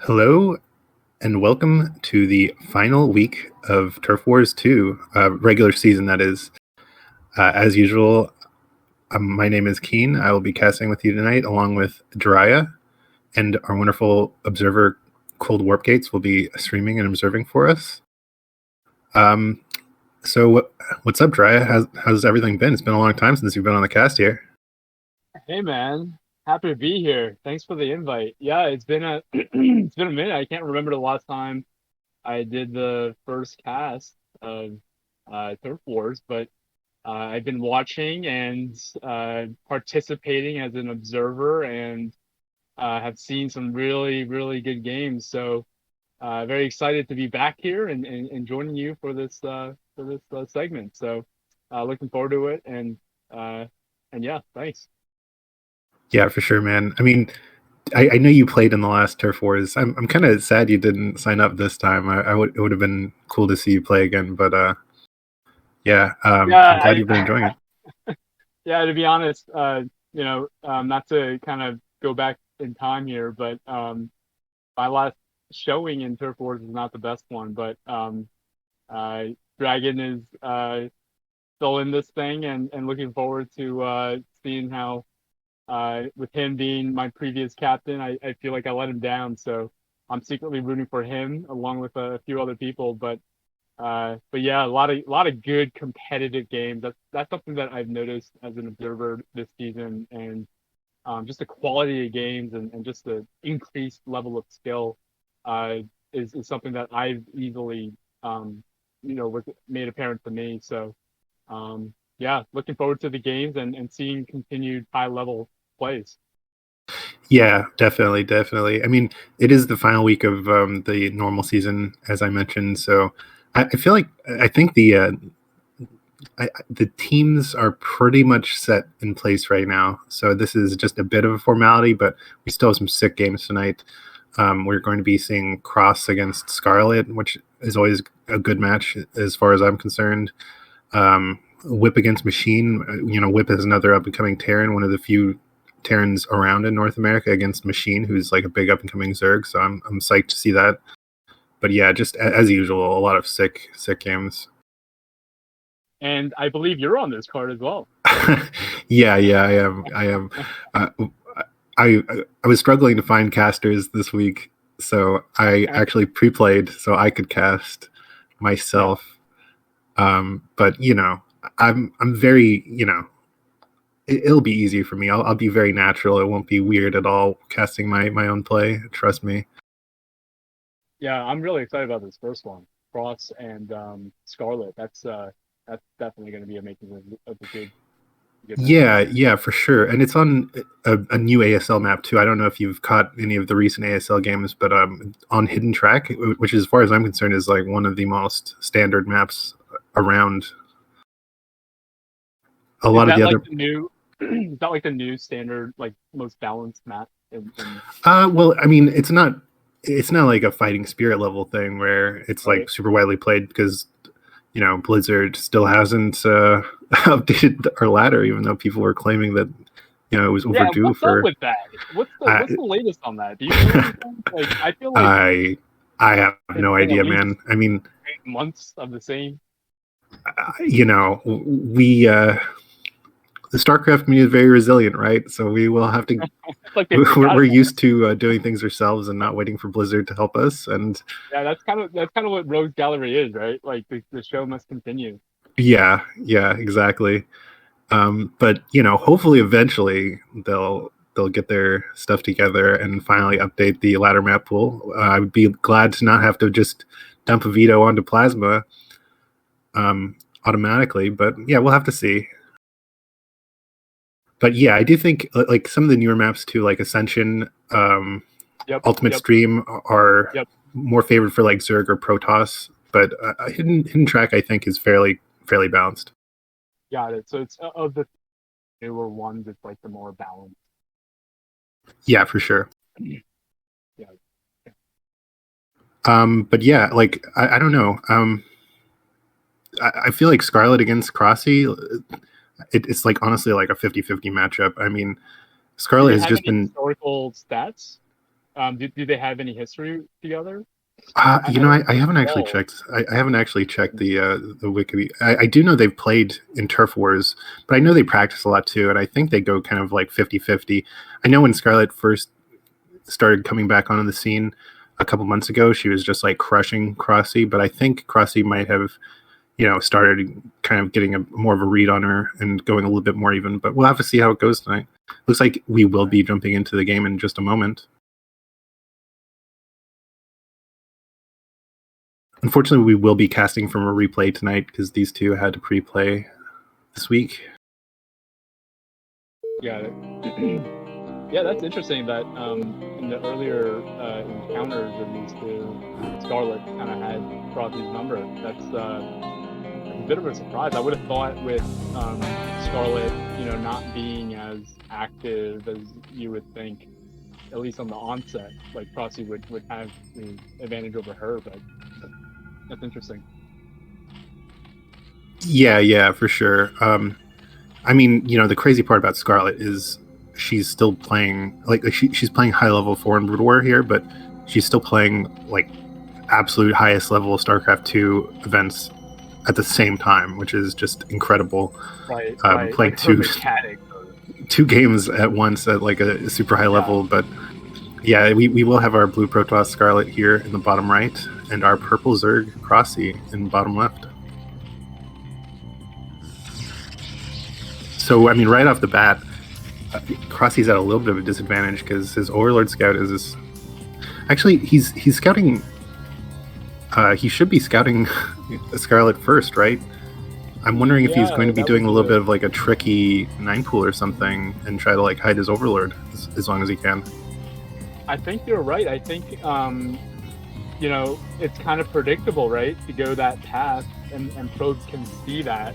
Hello, and welcome to the final week of Turf Wars 2, regular season, that is. As usual, my name is Keen. I will be casting with you tonight, along with Jiraiya, and our wonderful observer, Cold Warp Gates, will be streaming and observing for us. So what's up, Jiraiya? How's everything been? It's been a long time since you've been on the cast here. Hey man, happy to be here. Thanks for the invite. Yeah, it's been a it's been a minute. I can't remember the last time I did the first cast of Turf Wars, but I've been watching and participating as an observer and have seen some really, really good games. So very excited to be back here and joining you for this segment. So looking forward to it and yeah, thanks. Yeah, for sure, man. I mean, I know you played in the last Turf Wars. I'm kind of sad you didn't sign up this time. It would have been cool to see you play again, but yeah, I'm Yeah, glad you've been enjoying it. Yeah, to be honest, not to kind of go back in time here, but my last showing in Turf Wars is not the best one, but uh, Dragon is still in this thing and looking forward to seeing how, with him being my previous captain, I feel like I let him down, so I'm secretly rooting for him along with a few other people, but yeah, a lot of good competitive games. That's something that I've noticed as an observer this season, and just the quality of games and just the increased level of skill uh, is something that I've easily was made apparent to me. So yeah, looking forward to the games and seeing continued high level plays. Yeah, definitely, definitely. I mean, it is the final week of the normal season, as I mentioned. So I feel like I think the teams are pretty much set in place right now. So this is just a bit of a formality, but we still have some sick games tonight. We're going to be seeing Cross against Scarlet, which is always a good match as far as I'm concerned. Whip against Machine. Whip is another up and coming Terran, one of the few Terrans around in North America, against Machine, who's like a big up and coming Zerg. So I'm psyched to see that. But yeah, just as usual, a lot of sick games. And I believe you're on this card as well. Yeah, I am. Uh, I was struggling to find casters this week, so I actually pre-played so I could cast myself. Yeah. But I'm very it'll be easy for me. I'll be very natural. It won't be weird at all casting my own play. Trust me. Yeah, I'm really excited about this first one, Cross and Scarlet. That's definitely going to be a making of a good Yeah, for sure. And it's on a new ASL map too. I don't know if you've caught any of the recent ASL games, but on Hidden Track, which as far as I'm concerned is like one of the most standard maps around. A lot of the other is that like the new standard, like most balanced map well, I mean, it's not like a fighting spirit level thing where it's like super widely played, because Blizzard still hasn't updated our ladder, even though people were claiming that it was overdue. What's up with that? What's the latest on that? Do you know anything? Like, I feel like I have no idea, man. I mean, months of the same. we the StarCraft community is very resilient, right? So we will have to. Like they forgot We're about used to doing things ourselves and not waiting for Blizzard to help us. And Yeah, that's kind of what Rogues Gallery is, right? Like the show must continue. yeah, exactly. But hopefully eventually they'll get their stuff together and finally update the ladder map pool. I would be glad to not have to just dump a veto onto Plasma automatically, but yeah, we'll have to see. But yeah, I do think like some of the newer maps too, like Ascension, Yep, Ultimate yep, Stream are yep. more favored for like Zerg or Protoss, but Hidden Track I think is fairly balanced. Got it. So it's of the newer ones, it's like the more balanced. Yeah, for sure. Yeah. But yeah, like I don't know. I feel like Scarlet against Crossy, it's like honestly like a 50-50 matchup. I mean, Do Scarlet they has have just any been. historical stats? Do they have any history together? I don't I haven't actually recall. checked. I haven't actually checked the wiki. I do know they've played in Turf Wars, but I know they practice a lot too, and I think they go kind of like 50-50. I know when Scarlet first started coming back onto the scene a couple months ago, she was just like crushing Crossy, but I think Crossy might have started kind of getting a more of a read on her and going a little bit more even. But we'll have to see how it goes tonight. Looks like we will be jumping into the game in just a moment. Unfortunately, we will be casting from a replay tonight because these two had to pre-play this week. Got it. Yeah, that's interesting that in the earlier encounters of these two, Scarlet kind of had Crosby's number. That's a bit of a surprise. I would have thought with Scarlet, not being as active as you would think, at least on the onset, like Crosby would have the advantage over her, but that's interesting. Yeah, for sure. I mean, the crazy part about Scarlet is she's still playing she's playing high level foreign brood war here, but she's still playing like absolute highest level of StarCraft 2 events at the same time, which is just incredible. Right. Playing Like her mechanics. two games at once at like a super high level. But yeah, we will have our blue Protoss Scarlet here in the bottom right and our purple Zerg Crossy in the bottom left. So I mean, right off the bat, Crossy's at a little bit of a disadvantage because his Overlord Scout is actually he's scouting. He should be scouting Scarlet first, right? I'm wondering if he's going to be doing a little bit of like a tricky 9-pool or something and try to like hide his Overlord as long as he can. I think you're right. I think it's kind of predictable, right, to go that path, and probes can see that.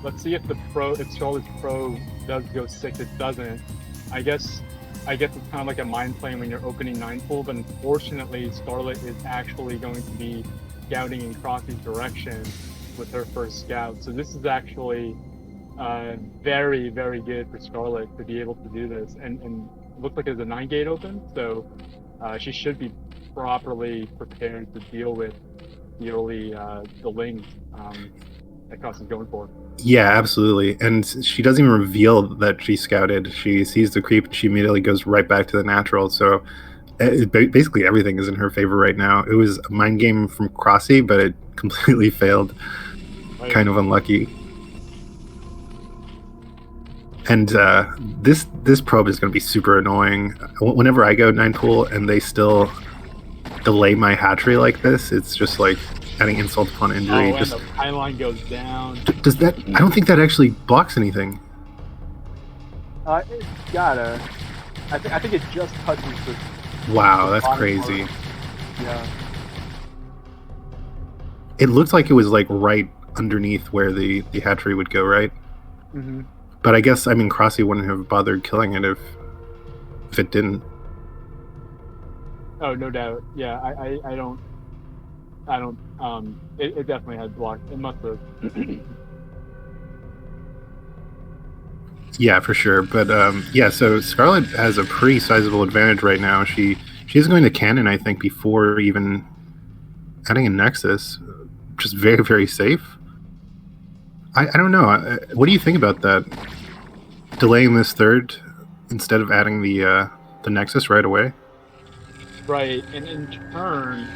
Let's see if Charlotte's probe does go 6. It doesn't. I guess it's kind of like a mind playing when you're opening 9-pool, but unfortunately Scarlet is actually going to be scouting in Crossy's direction with her first scout. So this is actually very, very good for Scarlet to be able to do this. And it looks like there's a 9-gate open, so she should be properly prepared to deal with the early the lings that Crossy's going for. Yeah, absolutely. And she doesn't even reveal that she scouted. She sees the creep and she immediately goes right back to the natural. So basically everything is in her favor right now. It was a mind game from Crossy, but it completely failed. Right. Kind of unlucky. And this probe is going to be super annoying. Whenever I go 9-pool and they still delay my hatchery like this, it's just like adding insult upon injury. And the pylon goes down. Does that? I don't think that actually blocks anything. It's gotta. I think it just touches the. Wow, that's crazy. Part. Yeah. It looked like it was like right underneath where the hatchery would go, right? Mm-hmm. But I guess Crossy wouldn't have bothered killing it if it didn't. Oh, no doubt. Yeah, I don't. It definitely had blocked. It must have. Yeah, for sure. But so Scarlet has a pretty sizable advantage right now. She's going to cannon, I think, before even adding a Nexus, which is very, very safe. I don't know. What do you think about that? Delaying this third instead of adding the Nexus right away? Right, and in turn,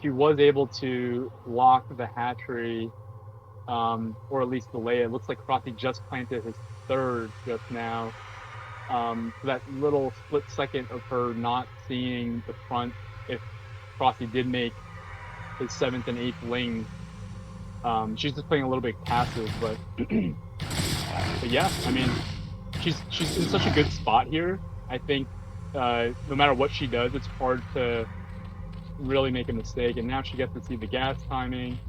she was able to lock the hatchery, or at least delay it. It looks like Crotty just planted his third just now. So that little split second of her not seeing the front, if Crotty did make his seventh and eighth ling, she's just playing a little bit passive, but yeah, I mean, she's in such a good spot here. I think no matter what she does, it's hard to really make a mistake. And now she gets to see the gas timing.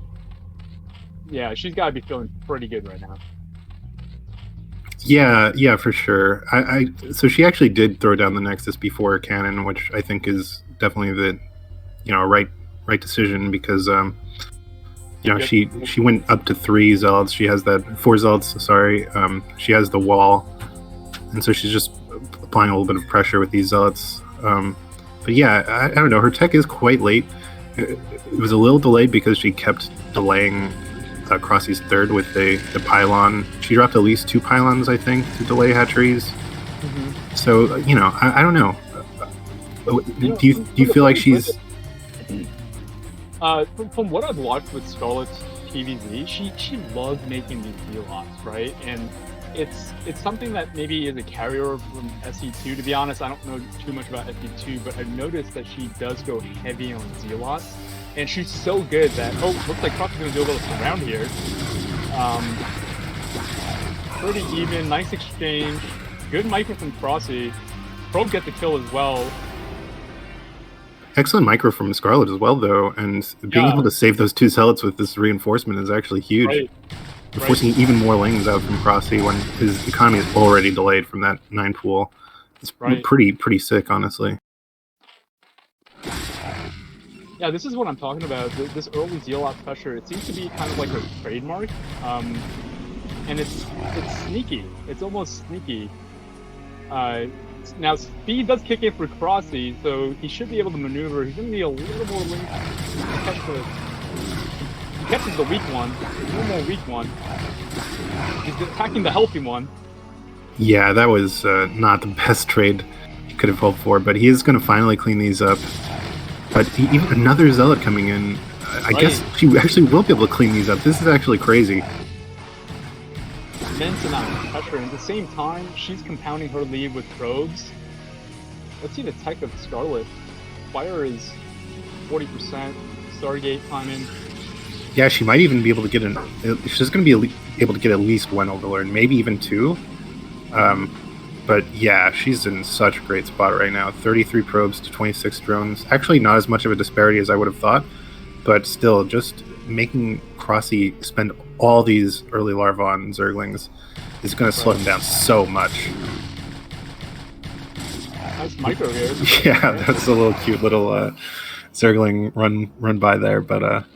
Yeah, she's got to be feeling pretty good right now. Yeah, yeah, for sure. So she actually did throw down the Nexus before cannon, which I think is definitely the right decision because she went up to 3 zealots. She has that 4 zealots. Sorry, she has the wall, and so she's just applying a little bit of pressure with these zealots. But yeah, I don't know. Her tech is quite late. It was a little delayed because she kept delaying Crossy's third with the pylon. She dropped at least 2 pylons, I think, to delay hatcheries. Mm-hmm. So I don't know. Do you feel like she's? From what I've watched with Scarlet's PvZ, she loves making these zealots, right? And it's something that maybe is a carryover from SE2. To be honest, I don't know too much about SE2, but I've noticed that she does go heavy on zealots, and she's so good that looks like Cross is gonna do a little surround here. Pretty even, nice exchange, good micro from Crossy. Probe gets the kill as well. Excellent micro from Scarlet as well, though, and being able to save those 2 zealots with this reinforcement is actually huge. Right. Forcing even more lanes out from Crossy when his economy is already delayed from that 9 pool. It's pretty sick, honestly. Yeah, this is what I'm talking about. This early zealot pressure, it seems to be kind of like her trademark, and it's sneaky. It's almost sneaky. Now speed does kick in for Crossy, so he should be able to maneuver. He's going to need a little more link. He catches the weak one. One more weak one. He's attacking the healthy one. Yeah, that was not the best trade he could have hoped for, but he is going to finally clean these up. But even another zealot coming in, I guess she actually will be able to clean these up. This is actually crazy. Immense amount of pressure, and at the same time, she's compounding her lead with probes. Let's see the tech of Scarlet. Fire is 40%. Stargate timing. Yeah, she might even be able to get she's going to be able to get at least 1 Overlord, maybe even 2. But yeah, she's in such a great spot right now. 33 probes to 26 drones. Actually, not as much of a disparity as I would have thought, but still, just making Crossy spend all these early larvae on Zerglings is going to slow him down so much. Nice micro here. Yeah, that's a little cute little Zergling run by there, but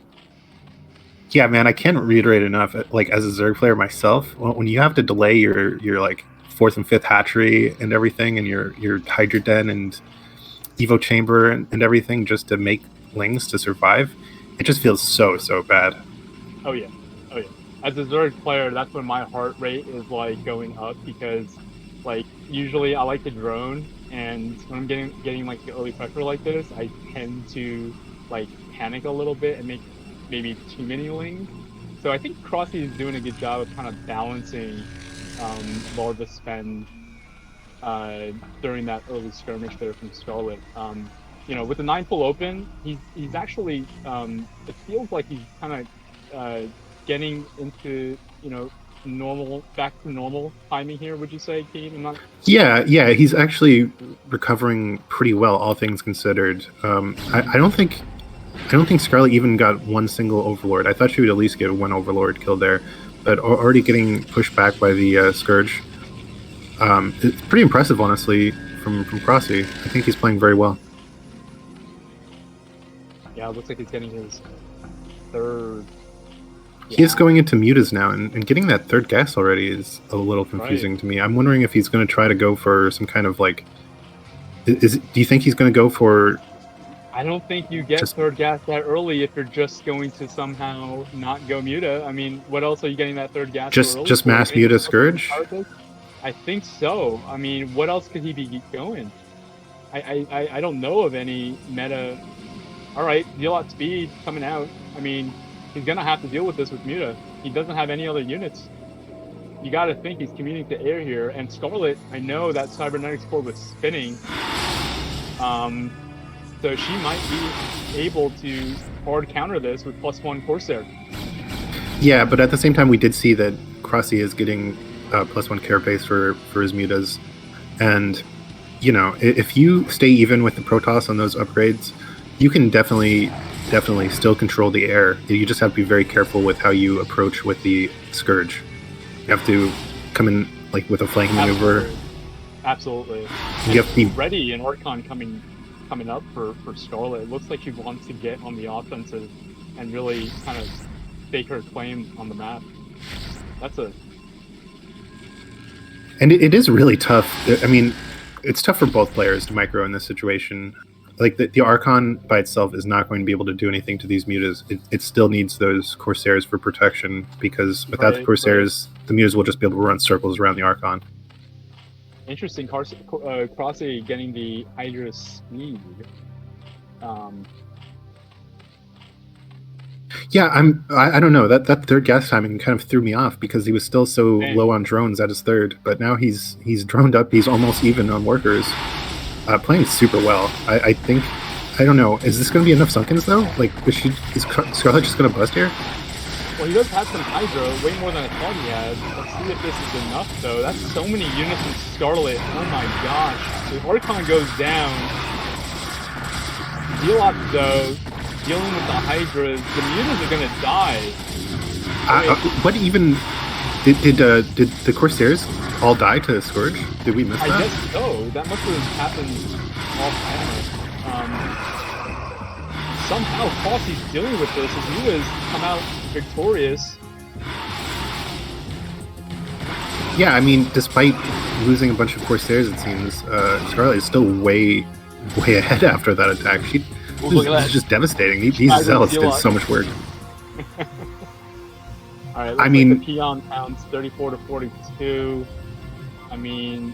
yeah, man, I can't reiterate enough. Like as a Zerg player myself, when you have to delay your like 4th and 5th hatchery and everything, and your Hydra Den and Evo Chamber and everything just to make lings to survive, it just feels so bad. Oh yeah. As a Zerg player, that's when my heart rate is like going up, because like usually I like to drone, and when I'm getting like the early pressure like this, I tend to like panic a little bit and make maybe too many lings. So I think Crossy is doing a good job of kind of balancing larva spend during that early skirmish there from Scarlet. With the 9 pull open, he's actually it feels like he's kind of getting into back to normal timing here. Would you say, Keen? Yeah, he's actually recovering pretty well, all things considered. I don't think Scarlet even got 1 single Overlord. I thought she would at least get 1 Overlord kill there, but already getting pushed back by the Scourge. It's pretty impressive, honestly, from Crossy. I think he's playing very well. Yeah, it looks like he's getting his 3rd. He is going into mutas now, and getting that 3rd gas already is a little confusing to me. I'm wondering if he's going to try to go for some kind of like... do you think he's going to go for I don't think you get Just third gas that early if you're just going to somehow not go Muta. I mean, what else are you getting that third gas so early just for? mass Anything Muta else on the Scourge. card list? I think so. I mean, what else could he be going? I don't know of any meta. All right, deal out speed coming out. I mean, he's gonna have to deal with this with Muta. He doesn't have any other units. You got to think he's commuting to air here. And Scarlet, I know that Cybernetics core was spinning. Um, so she might be able to hard counter this with +1 Corsair. Yeah, but at the same time, we did see that Crossy is getting +1 carapace for his mutas, and if you stay even with the Protoss on those upgrades, you can definitely still control the air. You just have to be very careful with how you approach with the Scourge. You have to come in like with a flank maneuver. Absolutely, absolutely. You And have to be already an Archon coming up for Scarlet. It looks like she wants to get on the offensive and really kind of stake her claim on the map. That's a and it is really tough. I mean, it's tough for both players to micro in this situation. Like the Archon by itself is not going to be able to do anything to these mutas. It still needs those Corsairs for protection because without the right. Corsairs, the mutas will just be able to run circles around the Archon. Interesting. Crossy getting the Hydra speed. Um, Yeah, I don't know that third gas timing kind of threw me off because he was still so low Same. on drones at his third, but now he's droned up. He's almost even on workers, playing super well. I think I don't know. Is this going to be enough Sunkens though? Like, is Scarlet just going to bust here? Well, he does have some Hydra, way more than I thought he had. Let's see if this is enough, though. That's so many units in Scarlet. Oh my gosh. The Archon goes down. Zealot, though, dealing with the Hydras. The mutants are gonna die. What even did the Corsairs all die to Scourge? Did we miss I that? guess so. That must have happened off camera. Somehow Crossy's dealing with this. His mutas come out victorious. Yeah, I mean, despite losing a bunch of Corsairs, it seems Scarlet is still way ahead after that attack. Look at This that. is just devastating. These Hydra zealots did Zealot. so much work. All right, I looks like the mean, peon counts 34 to 42. I mean,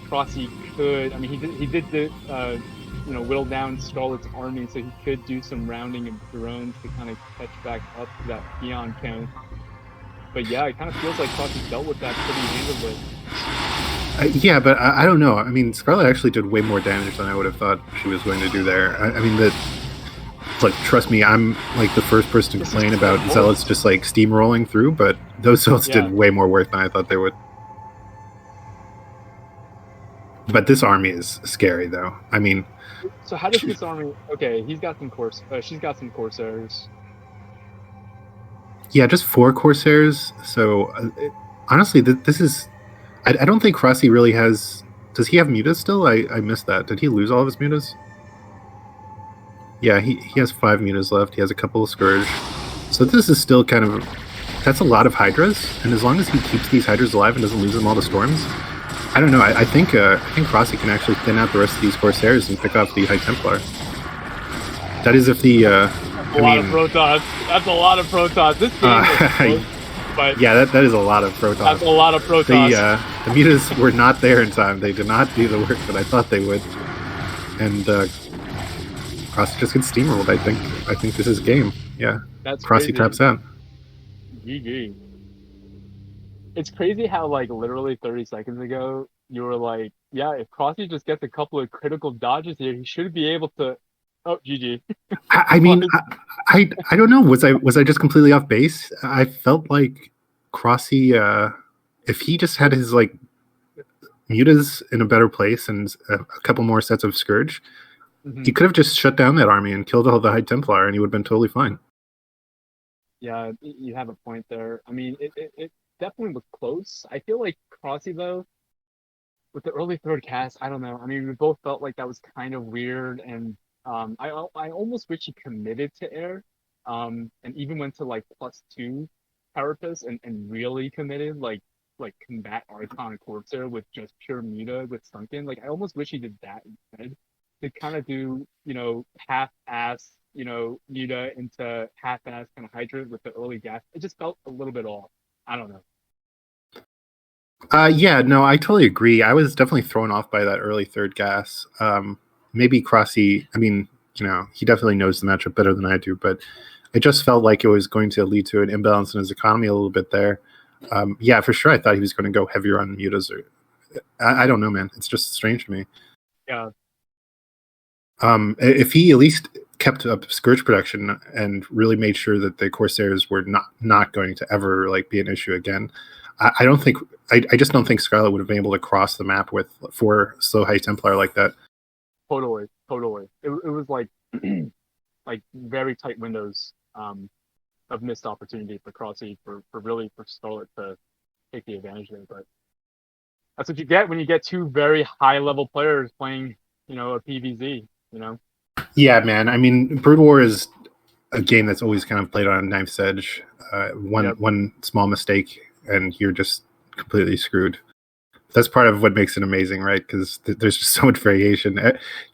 Crossy could. I mean, he did the whittle down Scarlet's army, so he could do some rounding of drones to kind of catch back up to that peon count. But yeah, it kind of feels like Crossy dealt with that pretty handily. yeah, but I don't know. I mean, Scarlet actually did way more damage than I would have thought she was going to do there. I mean, like, trust me, I'm like the first person to complain about zealots just like steamrolling through, but those zealots Yeah. did way more work than I thought they would. But this army is scary, though. I mean, So how does this army? Okay, he's got some she's got some Corsairs. yeah, just 4 Corsairs. So honestly, this is. I don't think Crossy really has. Does he have mutas still? I missed that. Did he lose all of his mutas? Yeah, he has 5 mutas left. He has a couple of Scourge. So this is still kind of. That's a lot of Hydras, and as long as he keeps these Hydras alive and doesn't lose them all to storms, I don't know. I think Crossy can actually thin out the rest of these Corsairs and pick off the High Templar. That is if the. A lot of Protoss. That's a lot of Protoss. This game was close, but yeah, that is a lot of Protoss. That's a lot of Protoss. The mutas were not there in time. They did not do the work that I thought they would, and Crossy just gets steamrolled. I think this is game. Yeah, That's Crossy crazy. taps out. GG. It's crazy how like literally 30 seconds ago you were like, yeah, if Crossy just gets a couple of critical dodges here, he should be able to. Oh, GG. I mean, I don't know. Was I just completely off base? I felt like Crossy, if he just had his like mutas in a better place and a couple more sets of Scourge, he could have just shut down that army and killed all the High Templar, and he would have been totally fine. Yeah, you have a point there. I mean, it definitely looked close. I feel like Crossy though, with the early third cast, I don't know. I mean, we both felt like that was kind of weird, and I almost wish he committed to air, and even went to like +2 carapace and really committed like combat Archon Corsair with just pure muta with Sunken. Like I almost wish he did that instead, to kind of do, half-ass, Muta into half-ass kind of Hydra with the early gas. It just felt a little bit off. I don't know. Yeah, no, I totally agree. I was definitely thrown off by that early third gas. Maybe Crossy, I mean, he definitely knows the matchup better than I do, but it just felt like it was going to lead to an imbalance in his economy a little bit there. Yeah, for sure. I thought he was going to go heavier on mutas. I don't know, man. It's just strange to me. Yeah. If he at least kept up Scourge production and really made sure that the Corsairs were not going to ever be an issue again, I don't think I just don't think Scarlet would have been able to cross the map with 4 slow high Templar like that. Totally. It was like very tight windows of missed opportunity for Crossy for Scarlet to take the advantage there. But that's what you get when you get 2 very high level players playing, a PVZ. Yeah, man. I mean, Brood War is a game that's always kind of played on a knife's edge. One small mistake and you're just completely screwed. That's part of what makes it amazing, right? Because there's just so much variation.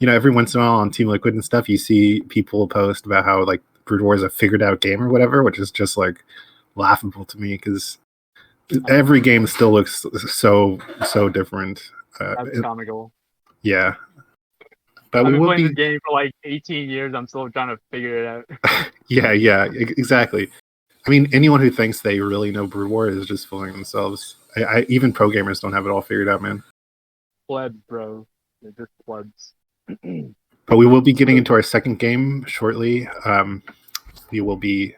Every once in a while on Team Liquid and stuff, you see people post about how Brood War is a figured out game or whatever, which is just laughable to me because every game still looks so different. That's comical. Yeah. But I've been playing this game for 18 years. I'm still trying to figure it out. yeah, exactly. I mean, anyone who thinks they really know Brood War is just fooling themselves. Even pro gamers don't have it all figured out, man. Plebs, bro. They're just plebs. But we will be getting into our second game shortly. We will be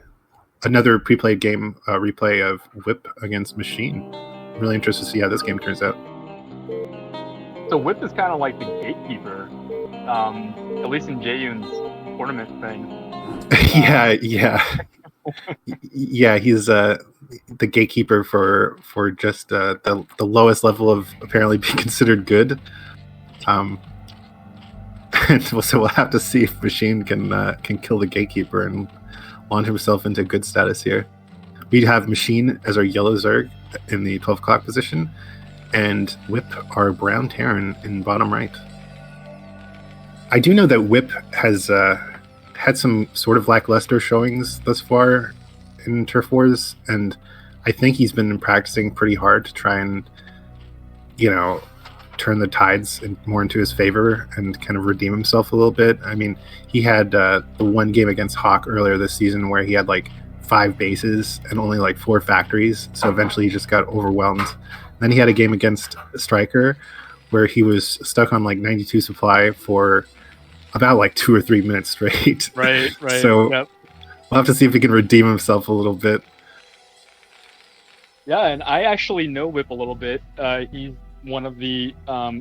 another pre-played game replay of Whip against Machine. I'm really interested to see how this game turns out. So Whip is kind of like the gatekeeper, at least in Jaeyun's tournament thing. Yeah. He's the gatekeeper for just the lowest level of apparently being considered good. And so we'll have to see if Machine can kill the gatekeeper and launch himself into good status here. We have Machine as our yellow Zerg in the 12 o'clock position, and Whip our brown Terran in bottom right. I do know that Whip has had some sort of lackluster showings thus far in Turf Wars, and I think he's been practicing pretty hard to try and, turn the tides more into his favor and kind of redeem himself a little bit. I mean, he had the one game against Hawk earlier this season where he had 5 bases and only 4 factories, so eventually he just got overwhelmed. Then he had a game against Striker where he was stuck on 92 supply for about 2 or 3 minutes straight. Right. So we'll have to see if he can redeem himself a little bit. Yeah, and I actually know Whip a little bit. He's one of the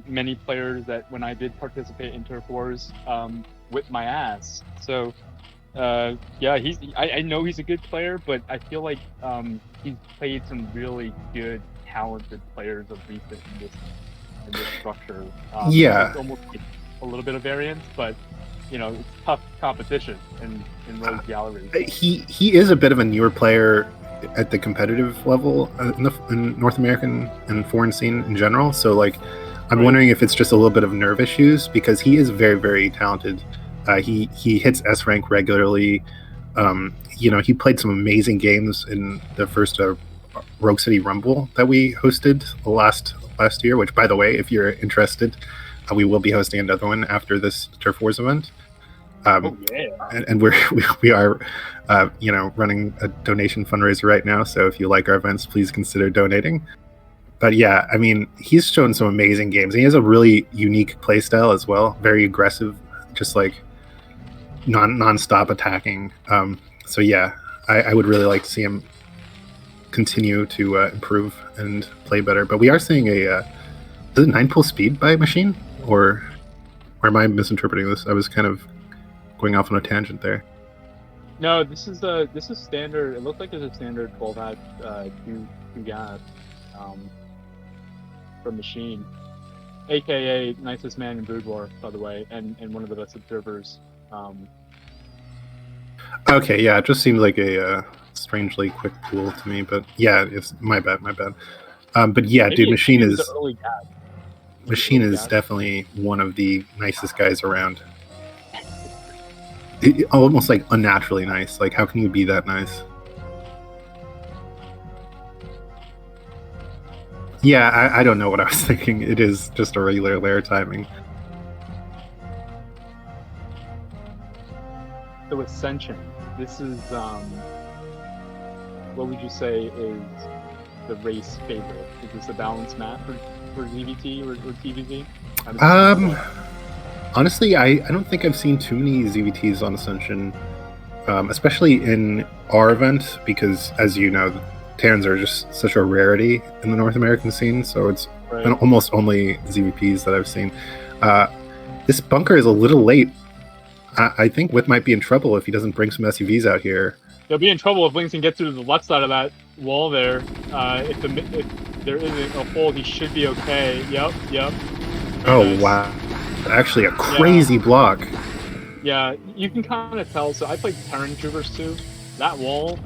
many players that when I did participate in Turf Wars, whipped my ass. So I know he's a good player, but I feel like he's played some really good, talented players of recent in this structure. It's almost a little bit of variance, but it's tough competition in Rogue Gallery. He is a bit of a newer player at the competitive level in North American and foreign scene in general. So I'm wondering if it's just a little bit of nerve issues because he is very, very talented. He hits S rank regularly. He played some amazing games in the first Rogue City Rumble that we hosted last year. Which, by the way, if you're interested, we will be hosting another one after this Turf Wars event. And we are running a donation fundraiser right now, so if you like our events, please consider donating. But yeah, I mean, he's shown some amazing games. He has a really unique play style as well, very aggressive, just non-stop attacking. So yeah, I would really like to see him continue to improve and play better. But we are seeing is it 9-pull speed by Machine, or am I misinterpreting this? I was kind of going off on a tangent there. No, this is standard. It looks like it's a standard 12 hat 2 gas from Machine, aka nicest man in Brood War, by the way, and one of the best observers. Okay, yeah, it just seemed like a strangely quick pool to me, but yeah, it's my bad. But yeah, Maybe dude, Machine is the early gas. Machine is Gas. definitely one of the nicest guys around. Almost like unnaturally nice. Like, how can you be that nice? Yeah, I don't know what I was thinking. It is just a regular lair timing. So Ascension. This is what would you say is the race favorite? Is this a balanced map for ZVT or TVZ? Honestly, I don't think I've seen too many ZVTs on Ascension, especially in our event, because as you know, Terrans are just such a rarity in the North American scene, so it's been almost only ZVPs that I've seen. This bunker is a little late. I think Whip might be in trouble if he doesn't bring some SUVs out here. He'll be in trouble if Links can get to the left side of that wall there. If there isn't a hole, he should be okay. Yep. Oh, nice. Wow. Actually, a crazy block. Yeah, you can kind of tell. So I played Terran Troopers too. That wall,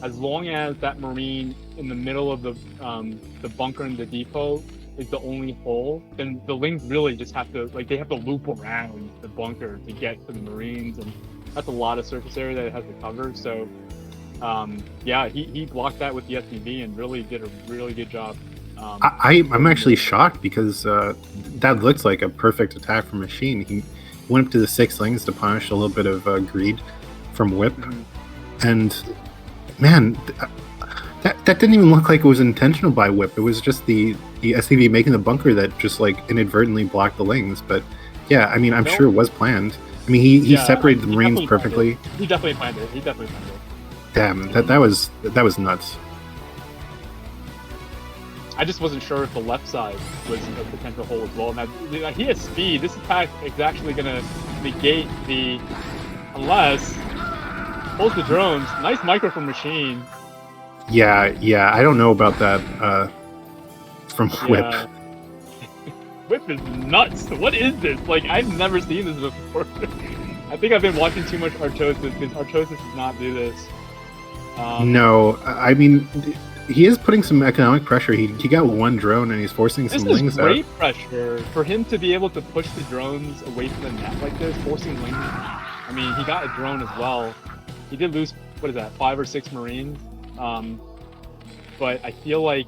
as long as that Marine in the middle of the bunker in the depot is the only hole, then the Lings really just have to, like, they have to loop around the bunker to get to the Marines, and that's a lot of surface area that it has to cover. So, yeah, he blocked that with the SUV and really did a really good job. I'm actually shocked because that looks like a perfect attack from Machine. He went up to the 6 Lings to punish a little bit of greed from Whip, and man, that didn't even look like it was intentional by Whip. It was just the SUV making the bunker that just like inadvertently blocked the Lings. But yeah, I mean, I'm sure it was planned. I mean, he separated the Marines perfectly. He definitely planned it. Damn, that was nuts. I just wasn't sure if the left side was a potential hole as well. Now, he has speed. This attack is actually going to negate the... Unless... Pulls the drones. Nice micro from Machine. Yeah, I don't know about that from Whip. Yeah. Whip is nuts. What is this? Like, I've never seen this before. I think I've been watching too much Artosis, because Artosis does not do this. No, I mean... He is putting some economic pressure. He got one drone and he's forcing some Lings out. This is great pressure for him to be able to push the drones away from the net like this, forcing Lings. I mean, he got a drone as well. He did lose, 5 or 6 Marines. But I feel like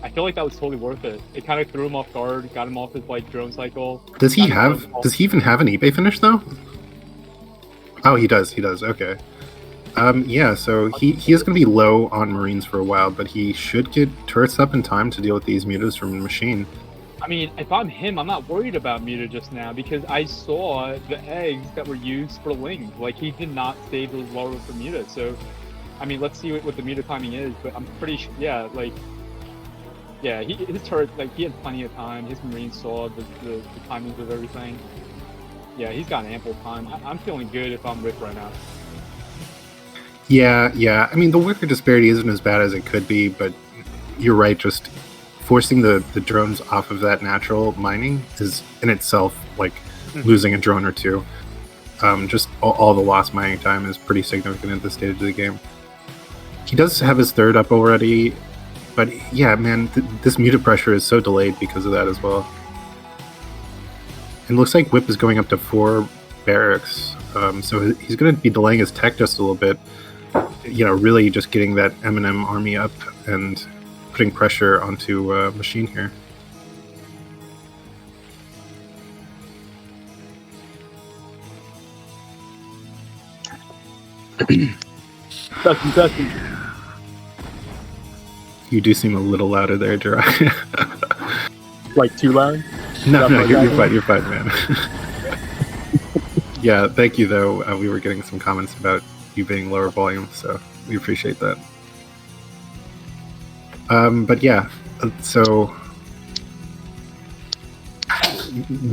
that was totally worth it. It kind of threw him off guard, got him off his drone cycle. Does he even have an eBay finish though? Oh, he does. Okay. Yeah, so he is going to be low on Marines for a while, but he should get turrets up in time to deal with these mutas from Machine. I mean, if I'm him, I'm not worried about muta just now, because I saw the eggs that were used for Lings. Like, he did not save those lower for muta, so... I mean, let's see what the muta timing is, but I'm pretty sure... Yeah, his turret, he had plenty of time. His Marines saw the timings of everything. Yeah, he's got ample time. I'm feeling good if I'm Whip right now. Yeah. I mean, the worker disparity isn't as bad as it could be, but you're right. Just forcing the drones off of that natural mining is in itself losing a drone or two. Just all the lost mining time is pretty significant at this stage of the game. He does have his third up already, but yeah, man, this muta pressure is so delayed because of that as well. And it looks like Whip is going up to 4 barracks, so he's going to be delaying his tech just a little bit. Really just getting that M&M army up and putting pressure onto Machine here. Testing. You do seem a little louder there, Jiraiya. Like too loud? No, you're fine, man. Yeah, thank you though. We were getting some comments about you being lower volume, so we appreciate that. But yeah, so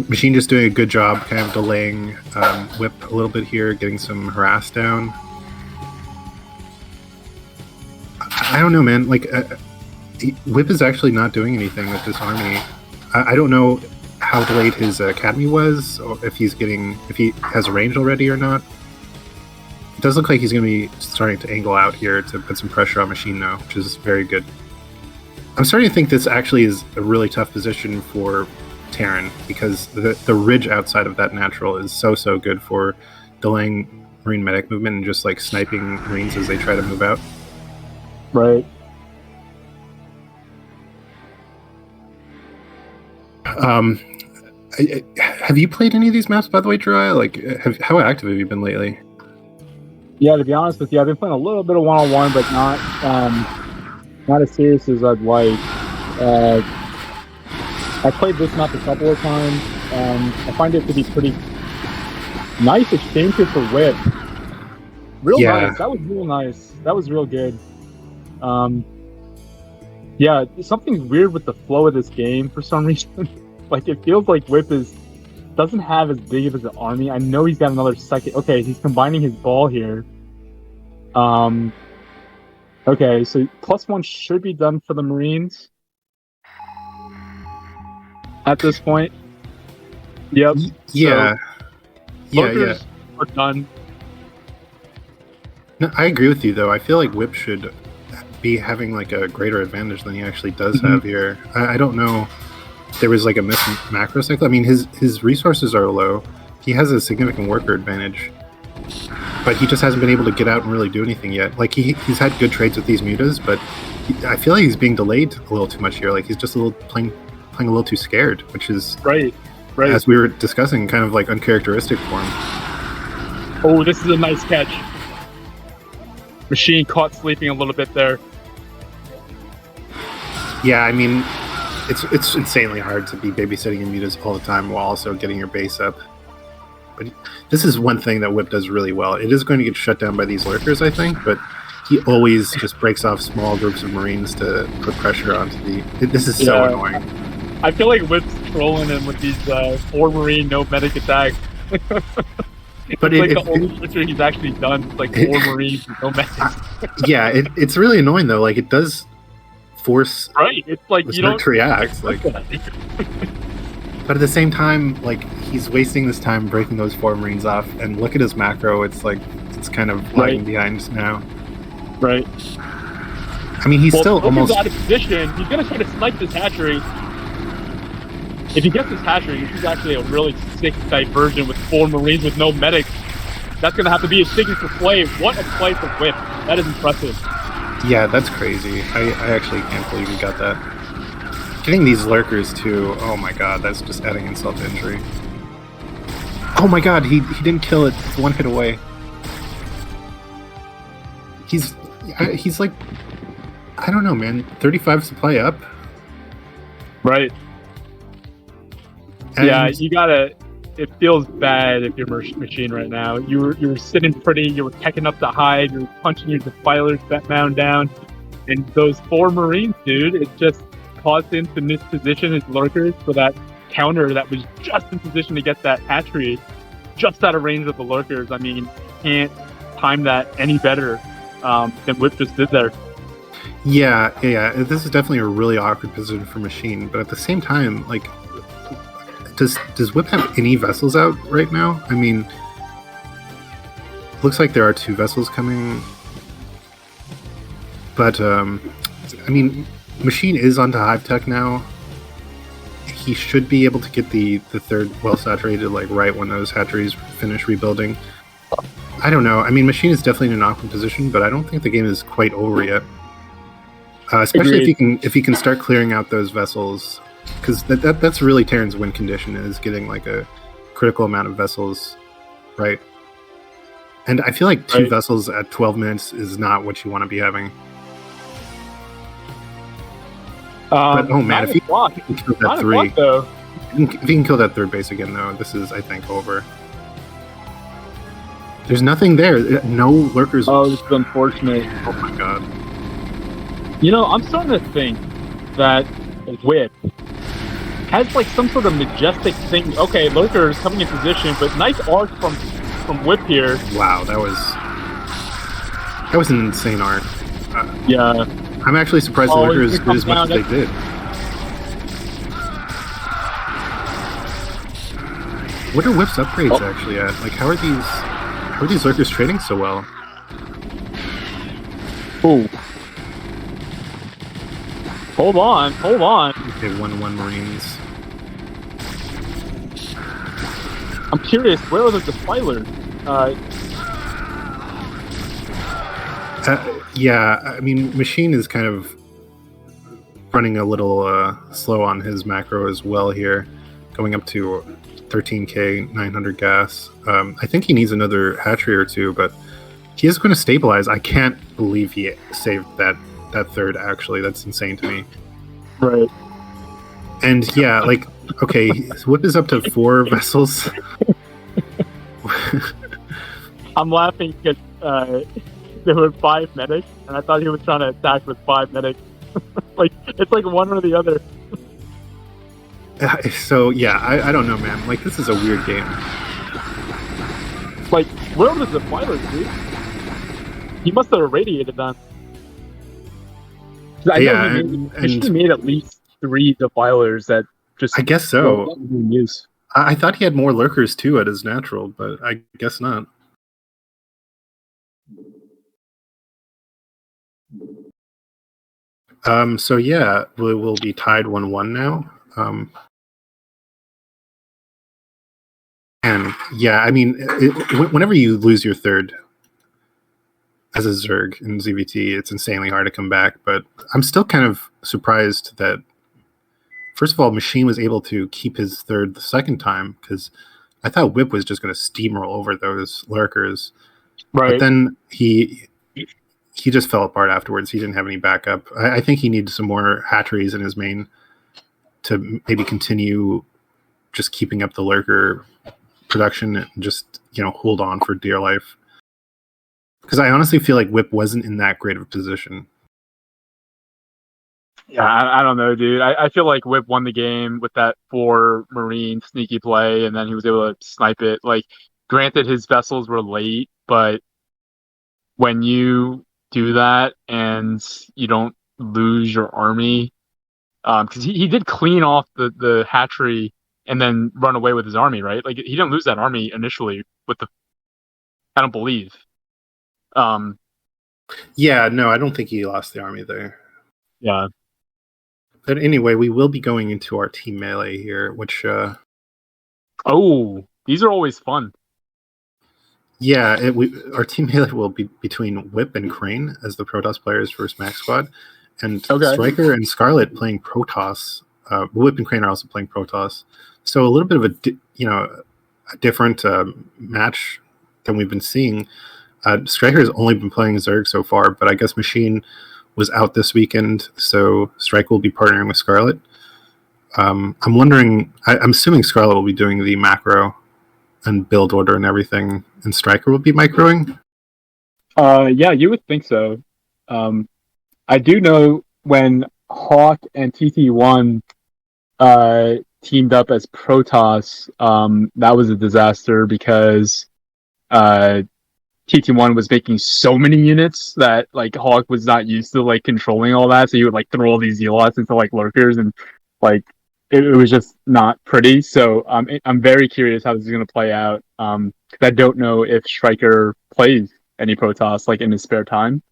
Machine just doing a good job kind of delaying Whip a little bit here, getting some harass down. I don't know, man. Whip is actually not doing anything with this army. I don't know how delayed his academy was, or if he has range already or not. It does look like he's going to be starting to angle out here to put some pressure on Machine now, which is very good. I'm starting to think this actually is a really tough position for Terran, because the ridge outside of that natural is so good for delaying Marine medic movement and just like sniping Marines as they try to move out. Right. Have you played any of these maps, by the way, Jiraiya? Like, how active have you been lately? Yeah, to be honest with you, I've been playing a little bit of 1-on-1, but not as serious as I'd like. I played this map a couple of times. I find it to be pretty nice exchange here for whip. Real nice. That was real nice. That was real good. Yeah, something's weird with the flow of this game for some reason. Like, it feels like whip doesn't have as big of an army. I know he's got another second. Okay, he's combining his ball here. Okay, so +1 should be done for the Marines at this point. Yep. Yeah. So, lurkers are done. No, I agree with you, though. I feel like whip should be having like a greater advantage than he actually does have here. I don't know if there was like a missed macro cycle. I mean, his resources are low. He has a significant worker advantage, but he just hasn't been able to get out and really do anything yet. Like he's had good trades with these mutas, but I feel like he's being delayed a little too much here. Like he's just playing a little too scared, which is right. As we were discussing, kind of like uncharacteristic for him. Oh, this is a nice catch. Machine caught sleeping a little bit there. Yeah, I mean, it's insanely hard to be babysitting your mutas all the time while also getting your base up. But this is one thing that Whip does really well. It is going to get shut down by these lurkers, I think, but he always just breaks off small groups of Marines to put pressure onto the... This is so annoying. I feel like Whip's trolling him with these 4 Marine no medic attacks. But it's like the only picture he's actually done. It's like 4 Marines no medics. Yeah, it's really annoying though. Like it does force it's like you don't to react. Like, but at the same time, like he's wasting this time breaking those 4 Marines off. And look at his macro. It's like it's kind of lagging behind now. Right. I mean, he's still almost out of position. He's gonna try to snipe this hatchery. If he gets this hatchery, this is actually a really sick diversion with 4 Marines with no medics. That's gonna have to be a signature play. What a play for Whip. That is impressive. Yeah, that's crazy. I actually can't believe he got that. Getting these lurkers too. Oh my god, that's just adding insult to injury. Oh my god, he didn't kill it. It's 1 hit away. He's like, I don't know, man. 35 supply up. Right. And yeah, you gotta. It feels bad if you're Machine right now. You were sitting pretty. You were teching up the hide. You were punching your defilers mound down, and those 4 Marines, dude. It just caused him to misposition his lurkers for that counter that was just in position to get that hatchery, just out of range of the lurkers. I mean, can't time that any better than Whip just did there. Yeah. This is definitely a really awkward position for Machine, but at the same time, like. Does Whip have any vessels out right now? I mean, looks like there are 2 vessels coming. But, I mean, Machine is onto Hive Tech now. He should be able to get the 3rd well-saturated, like, right when those hatcheries finish rebuilding. I don't know. I mean, Machine is definitely in an awkward position, but I don't think the game is quite over yet. Especially if he can start clearing out those vessels... Because that's really Terran's win condition, is getting like a critical amount of vessels, right? And I feel like 2 vessels at 12 minutes is not what you want to be having. But oh man, if he can kill that 3, if he can kill that 3rd base again, though, this is, I think, over. There's nothing there. No lurkers. Oh, this is unfortunate. Oh my god. You know, I'm starting to think that Whip has like some sort of majestic thing. Okay, lurkers coming in position, but nice arc from Whip here. Wow, that was an insane arc. Yeah, I'm actually surprised the lurkers did as much as they did. What are Whip's upgrades actually at? Like, how are these lurkers trading so well? Ooh. Hold on. Okay, 1-1 Marines. curious, where are the defilers? Yeah, I mean, Machine is kind of running a little slow on his macro as well here, going up to 13k 900 gas. I think he needs another hatchery or two, but he is going to stabilize. I can't believe he saved that third. Actually, that's insane to me. Right. And yeah, like, okay, Whip is up to 4 vessels. I'm laughing because there were 5 medics, and I thought he was trying to attack with 5 medics. Like, it's like one or the other. So yeah, I don't know, man. Like, this is a weird game. Like, where are the defilers, dude? He must have irradiated them. I know he made at least 3 defilers that just. I guess so. Well, use. I thought he had more lurkers too at his natural, but I guess not. So yeah, we'll be tied 1-1 now. And yeah, I mean, whenever you lose your third as a Zerg in ZVT, it's insanely hard to come back. But I'm still kind of surprised that, first of all, Machine was able to keep his third the second time, because I thought Whip was just going to steamroll over those lurkers. Right. But then he just fell apart afterwards. He didn't have any backup. I think he needs some more hatcheries in his main to maybe continue just keeping up the lurker production and just, hold on for dear life. Because I honestly feel like Whip wasn't in that great of a position. Yeah, I don't know, dude. I feel like Whip won the game with that 4 Marine sneaky play, and then he was able to snipe it. Like, granted, his vessels were late, but when you do that and you don't lose your army, because he did clean off the hatchery and then run away with his army, right? Like, he didn't lose that army initially with the. I don't believe. Yeah, no, I don't think he lost the army there. Yeah. But anyway, we will be going into our team melee here, which... Oh, these are always fun. Yeah, our team melee will be between Whip and Crane as the Protoss players versus Max Squad, and Striker and Scarlet playing Protoss. Whip and Crane are also playing Protoss. So a little bit of a different match than we've been seeing. Striker has only been playing Zerg so far, but I guess Machine was out this weekend, so Striker will be partnering with Scarlet. I'm wondering, I'm assuming Scarlet will be doing the macro and build order and everything, and Striker will be microing? Yeah, you would think so. I do know when Hawk and TT1 teamed up as Protoss, that was a disaster because TT1 was making so many units that like Hawk was not used to like controlling all that, so you would like throw all these zealots into like lurkers, and like it was just not pretty. So I'm very curious how this is going to play out. Because I don't know if Striker plays any Protoss like in his spare time.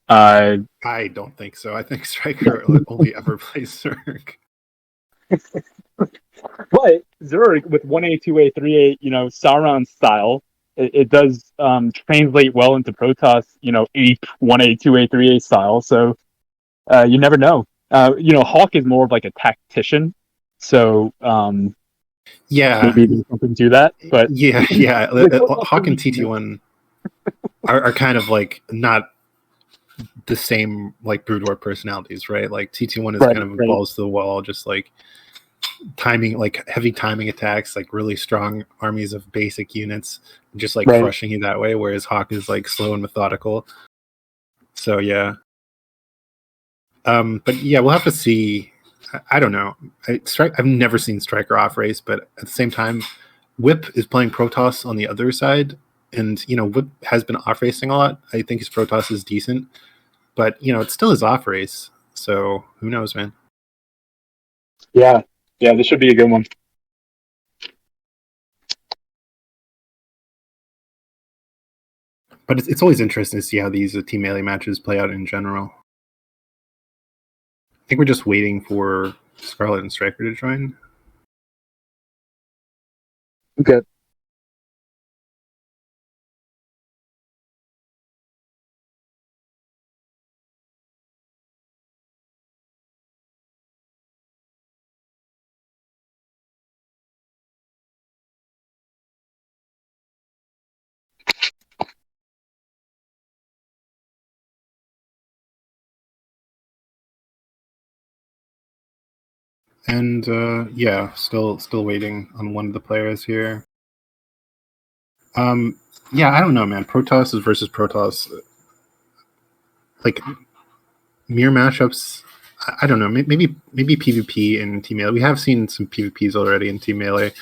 I don't think so. I think Striker only ever plays Zerg. But Zerg with 1A, 2A, 3A, Sauron style, it does translate well into Protoss, 1A, 2A, 3A style. So you never know. Hawk is more of like a tactician. So yeah, maybe there's something to that. But yeah. Hawk and TT1 are kind of like not the same like Brood War personalities, right? Like TT1 is kind of balls to the wall, just like timing, like heavy timing attacks, like really strong armies of basic units, just like crushing you that way, whereas Hawk is like slow and methodical. So yeah. But yeah, we'll have to see. I don't know. I've never seen Striker off race, but at the same time, Whip is playing Protoss on the other side, and Whip has been off racing a lot. I think his Protoss is decent, but it's still his off race. So who knows, man? Yeah, this should be a good one. But it's always interesting to see how these team melee matches play out in general. I think we're just waiting for Scarlet and Striker to join. Okay. And yeah, still waiting on one of the players here. Yeah, I don't know, man. Protoss versus Protoss, like mirror mashups. I don't know. Maybe PvP in Team Melee. We have seen some PvPs already in Team Melee,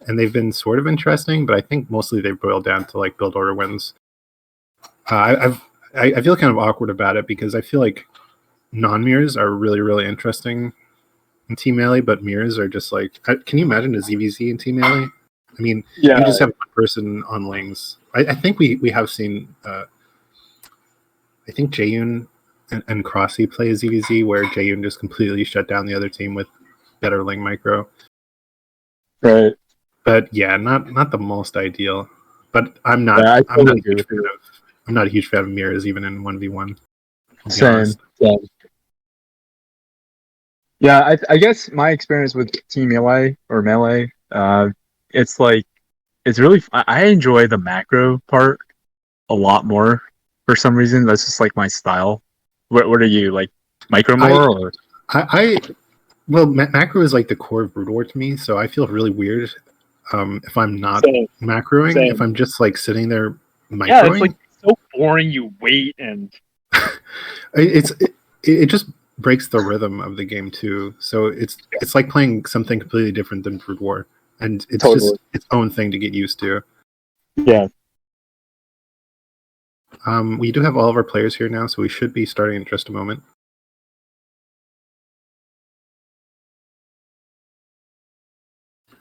and they've been sort of interesting. But I think mostly they boil down to like build order wins. I feel kind of awkward about it because I feel like non-mirrors are really interesting in Team Melee, but mirrors are just like. Can you imagine a ZVZ in Team Melee? I mean, Yeah, you just have one person on lanes. I think we have seen. I think Jaeyoon and Crossy play a ZVZ where Jaeyoon just completely shut down the other team with better lane micro. right. But yeah, not the most ideal. But I'm not. Yeah, I I'm not totally a agree huge with fan you. of. I'm not a huge fan of mirrors even in 1v1. I'll be Same. honest. Same. Yeah, I guess my experience with Team Melee or Melee, it's like it's really I enjoy the macro part a lot more for some reason. That's just like my style. What are you like, micro I more or? I well, macro is like the core of Brood War to me, so I feel really weird if I'm not Same. macroing. If Same. I'm just like sitting there Yeah, it's like microing, so boring. You wait and it's it just breaks the rhythm of the game too. So it's like playing something completely different than Brood War, and it's totally. just its own thing to get used to. Yeah. We do have all of our players here now, so we should be starting in just a moment.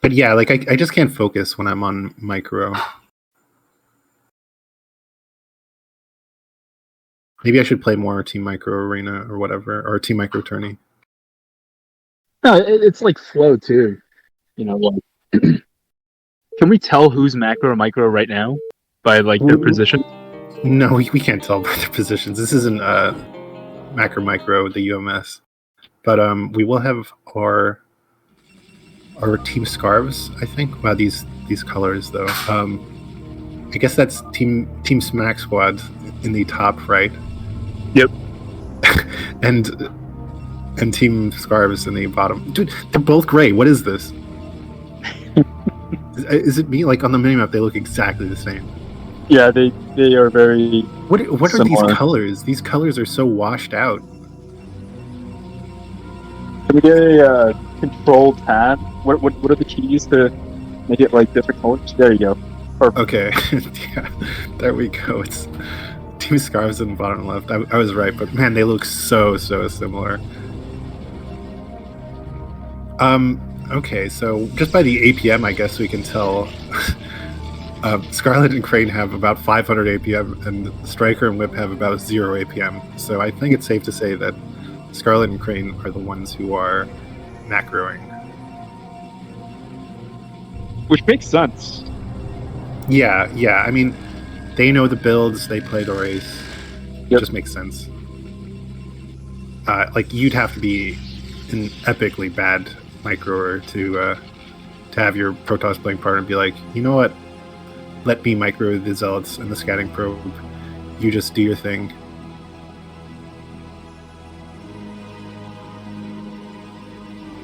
But yeah, like I just can't focus when I'm on micro. Maybe I should play more Team Micro Arena or whatever, or Team Micro Tourney. No, it's like flow too. You know, like can we tell who's macro or micro right now by like their position? No, we can't tell by their positions. This isn't Macro Micro, the UMS. But we will have our team scarves, I think. Wow, these colors though. I guess that's team Smack Squad in the top right. Yep. and team scarves in the bottom. Dude, they're both gray. What is this? Is it me? Like on the minimap, they look exactly the same. Yeah, they are very. What are these similar. colors? These colors are so washed out. Can we get a control tab? What are the keys to make it like different colors? There you go. Perfect. Okay, yeah, there we go. It's two scarves in the bottom left. I was right, but man, they look so similar. Okay, so just by the APM, I guess we can tell. Scarlet and Crane have about 500 APM, and Striker and Whip have about 0 APM. So I think it's safe to say that Scarlet and Crane are the ones who are macroing. Which makes sense. Yeah. I mean, they know the builds, they play the race. It Yep. just makes sense. Like you'd have to be an epically bad microer to have your Protoss playing partner be like, you know what? Let me micro the Zealots and the scouting probe. You just do your thing.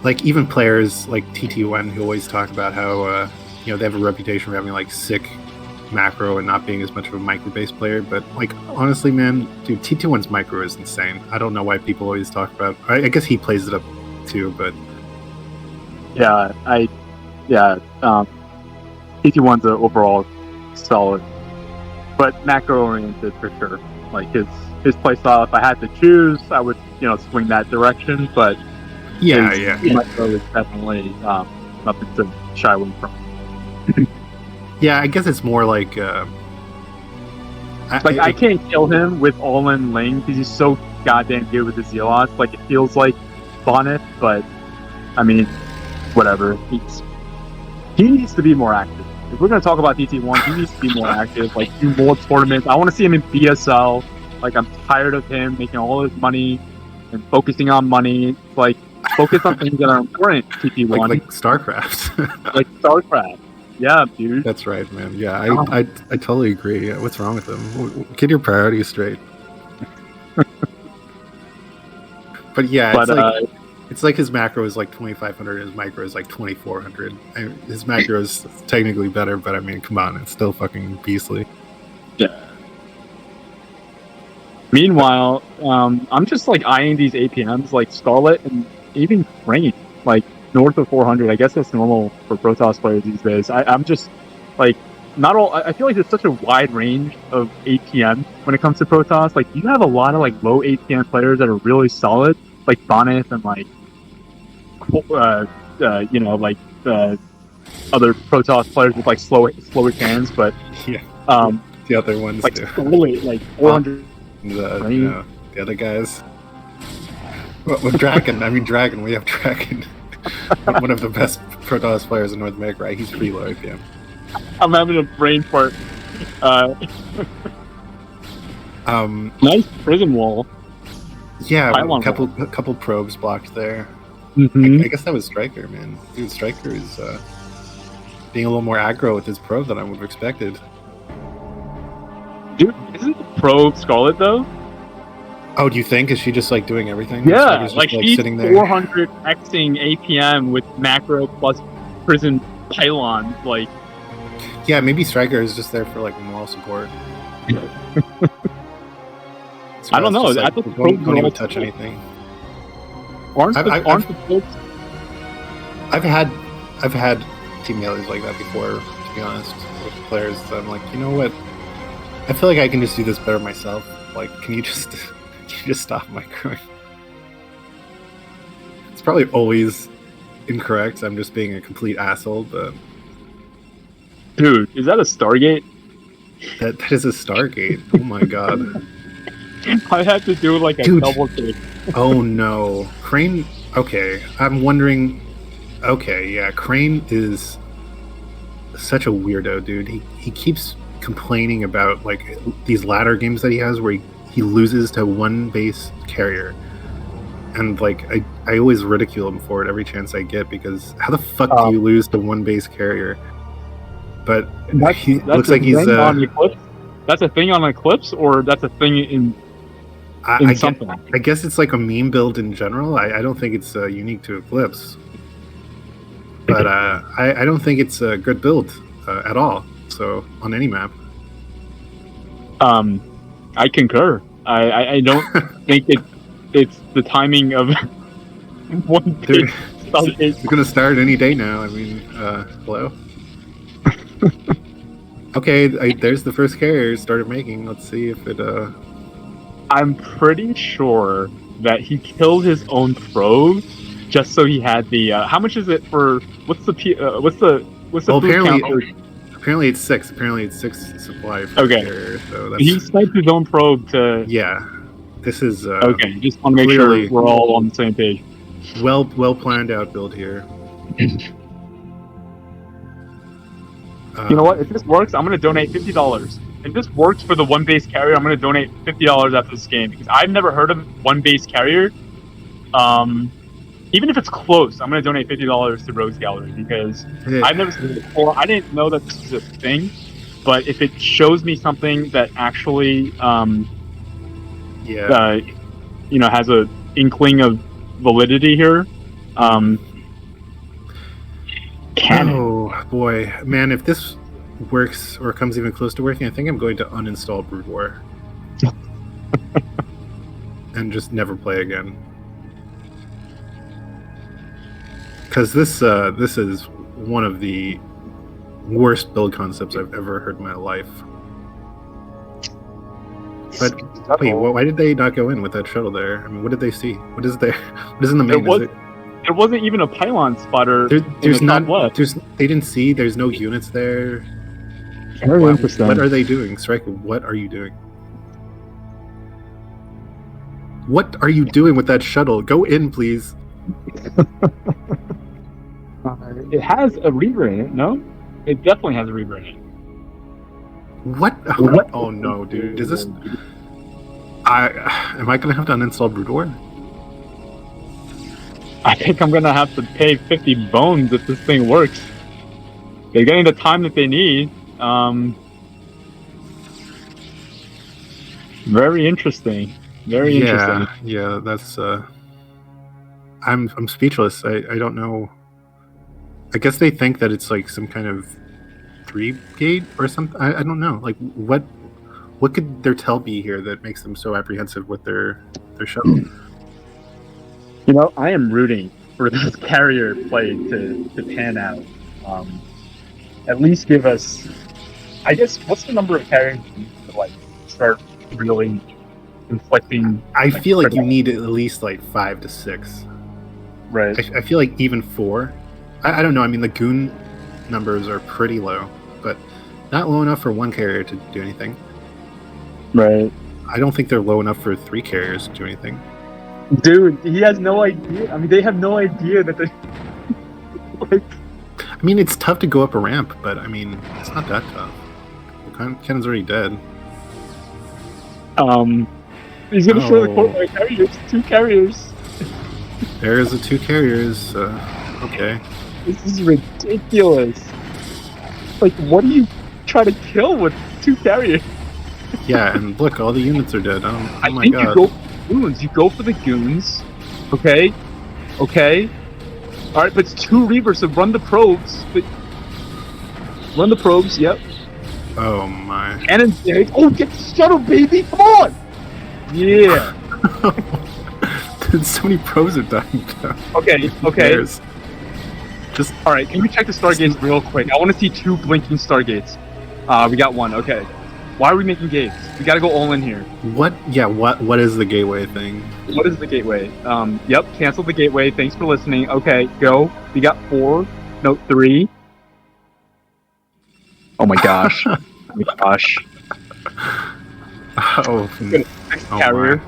Like even players like TT1 who always talk about how they have a reputation for having like sick macro and not being as much of a micro-based player, but like honestly, man, dude, TT1's micro is insane. I don't know why people always talk about. I guess he plays it up too, but Yeah, TT1's an overall solid, but macro oriented for sure. Like his play style, if I had to choose, I would swing that direction. But yeah. Micro is definitely nothing to shy away from. Yeah, I guess it's more like I can't kill him with all-in lane because he's so goddamn good with the Zealots. Like it feels like Bonnet, but I mean, whatever. He needs to be more active. If we're gonna talk about DT1, he needs to be more active. Like do more tournaments. I want to see him in BSL. Like I'm tired of him making all his money and focusing on money. Like focus on things that are important. TT1, like StarCraft. like StarCraft. Yeah, dude. That's right, man. Yeah, I totally agree. What's wrong with them? Get your priorities straight. But yeah, it's like It's like his macro is like 2,500, his micro is like 2,400. His macro is technically better, but I mean, come on, it's still fucking beastly. Yeah. Meanwhile, I'm just like eyeing these APMs like Scarlet and even Crane, like north of 400. I guess that's normal for Protoss players these days. I'm just like not all. I feel like there's such a wide range of APM when it comes to Protoss. Like you have a lot of like low APM players that are really solid, like Bonnet and like like other Protoss players with like slower cans, but Yeah, um, the other ones like too. Scarlet, like 400. The other guys. Well, Dragon. I mean, Dragon. We have Dragon. One of the best Protoss players in North America, right? He's pretty low APM. I'm having a brain fart. Nice prism wall. Yeah, a couple probes blocked there. Mm-hmm. I guess that was Striker, man. Dude, Striker is being a little more aggro with his probe than I would have expected. Dude, isn't the probe Scarlet though? Oh, do you think? Is she just like doing everything? Yeah, just, like she's sitting there 400 Xing APM with macro plus prison pylons. Like, yeah, maybe Striker is just there for like moral support. I don't know. Like, don't even touch anything. Aren't the probes? I've had team melees like that before. To be honest, with players, I'm like, you know what? I feel like I can just do this better myself. Like, can you just stop microing? It's probably always incorrect. I'm just being a complete asshole, but dude, is that a Stargate? That is a Stargate. Oh my god. I had to do like a double take. Oh no. Crane, okay. I'm wondering, okay, yeah, Crane is such a weirdo, dude. He keeps complaining about like these ladder games that he has where he loses to one base carrier. And like I always ridicule him for it every chance I get, because how the fuck do you lose to one base carrier? But he looks like he's that's a thing on Eclipse, or that's a thing in something. I guess it's like a meme build in general. I don't think it's unique to Eclipse, but I don't think it's a good build at all. So on any map, I concur. I don't think it's the timing of one. It's gonna start any day now. I mean, hello. Okay, there's the first carrier started making. Let's see if it. I'm pretty sure that he killed his own probe just so he had the. How much is it for? What's the apparently it's 6. Apparently it's 6 supply. Okay. So he sniped his own probe to. Yeah, this is. Okay, just want to make sure we're all on the same page. Well planned out build here. You know what? If this works, I'm going to donate $50. If this works for the one base carrier, I'm going to donate $50 after this game, because I've never heard of one base carrier. Even if it's close, I'm going to donate $50 to Rogues Gallery, because I've never seen it before. I didn't know that this is a thing, but if it shows me something that actually, has a inkling of validity here, oh boy, man! If this works or comes even close to working, I think I'm going to uninstall Brood War and just never play again. Because this is one of the worst build concepts I've ever heard in my life. But wait, why did they not go in with that shuttle there? I mean, what did they see? What is there? What is in the main? There wasn't even a pylon spotter. There's not. They didn't see. There's no units there. Very interesting. What are they doing, Striker? What are you doing? What are you doing with that shuttle? Go in, please. It has a reaver in it. No, it definitely has a reaver in it. What? Oh no, dude! Is this? Am I gonna have to uninstall Brood War? I think I'm gonna have to pay 50 bones if this thing works. They're getting the time that they need. Very interesting. Very interesting. Yeah, that's I'm speechless. I don't know. I guess they think that it's like some kind of 3 gate or something. I don't know. Like what could their tell be here that makes them so apprehensive with their shuttle? I am rooting for this carrier play to pan out. At least give us, I guess, what's the number of carriers you need to like start really inflicting? I feel like you critical- need at least like 5 to 6. right. I feel like even 4. I don't know. I mean, the goon numbers are pretty low, but not low enough for 1 carrier to do anything. Right. I don't think they're low enough for 3 carriers to do anything. Dude, he has no idea. I mean, they have no idea that they like. I mean, it's tough to go up a ramp, but I mean, it's not that tough. The cannon's already dead. He's gonna show the court by carriers. 2 carriers. There's the 2 carriers. Okay. This is ridiculous. Like, what do you try to kill with 2 carriers? Yeah, and look, all the units are dead. Oh my think god. you go for the goons. You go for the goons. Okay? Okay? Alright, but it's 2 Reavers, so run the probes. Run the probes, yep. Oh my. Cannon's dead. Oh, get the shuttle, baby! Come on! Yeah. So many probes are dying down. Okay, Who okay. cares? Just Alright, can we check the stargates real quick? I want to see 2 blinking stargates. We got 1, okay. Why are we making gates? We gotta go all in here. what? Yeah, what is the gateway thing? What is the gateway? Yep, cancel the gateway. Thanks for listening. Okay, go. We got 4. No, 3. Oh my gosh. Oh my gosh. Oh, Carrier.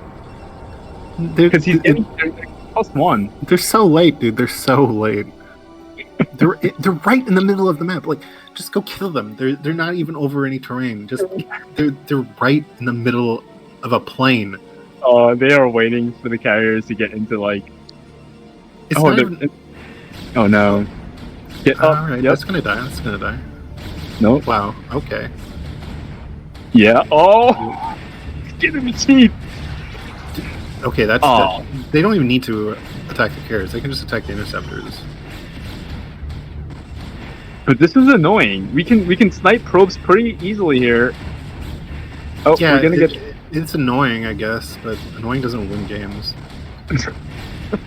Because he's getting +1. They're so late, dude. They're so late. They're right in the middle of the map. Like, just go kill them. They're not even over any terrain. Just they're right in the middle of a plane. They are waiting for the carriers to get into like. It's not even... Oh no! Get up. All right, yep. that's gonna die. That's gonna die. Nope. Wow. Okay. Yeah. Oh! Get in the teeth. Okay, that's. Oh. They don't even need to attack the carriers. They can just attack the interceptors. But this is annoying. We can snipe probes pretty easily here. Oh, Yeah, we're gonna get. It's annoying, I guess, but annoying doesn't win games.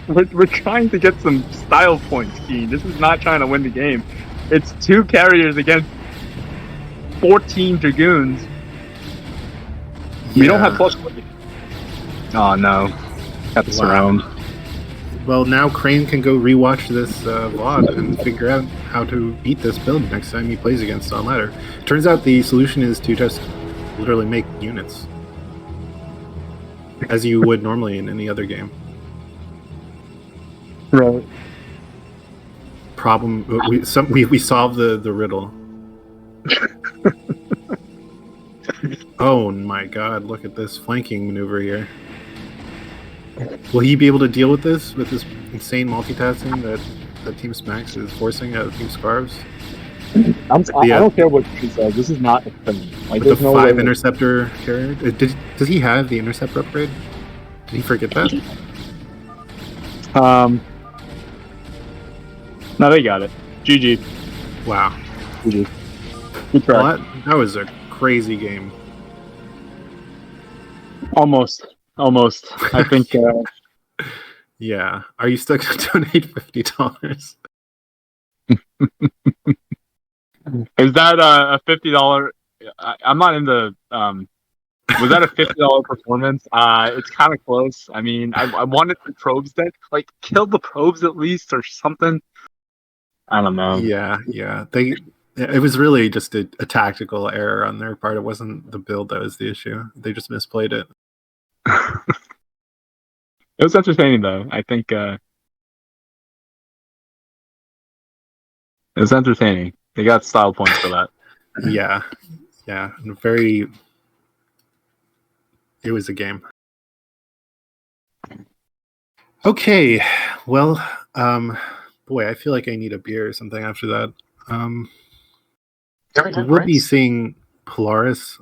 We're trying to get some style points, Keen. This is not trying to win the game. It's 2 carriers against 14 dragoons. Yeah. We don't have plus. Oh no! Got the surround. Well, now Crane can go rewatch this VOD and figure out how to beat this build next time he plays against on ladder. Turns out the solution is to just literally make units, as you would normally in any other game. Right. Problem. We solved the riddle. Oh my god! Look at this flanking maneuver here. Will he be able to deal with this insane multitasking that Team Smacks is forcing out of Team Scarves? I don't care what he says. This is not a thing. Like, With the no 5 way. interceptor carrier? Does he have the interceptor upgrade? Did he forget that? No, they got it. GG. Wow. GG. Good try. Well, that was a crazy game. Almost. I think. Yeah. Are you still going to donate $50? Is that a $50? I'm not in the. Was that a $50 performance? It's kind of close. I mean, I wanted the probes dead. Like, kill the probes at least or something. I don't know. Yeah. It was really just a tactical error on their part. It wasn't the build that was the issue. They just misplayed it. It was entertaining though. I think it was entertaining. They got style points for that. Yeah. It was a game. Okay. Well, boy, I feel like I need a beer or something after that. We'll be seeing Polaris.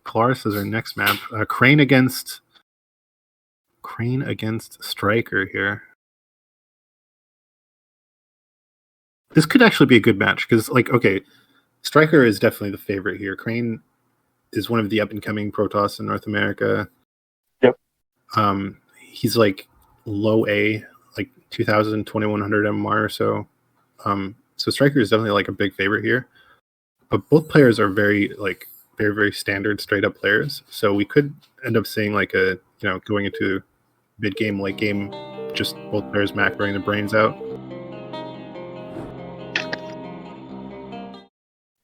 Polaris is our next map. Crane against Striker here. This could actually be a good match because, like, okay, Striker is definitely the favorite here. Crane is one of the up-and-coming Protoss in North America. Yep. He's like low A, like 2,000, 2,100 MR or so. So Striker is definitely like a big favorite here. But both players are very, very standard, straight-up players. So we could end up seeing like going into mid-game, late game, just both players macroing their brains out.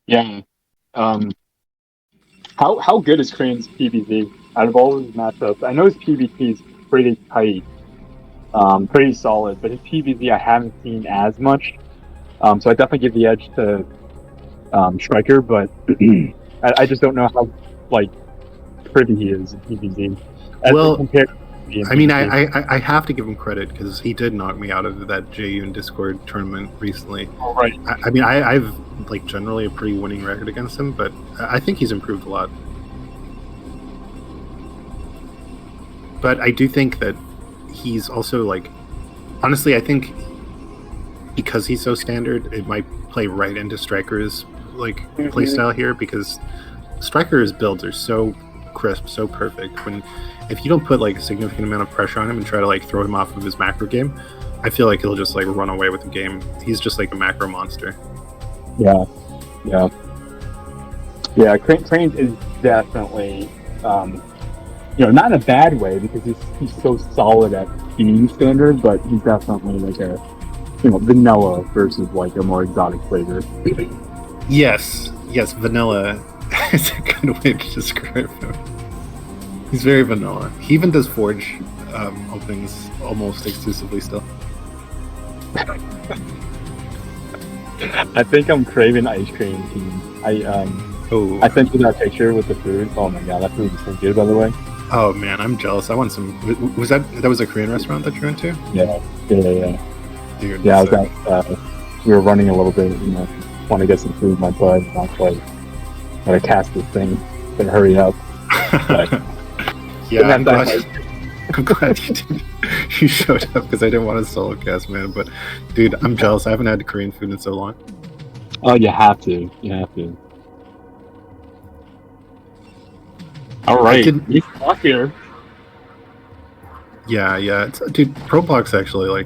Yeah. How good is Crane's PvZ out of all his matchups? I know his PvP is pretty tight, pretty solid, but his PvZ I haven't seen as much. So I definitely give the edge to Striker, but I just don't know how privy he is in PvZ. Well, compared to I mean, I have to give him credit because he did knock me out of that JU and Discord tournament recently. Oh, right. I mean, I've like generally a pretty winning record against him, but I think he's improved a lot. But I do think that he's also like, honestly, I think because he's so standard, it might play right into Striker's playstyle here because Striker's builds are so crisp, so perfect. If you don't put like a significant amount of pressure on him and try to like throw him off of his macro game, I feel like he'll just like run away with the game. He's just like a macro monster. Yeah. Crane is definitely, not in a bad way because he's so solid at being standard, but he's definitely like a vanilla versus like a more exotic flavor. Yes, vanilla is a good way to describe him. He's very vanilla. He even does Forge openings almost exclusively still. I think I'm craving ice cream. I sent you that picture with the food. Oh my god, that food is so good, by the way. Oh man, I'm jealous. I want some. Was that was a Korean restaurant that you went to? Yeah. Dude, yeah, I was at, we were running a little bit, want to get some food in my butt. I was like, gotta cast this thing, but hurry up. But, yeah, I'm glad you showed up because I didn't want to solo cast, man. But dude, I'm jealous. I haven't had Korean food in so long. Oh, you have to. All right, he's stuck here. Yeah. Dude, Pro Blocks actually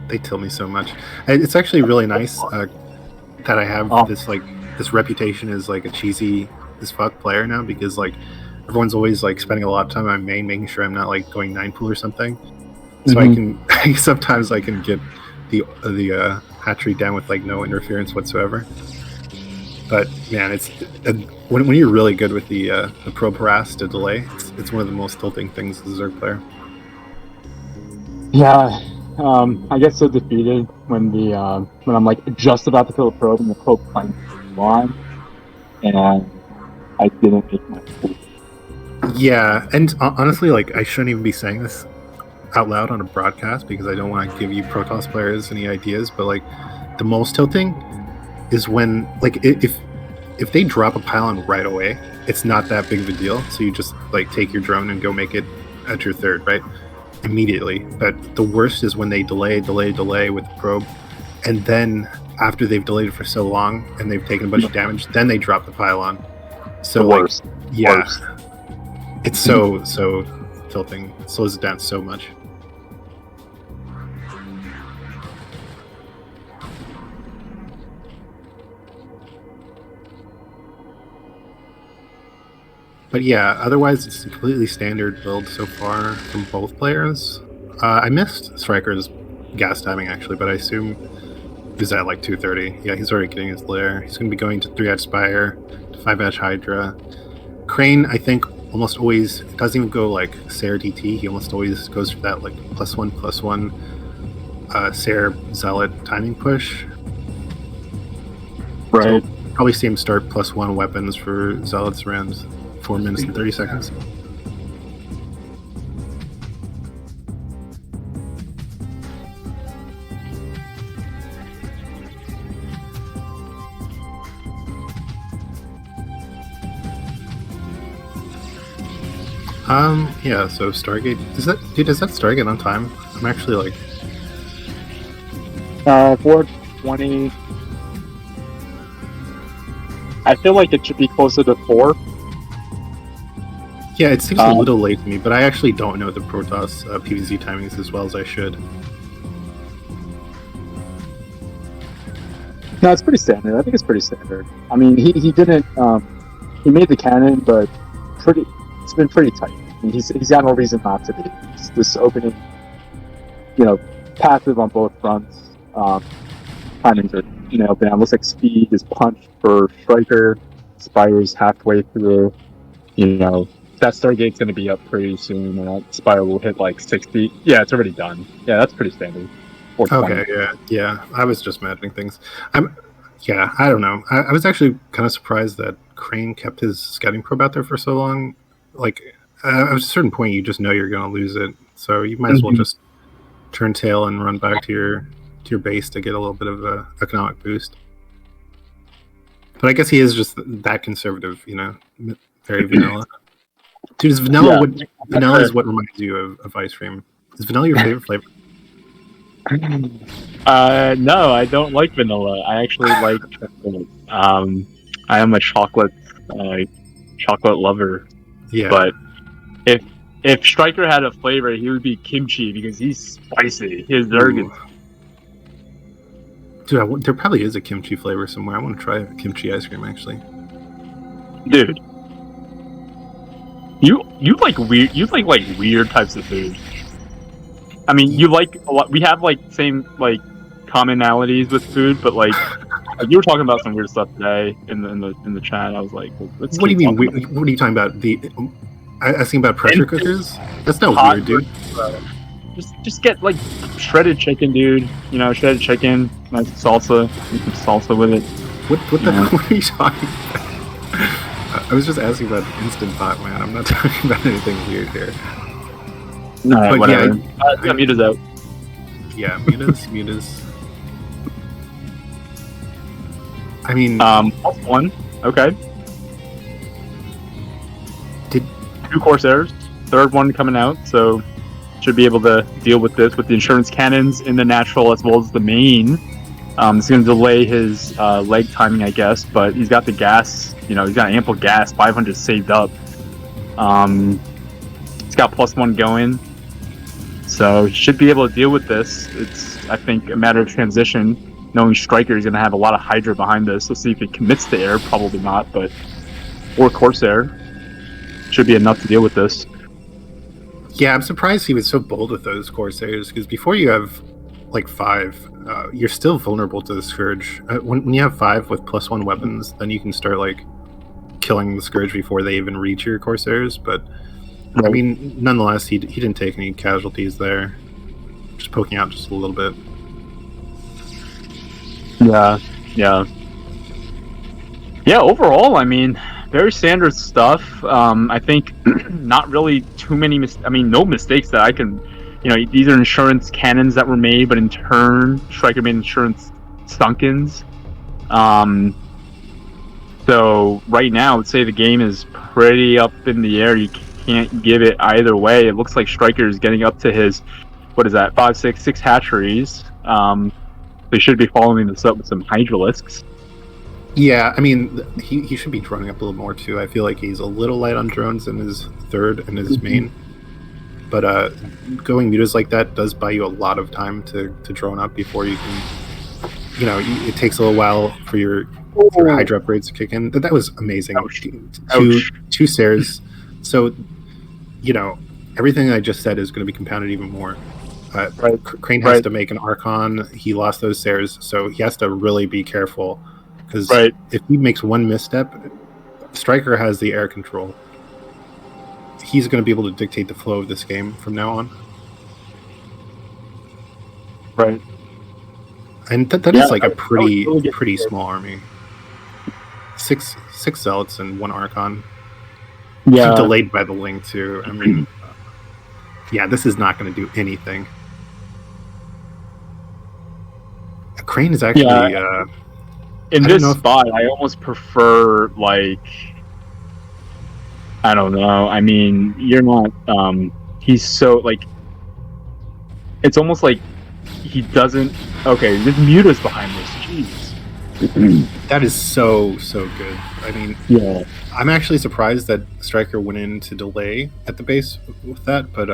they tell me so much. It's actually really nice that I have this reputation as like a cheesy as fuck player now because like everyone's always like spending a lot of time on main, making sure I'm not like going 9-pool or something. So I can sometimes I can get the hatchery down with like no interference whatsoever. But man, it's when you're really good with the probe harass to delay, it's one of the most tilting things as a Zerg player. Yeah, I get so defeated when I'm like just about to kill a probe and the probe finds line, and I didn't make my point. Yeah, and honestly, like I shouldn't even be saying this out loud on a broadcast because I don't want to give you Protoss players any ideas, but like the most tilting is when like if they drop a pylon right away, it's not that big of a deal. So you just like take your drone and go make it at your third, right? Immediately. But the worst is when they delay with the probe, and then after they've delayed it for so long and they've taken a bunch of damage, then they drop the pylon. So the worst. Worst. It's so tilting. It slows it down so much. But yeah, otherwise it's a completely standard build so far from both players. I missed Striker's gas timing actually, but I assume he's at like 230. Yeah, he's already getting his lair. He's going to be going to 3-edge Spire, to 5-edge Hydra. Crane, I think, almost always doesn't even go like Sair DT. He almost always goes for that like +1/+1 Sair Zealot timing push. Right. So probably see him start +1 weapons for Zealots around 4 minutes and 30 seconds. Yeah, so Stargate, is that Stargate on time? I'm actually like... 20. I feel like it should be closer to 4. Yeah, it seems a little late to me, but I actually don't know the Protoss PvZ timings as well as I should. No, it's pretty standard. I think it's pretty standard. I mean, he didn't. He made the cannon, but it's been pretty tight. I mean, he's got no reason not to be. Just this opening, passive on both fronts. Timings are nailed down. Looks like speed is punched for Striker. Spire's halfway through. That Stargate's going to be up pretty soon, and that Spire will hit like 60. Yeah, it's already done. Yeah, that's pretty standard. Okay, yeah. I was just imagining things. I don't know. I was actually kind of surprised that Crane kept his scouting probe out there for so long. Like, at a certain point, you just know you're going to lose it, so you might as well just turn tail and run back to your base to get a little bit of a economic boost. But I guess he is just that conservative, very vanilla. Dude, is vanilla vanilla is what reminds you of ice cream? Is vanilla your favorite flavor? No, I don't like vanilla. I actually like chocolate. I am a chocolate lover. Yeah. But if Striker had a flavor, he would be kimchi because he's spicy. He's very good. Dude, there probably is a kimchi flavor somewhere. I want to try kimchi ice cream actually. Dude, you like weird. You like weird types of food. I mean, you like a lot. We have same commonalities with food, but you were talking about some weird stuff today in the chat. I was like, let's. What do you mean? What are you talking about? Asking about pressure cookers? That's not weird, dude. Just get shredded chicken, dude. Shredded chicken, nice salsa. You can salsa with it. What the hell are you talking about? I was just asking about Instant Pot, man. I'm not talking about anything weird here. No, whatever. Yeah, Muta's out. Yeah, Muta's. I mean, +1. Okay. Did 2 Corsairs, third one coming out, so should be able to deal with this with the insurance cannons in the natural as well as the main. It's going to delay his leg timing, I guess, but he's got the gas. He's got ample gas, 500 saved up. He's got +1 going, so he should be able to deal with this. It's, I think, a matter of transition. Knowing Striker is going to have a lot of Hydra behind this. Let's see if he commits to air. Probably not, but 4 Corsair should be enough to deal with this. Yeah, I'm surprised he was so bold with those Corsairs, because before you have 5, you're still vulnerable to the Scourge. When you have 5 with +1 weapons, then you can start killing the Scourge before they even reach your Corsairs. But right. I mean, nonetheless, he didn't take any casualties there. Just poking out just a little bit. Yeah. Overall, I mean, very standard stuff. I think not really too many. No mistakes that I can. These are insurance cannons that were made, but in turn, Striker made insurance Stunkins. So right now, I would say the game is pretty up in the air. You can't give it either way. It looks like Striker is getting up to his, 6 hatcheries. They should be following this up with some Hydralisks. Yeah, I mean, he should be droning up a little more too. I feel like he's a little light on drones in his third and his main. But going mutas like that does buy you a lot of time to drone up before you can. It takes a little while for your Hydra upgrades to kick in. That was amazing. Ouch. Two Stairs. So, everything I just said is going to be compounded even more. Right. Crane has to make an Archon. He lost those stairs, so he has to really be careful. Because if he makes one misstep, Striker has the air control. He's going to be able to dictate the flow of this game from now on. Right. And that is a pretty small army. Six Zealots and 1 Archon. Yeah. Delayed by the Ling too. I mean, yeah, this is not going to do anything. Crane is actually in this spot. I almost prefer I don't know. I mean, you're not. He's so it's almost like he doesn't. Okay, there's mutas behind this. Jeez. That is so good. I mean, Yeah. I'm actually surprised that Striker went in to delay at the base with that, but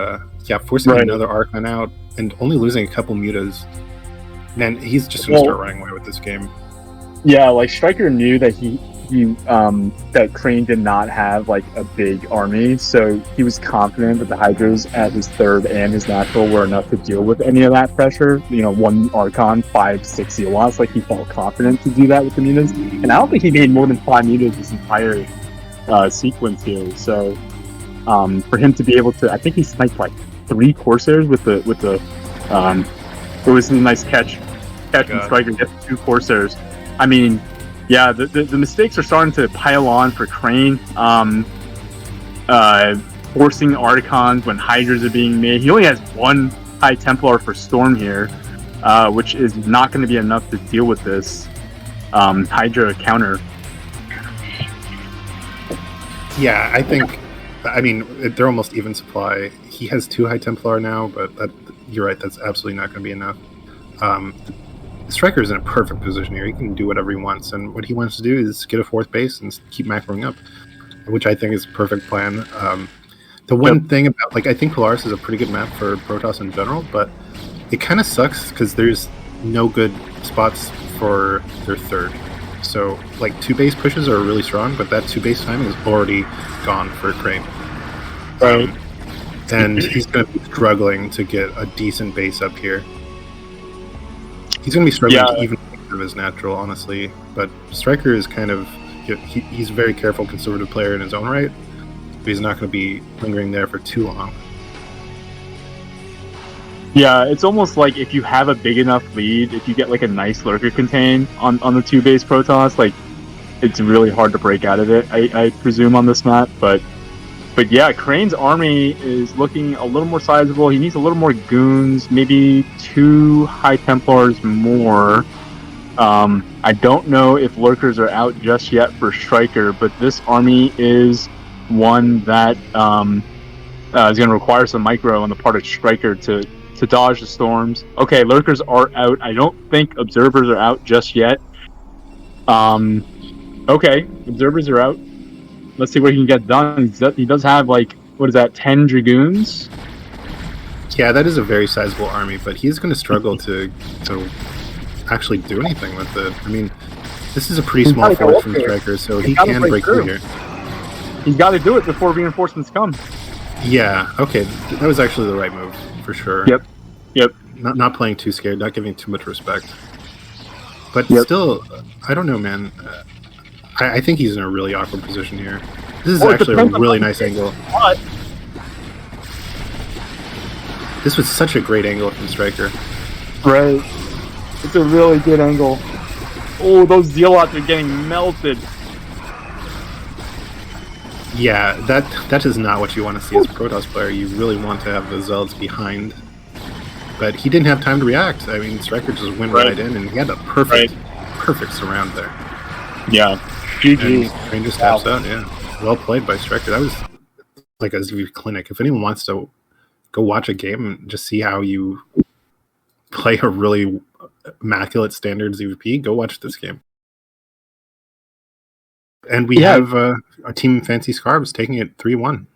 yeah, forcing Right. another Archon out and only losing a couple mutas. Man, he's just gonna start running away with this game. Yeah, like Stryker knew that that Crane did not have like a big army, so he was confident that the Hydras at his third and his natural were enough to deal with any of that pressure. You know, 1 Archon, 5-6 Zealots, like he felt confident to do that with the mutas. And I don't think he made more than 5 mutas this entire sequence here. So for him to be able to, I think he sniped like 3 Corsairs with the it was a nice catch from Striker, get 2 Corsairs. I mean, yeah, the mistakes are starting to pile on for Crane. Forcing Archons when Hydras are being made. He only has 1 High Templar for Storm here, which is not going to be enough to deal with this Hydra counter. Yeah, I mean, they're almost even supply. He has 2 High Templar now, but you're right, that's absolutely not going to be enough. Striker's in a perfect position here. He can do whatever he wants, and what he wants to do is get a 4th base and keep macroing up, which I think is a perfect plan. The one thing about, like, I think Polaris is a pretty good map for Protoss in general, but it kind of sucks because there's no good spots for their 3rd. So, like, 2 base pushes are really strong, but that 2 base timing is already gone for Crane. Right. And he's going to be struggling to get a decent base up here. He's going to be struggling to even think of his natural, honestly. But Striker is kind of... He's a very careful, conservative player in his own right. But he's not going to be lingering there for too long. Yeah, it's almost like if you have a big enough lead, if you get like a nice lurker contain on the 2 base Protoss, like it's really hard to break out of it, I presume, on this map. But yeah, Crane's army is looking a little more sizable. He needs a little more goons, maybe 2 High Templars more. I don't know if lurkers are out just yet for Striker, but this army is one that is going to require some micro on the part of Striker to dodge the storms. Okay, lurkers are out. I don't think observers are out just yet. Okay, observers are out. Let's see what he can get done. He does have, like, what is that, 10 Dragoons? Yeah, that is a very sizable army, but he's going to struggle to actually do anything with it. I mean, this is a pretty small force from Striker, so he can break through here. He's got to do it before reinforcements come. Yeah, okay, that was actually the right move, for sure. Yep. Not playing too scared, not giving too much respect. But still, I don't know, man. I think he's in a really awkward position here. This is actually a really nice angle. This was such a great angle from Striker. Right. It's a really good angle. Oh, those Zealots are getting melted. Yeah, that is not what you want to see as a Protoss player. You really want to have the Zealots behind. But he didn't have time to react. I mean, Striker just went right in, and he had a perfect surround there. Yeah. GG. Crane just taps out, yeah. Well played by Striker. That was like a ZV clinic. If anyone wants to go watch a game and just see how you play a really immaculate standard ZVP, go watch this game. And we have our team Fancy Scarves taking it 3-1.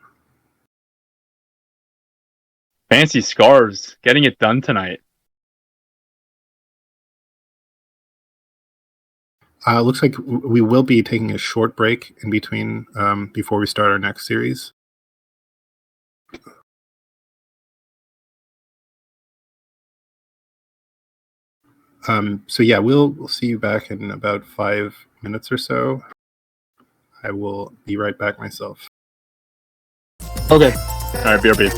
Fancy Scarves getting it done tonight. Looks like we will be taking a short break in between before we start our next series. So yeah, we'll see you back in about 5 minutes or so. I will be right back myself. Okay. All right, BRB.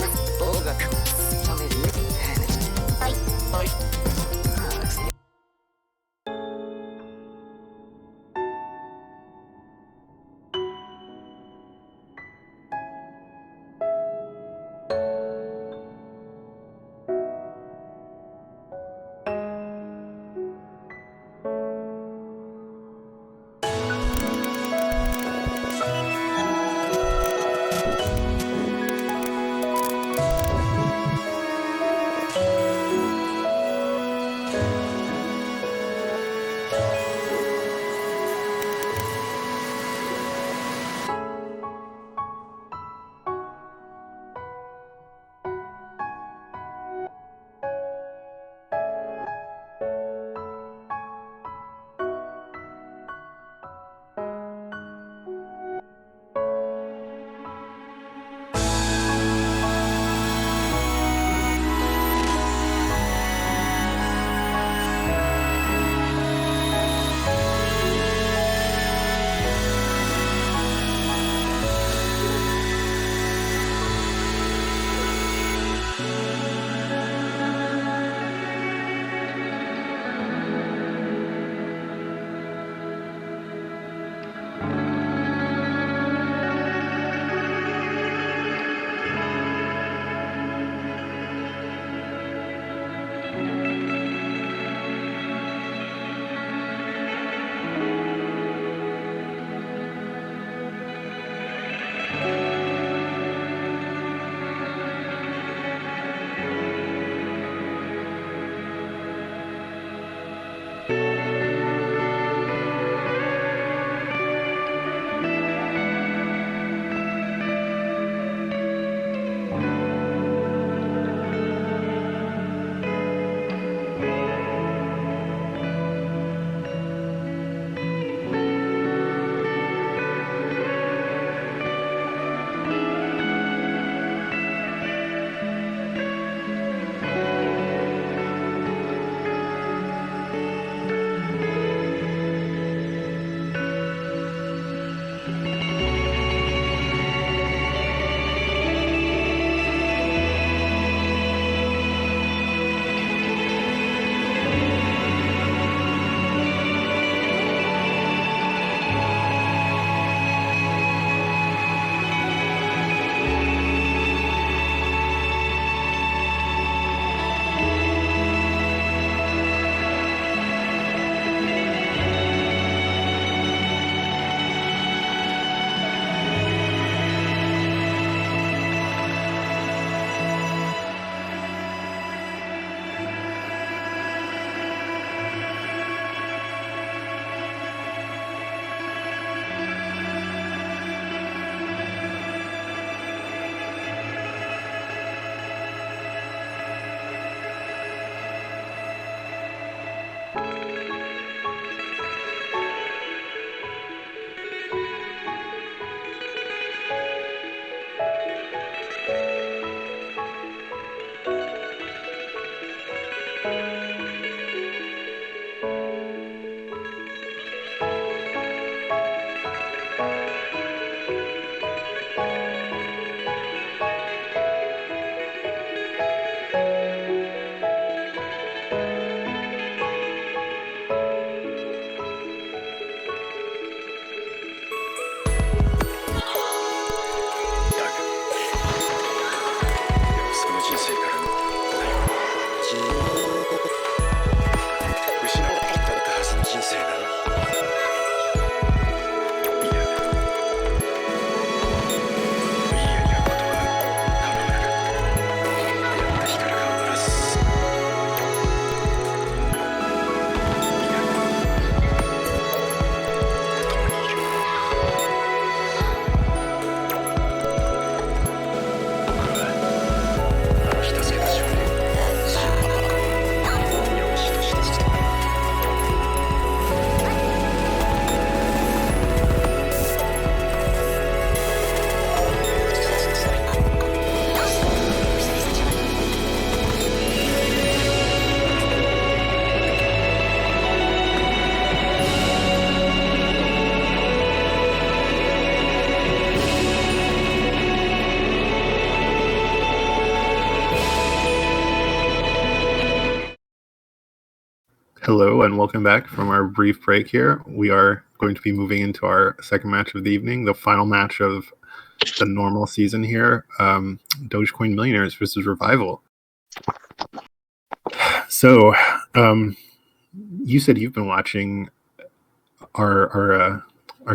Hello and welcome back from our brief break here. We are going to be moving into our second match of the evening, the final match of the normal season here, Dogecoin Millionaires versus Revival. So, you said you've been watching our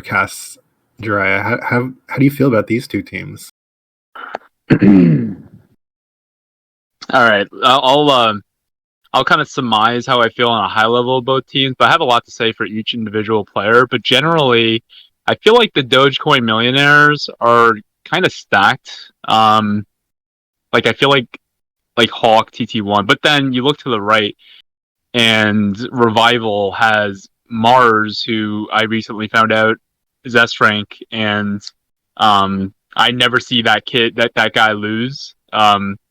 casts, Jiraiya. How do you feel about these two teams? All right, I'll kind of surmise how I feel on a high level of both teams, but I have a lot to say for each individual player. But generally, I feel like the Dogecoin Millionaires are kind of stacked. Like I feel like Hawk TT1, but then you look to the right, and Revival has Mars, who I recently found out is S rank, and I never see that guy lose.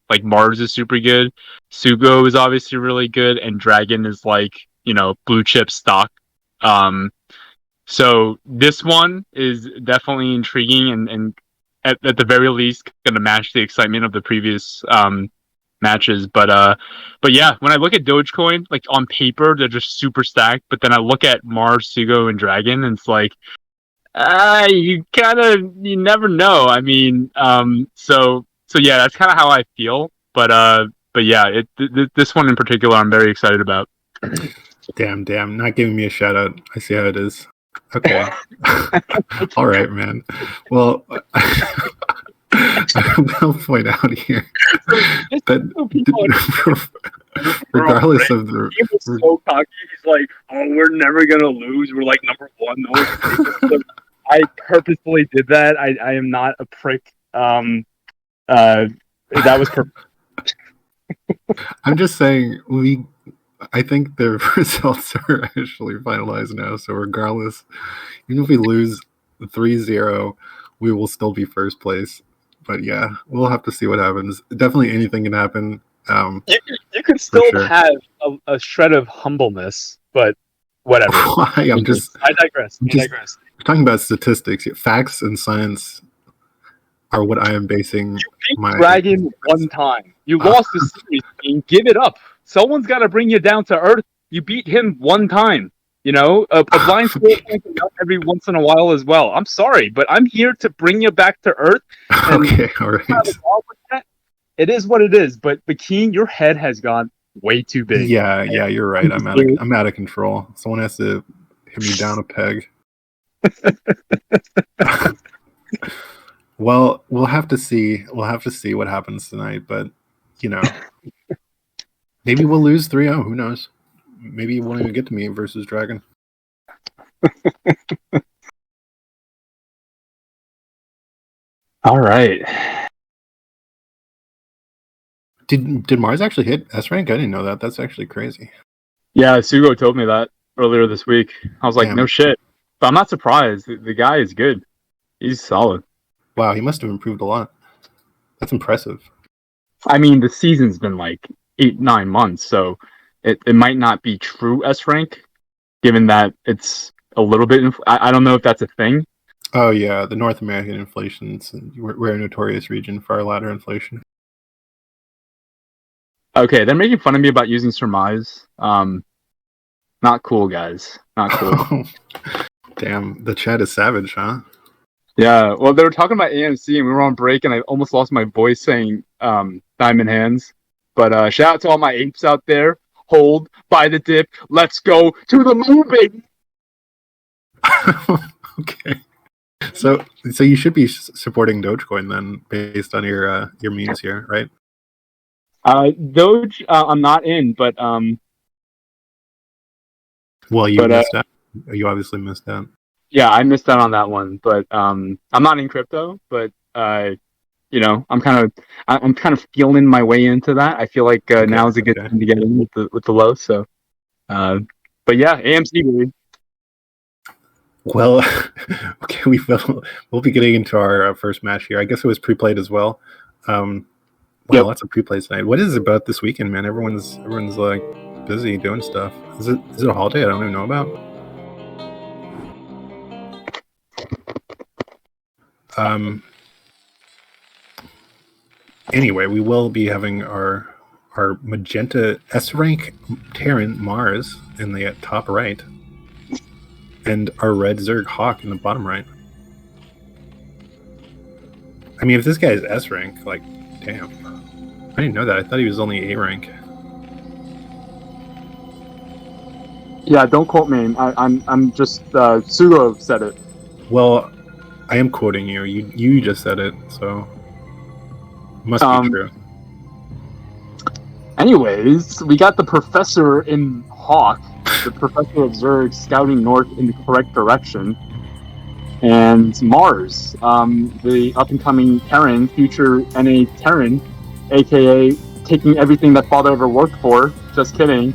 Like Mars is super good, Sugo is obviously really good, and Dragon is like blue chip stock. So this one is definitely intriguing, and at the very least going to match the excitement of the previous matches. But yeah, when I look at Dogecoin, like on paper, they're just super stacked. But then I look at Mars, Sugo, and Dragon, and it's like, you never know. I mean, so yeah, that's kind of how I feel. But yeah, this one in particular, I'm very excited about. Damn, not giving me a shout out. I see how it is. Okay. All right, man. Well, I will point out here that regardless of the... He was so cocky. He's like, "Oh, we're never gonna lose. We're like number one." No, I purposefully did that. I am not a prick. That was perfect. I'm just saying I think the results are actually finalized now. So regardless, even if we lose 3-0, we will still be first place. But yeah, we'll have to see what happens. Definitely anything can happen. You could still have a shred of humbleness, but whatever. I digress. We're talking about statistics. Facts and science are what I am basing my... Dragon one time. You lost the series, and give it up. Someone's got to bring you down to earth. You beat him one time. A blind squirrel pointing out every once in a while as well. I'm sorry, but I'm here to bring you back to earth. Okay, all right. It is what it is. But Keen, your head has gone way too big. Yeah, you're right. I'm out of control. Someone has to hit me down a peg. Well, we'll have to see. We'll have to see what happens tonight. But maybe we'll lose 3-0. Who knows? Maybe it won't even get to me versus Dragon. All right. Did Mars actually hit S rank? I didn't know that. That's actually crazy. Yeah, Sugo told me that earlier this week. I was like, no shit. But I'm not surprised. The guy is good. He's solid. Wow, he must have improved a lot. That's impressive. I mean, the season's been like 8-9 months, so it might not be true S rank, given that it's a little bit. I don't know if that's a thing. Oh yeah, the North American inflations. We're a notorious region for our ladder inflation. Okay, they're making fun of me about using surmise. Not cool, guys. Not cool. Damn, the chat is savage, huh? Yeah, well, they were talking about AMC, and we were on break, and I almost lost my voice saying Diamond Hands. But shout out to all my apes out there. Hold, buy the dip, let's go to the moon, baby! Okay. So you should be supporting Dogecoin then, based on your memes here, right? Doge, I'm not in, but well, you missed out. You obviously missed out. Yeah, I missed out on that one, but I'm not in crypto, but I'm kind of feeling my way into that. I feel like now is a good time to get in with the low. So, but yeah, AMC. Really. Well, okay, we'll be getting into our first match here. I guess it was pre-played as well. Lots of pre-plays tonight. What is it about this weekend, man? Everyone's like busy doing stuff. Is it a holiday I don't even know about? Anyway, we will be having our our magenta S rank Terran Mars in the top right, and our red Zerg Hawk in the bottom right. I mean, if this guy is S rank, like, damn. I didn't know that. I thought he was only A rank. Yeah, don't quote me. I'm just Sugo said it. Well, I am quoting you. You just said it, so must be true. Anyways, we got the professor in Hawk, the professor of Zerg scouting north in the correct direction. And Mars, the up-and-coming Terran, future NA Terran, aka taking everything that father ever worked for, just kidding,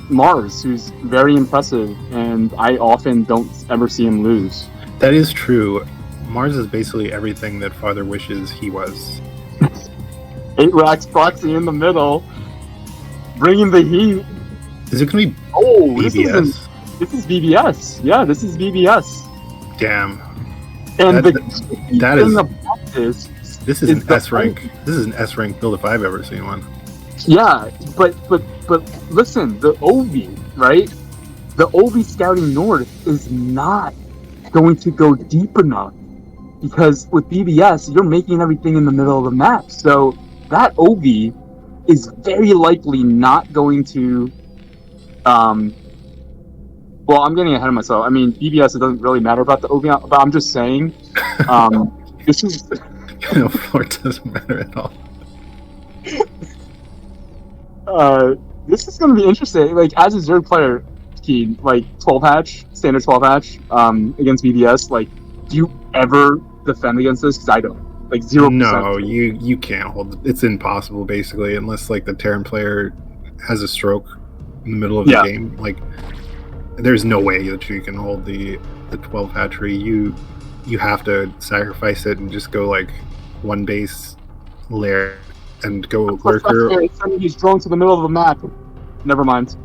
Mars, who's very impressive, and I often don't ever see him lose. That is true. Mars is basically everything that father wishes he was. 8 racks proxy in the middle, bringing the heat. Is it going to be BBS? This is BBS. Yeah, this is BBS. Damn. And this is an S rank. This is an S rank build if I've ever seen one. Yeah, but listen, the OV, right? The OV scouting north is not going to go deep enough because with BBS, you're making everything in the middle of the map. So that OV is very likely not going to. Well, I'm getting ahead of myself. I mean, BBS, it doesn't really matter about the OV, but I'm just saying, this is. No, it doesn't matter at all. This is going to be interesting. Like, as a Zerg player, Keen, like 12 hatch, standard 12 hatch, against BBS, like, do you ever defend against this? Because I don't. Like 0%. No, you can't hold. It's impossible, basically, unless like the Terran player has a stroke in the middle of the game. Like, there's no way that you can hold the 12 hatchery. You have to sacrifice it and just go like one base lair and go lurker. He's drawn to the middle of the map. Never mind.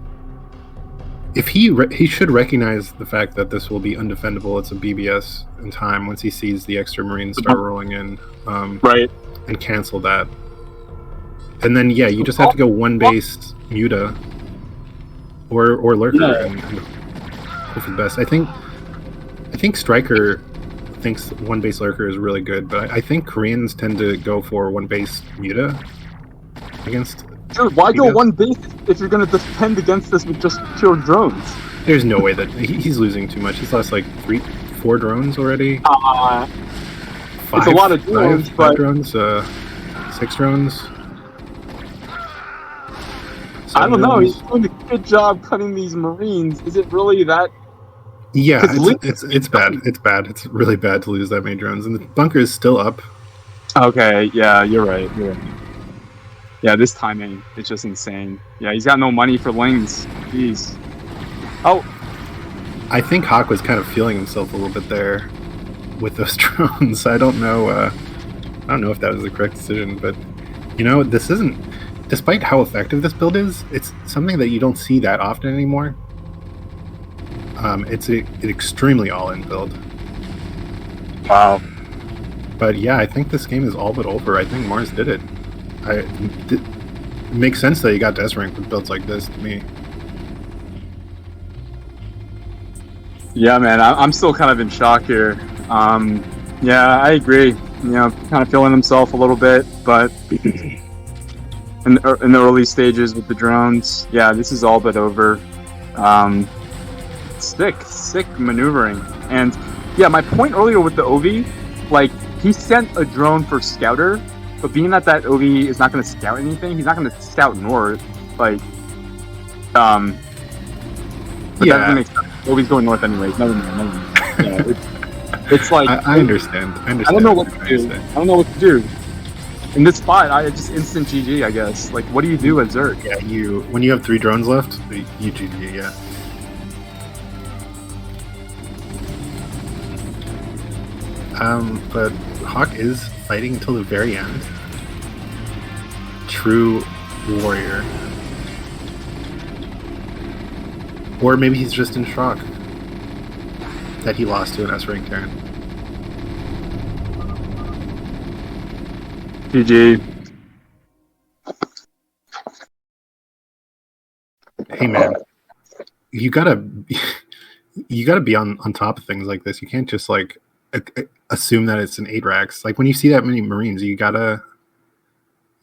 If he should recognize the fact that this will be undefendable. It's a BBS in time once he sees the extra Marines start rolling in, right, and cancel that. And then you just have to go one base Muta or lurker and hope for the best. I think Striker thinks one base lurker is really good, but I think Koreans tend to go for one base Muta against. Dude, why go one base if you're going to defend against this with just pure drones? There's no way that he's losing too much. He's lost like 4 drones already. It's a lot of drones, five drones, 6 drones. I don't know. He's doing a good job cutting these Marines. Is it really that? Yeah, it's bad. It's bad. It's really bad to lose that many drones, and the bunker is still up. Okay, yeah, you're right. Yeah, this timing is just insane. Yeah, he's got no money for lings. Jeez. Oh. I think Hawk was kind of feeling himself a little bit there with those drones. I don't know if that was the correct decision, but this isn't. Despite how effective this build is, it's something that you don't see that often anymore. It's an extremely all-in build. Wow. But yeah, I think this game is all but over. I think Mars did it. It makes sense that you got to S rank with builds like this to me. Yeah, man, I'm still kind of in shock here. Yeah, I agree. Kind of feeling himself a little bit, but in the early stages with the drones, yeah, this is all but over. Sick maneuvering. And yeah, my point earlier with the OV, like, he sent a drone for scouter, but being that OV is not going to scout anything, he's not going to scout north. Like, but that doesn't make sense. OV's going north anyways. Never mind. Yeah, it's like I understand. I don't know what to do. I don't know what to do. In this spot, I just instant GG, I guess. Like, what do you do at Zerg? Yeah, when you have 3 drones left, you GG, yeah. But Hawk is fighting until the very end. True warrior. Or maybe he's just in shock that he lost to an S-rank Terran. GG. Hey man, you gotta be on top of things like this. You can't just like assume that it's an 8 racks. Like when you see that many Marines, you gotta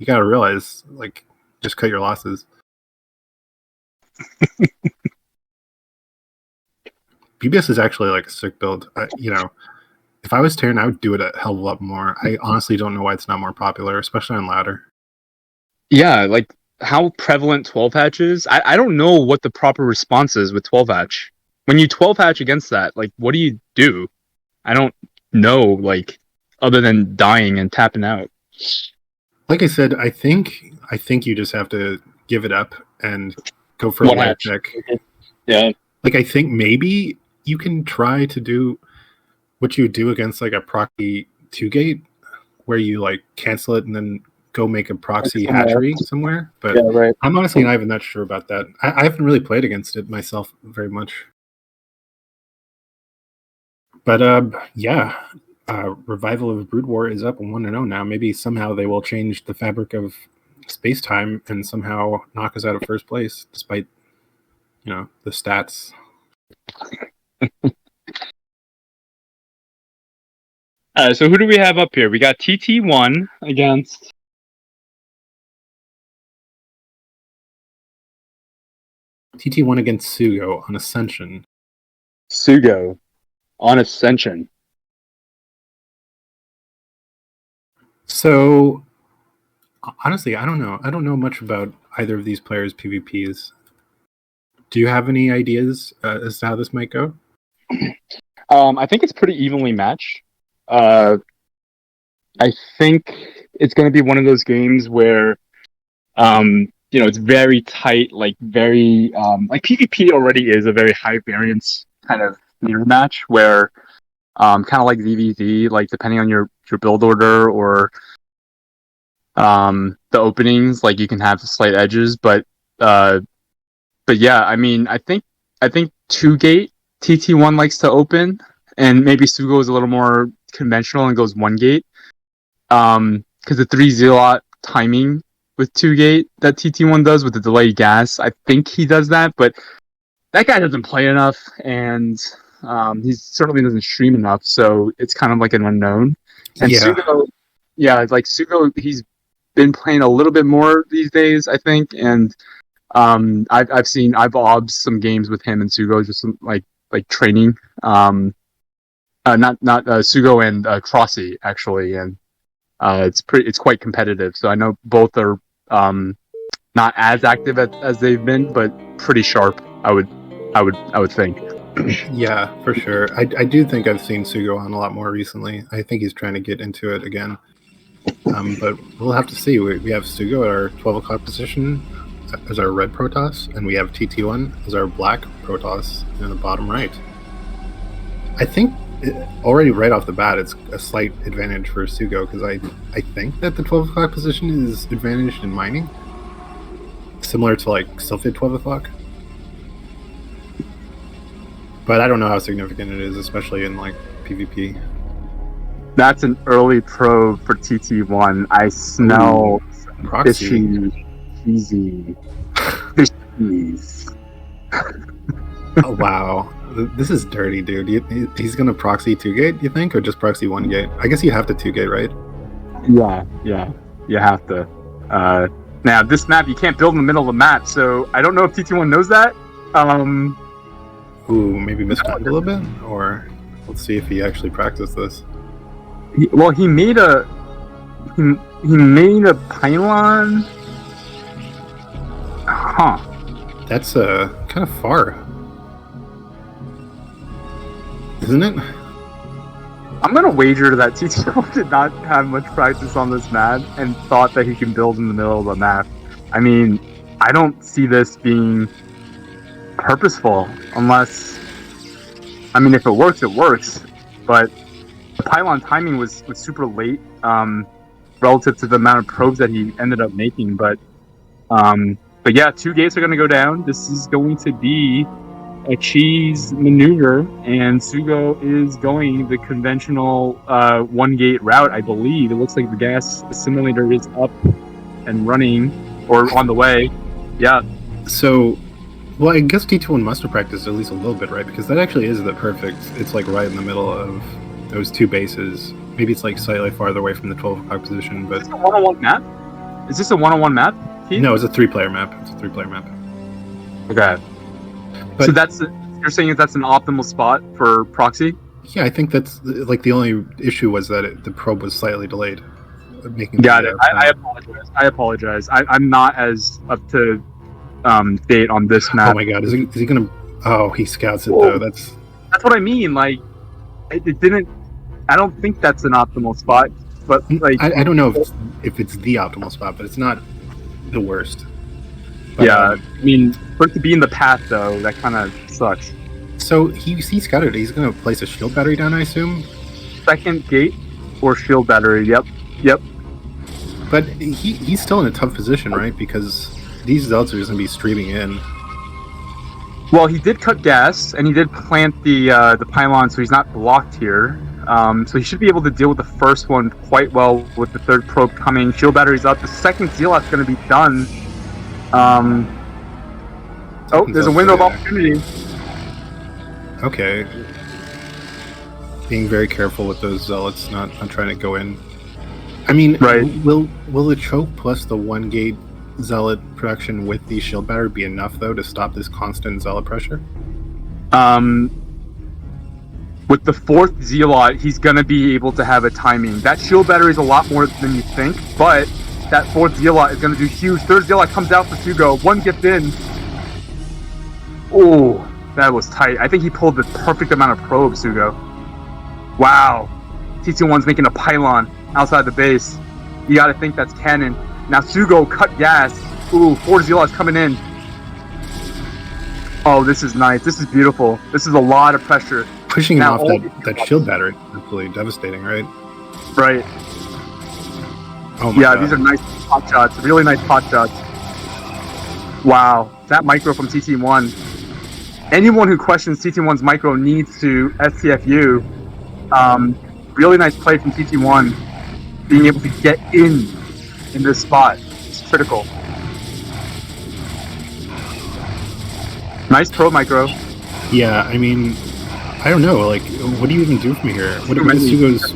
realize, like, just cut your losses. PBS is actually like a sick build. If I was Terran, I would do it a hell of a lot more. I honestly don't know why it's not more popular, especially on ladder. Yeah, like how prevalent 12 hatch is. I don't know what the proper response is with 12 hatch. When you 12 hatch against that, like, what do you do? I don't know, like, other than dying and tapping out. Like I said, I think you just have to give it up and go for a light check. Yeah. Like, I think maybe you can try to do what you do against like a proxy 2-gate, where you like cancel it and then go make a proxy hatchery somewhere. But Yeah, right. I'm honestly not even that sure about that. I haven't really played against it myself very much. But Revival of Brood War is up 1-0 now. Maybe somehow they will change the fabric of space-time and somehow knock us out of first place, despite, the stats. So who do we have up here? We got TT1 against... TT1 against Sugo on Ascension. Sugo on Ascension. So, honestly, I don't know. I don't know much about either of these players' PvPs. Do you have any ideas as to how this might go? I think it's pretty evenly matched. I think it's going to be one of those games where, it's very tight, like very, like PvP already is a very high variance kind of mirror match where, kind of like ZVZ, like depending on your build order or, the openings, like you can have slight edges, but yeah, I mean, I think 2-gate TT1 likes to open, and maybe Sugo is a little more conventional and goes 1-gate. Because the 3 Zealot timing with 2-gate that TT1 does with the delayed gas, I think he does that, but that guy doesn't play enough, and he certainly doesn't stream enough, so it's kind of like an unknown. And Sugo, he's been playing a little bit more these days, I think, and I've obbed some games with him and Sugo, just some, like training. Not Sugo and Crossy actually, and it's quite competitive. So I know both are not as active as they've been, but pretty sharp. I would think. Yeah, for sure. I do think I've seen Sugo on a lot more recently. I think he's trying to get into it again. But we'll have to see. We have Sugo at our 12 o'clock position as our red Protoss, and we have TT1 as our black Protoss in the bottom right. I think already right off the bat, it's a slight advantage for Sugo, because I think that the 12 o'clock position is advantaged in mining, similar to like Sylphid 12 o'clock. But I don't know how significant it is, especially in like PvP. That's an early probe for TT1. I smell Proxy. Cheesy. Oh, wow. This is dirty, dude. He's going to proxy 2-gate, you think? Or just proxy 1-gate? I guess you have to 2-gate, right? Yeah. You have to. Now, this map, you can't build in the middle of the map, so I don't know if TT1 knows that. Ooh, maybe mistimed a little bit? Or let's see if he actually practiced this. He made a pylon. Huh. That's kind of far, isn't it? I'm gonna wager that TTO did not have much practice on this map and thought that he can build in the middle of the map. I mean, I don't see this being purposeful unless, I mean, if it works, it works. But the pylon timing was super late relative to the amount of probes that he ended up making. But yeah, 2 gates are going to go down. This is going to be a cheese maneuver, and Sugo is going the conventional 1-gate route, I believe. It looks like the gas assimilator is up and running, or on the way. Yeah. So Well, I guess T21 must have practiced at least a little bit, right? Because that actually is the perfect. It's like right in the middle of those two bases. Maybe it's like slightly farther away from the 12 o'clock position, but Is this a one-on-one map? Is this a one-on-one map, Keith? no, it's a 3-player map. It's a 3-player map. Okay. But So you're saying that's an optimal spot for proxy? yeah, I think that's like the only issue was that the probe was slightly delayed. Making Got it. I apologize. I apologize. I'm not as up to date on this map. Oh my god, is he gonna? Oh, he scouts it Whoa. though. That's what I mean. Like, it didn't. I don't think that's an optimal spot. But like, I don't know if it's the optimal spot, but it's not the worst. But, yeah. I mean, for it to be in the path though, that kind of sucks. So he scouted. He's gonna place a shield battery down, I assume. Second gate or shield battery. Yep. But he's still in a tough position, right? Because these zealots are just gonna be streaming in. Well, he did cut gas and he did plant the pylon, so he's not blocked here. So he should be able to deal with the first one quite well with the third probe coming. Shield battery's up. The second zealot's going to be done. Oh, there's a window of opportunity. Okay. Being very careful with those zealots, not trying to go in. I mean, right. Will the choke plus the 1 gate zealot production with the shield battery be enough though to stop this constant zealot pressure? With the fourth zealot, he's gonna be able to have a timing. That shield battery is a lot more than you think, but that fourth zealot is gonna do huge. Third zealot comes out for Sugo. 1 gift in. Oh, that was tight. I think he pulled the perfect amount of probe, Sugo. Wow. T21's making a pylon outside the base. You gotta think that's cannon. Now Sugo cut gas. Ooh, 4 zealots coming in. Oh, this is nice. This is beautiful. This is a lot of pressure. Pushing him off that shield battery is absolutely devastating, right? Right. Oh my God. These are nice pot shots. Really nice pot shots. Wow. That micro from TT1. Anyone who questions TT1's micro needs to STFU. Really nice play from TT1. Being able to get in this spot. It's critical. Nice pro micro. Yeah, I mean, I don't know. Like, what do you even do from here? What is Sugo's?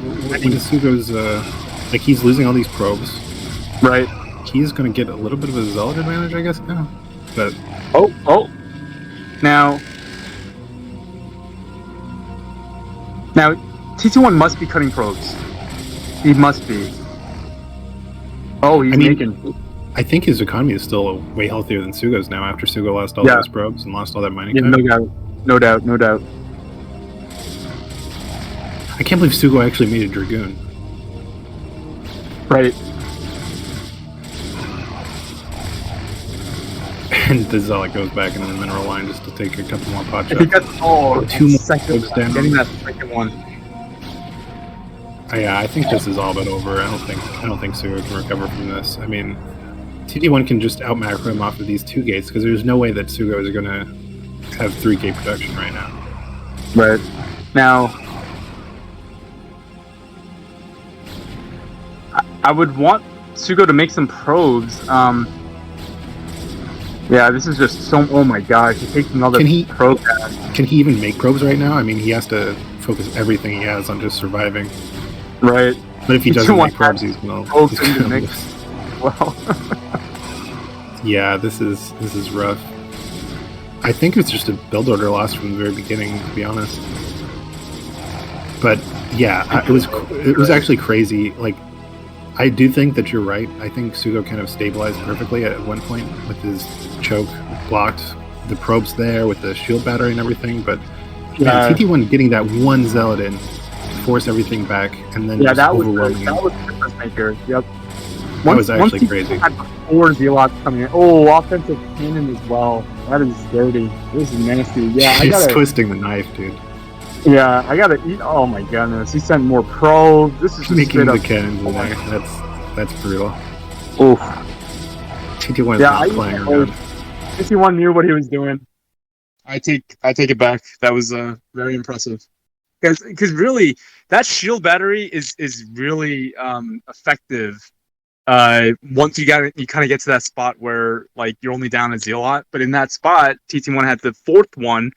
Like, he's losing all these probes. Right. He's gonna get a little bit of a zealot advantage, I guess now. But oh. Now, TT1 must be cutting probes. He must be. Oh, he's making. I think his economy is still way healthier than Sugo's now after Sugo lost all those probes and lost all that mining. Yeah, no doubt. I can't believe Sugo actually made a Dragoon. Right. And the Zealot goes back into the mineral line just to take a couple more pot shots. I think that's 2 more probes down. Getting that second one. Yeah, I think this is all but over. I don't think Sugo can recover from this. I mean, TT1 can just out macro him off of these 2 gates because there's no way that Sugo is gonna have 3 gate production right now. Right. Now, I would want Sugo to make some probes. Yeah, this is just so. Oh my gosh, he takes another probe. Can he even make probes right now? I mean, he has to focus everything he has on just surviving. Right. But if he doesn't make probes, he's gonna lose. Well. Yeah, this is rough. I think it's just a build order loss from the very beginning, to be honest. But yeah, it was actually crazy. Like, I do think that you're right. I think Sugo kind of stabilized perfectly at one point with his choke blocked, the probes there with the shield battery and everything. But yeah, TT1 getting that 1 zealot in, force everything back, and then just overwhelming. That was the difference maker. Yep. That was actually crazy. Had 4 zealots coming in. Oh, offensive cannon as well. That is dirty. This is nasty. Yeah, He's twisting the knife, dude. Yeah, I gotta eat. Oh my goodness, he sent more probes. This is just making the cannons in there. That's brutal. Oof. TT1 is not playing around. TT1 knew what he was doing. I take it back. That was very impressive. Because really, that shield battery is really effective once you kind of get to that spot where like you're only down a zealot, but in that spot, TT1 had the fourth one,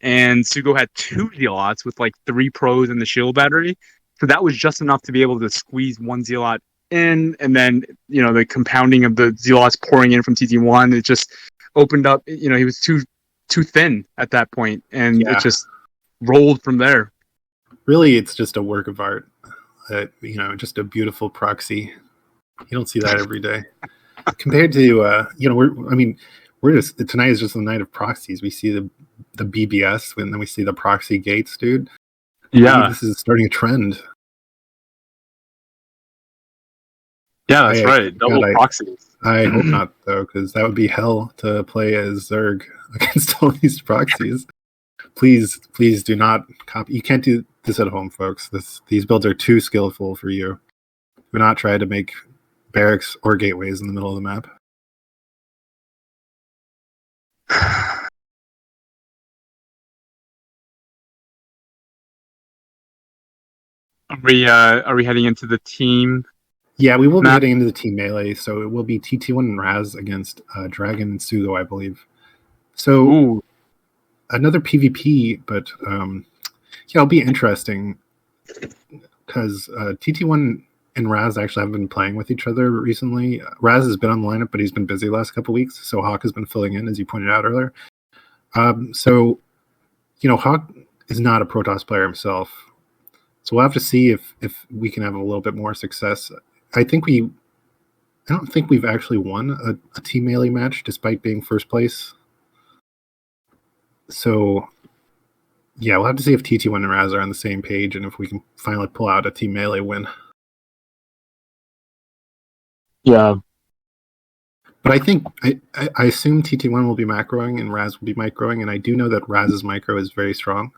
and Sugo had 2 zealots with like 3 pros and the shield battery. So that was just enough to be able to squeeze 1 zealot in, and then the compounding of the zealots pouring in from TT1, it just opened up. He was too thin at that point, and it just rolled from there. Really, it's just a work of art. Just a beautiful proxy. You don't see that every day. Compared to tonight is just the night of proxies. We see the BBS, and then we see the proxy gates, dude. Yeah, maybe this is starting a trend. Yeah, that's right. Double proxies. I hope not, though, because that would be hell to play as Zerg against all these proxies. Please do not copy. You can't do this at home, folks. These builds are too skillful for you. Do not try to make barracks or gateways in the middle of the map. Are we heading into the team? Yeah, we will be heading into the team melee, so it will be TT1 and Raz against Dragon and Sugo, I believe. So another PvP, but it'll be interesting because TT1 and Raz actually have been playing with each other recently. Raz has been on the lineup, but he's been busy the last couple of weeks, so Hawk has been filling in, as you pointed out earlier. Hawk is not a Protoss player himself, so we'll have to see if we can have a little bit more success. I don't think we've actually won a team melee match despite being first place. So, yeah, we'll have to see if TT1 and Raz are on the same page and if we can finally pull out a team melee win. Yeah. But I think, I assume TT1 will be macroing and Raz will be microing, and I do know that Raz's micro is very strong.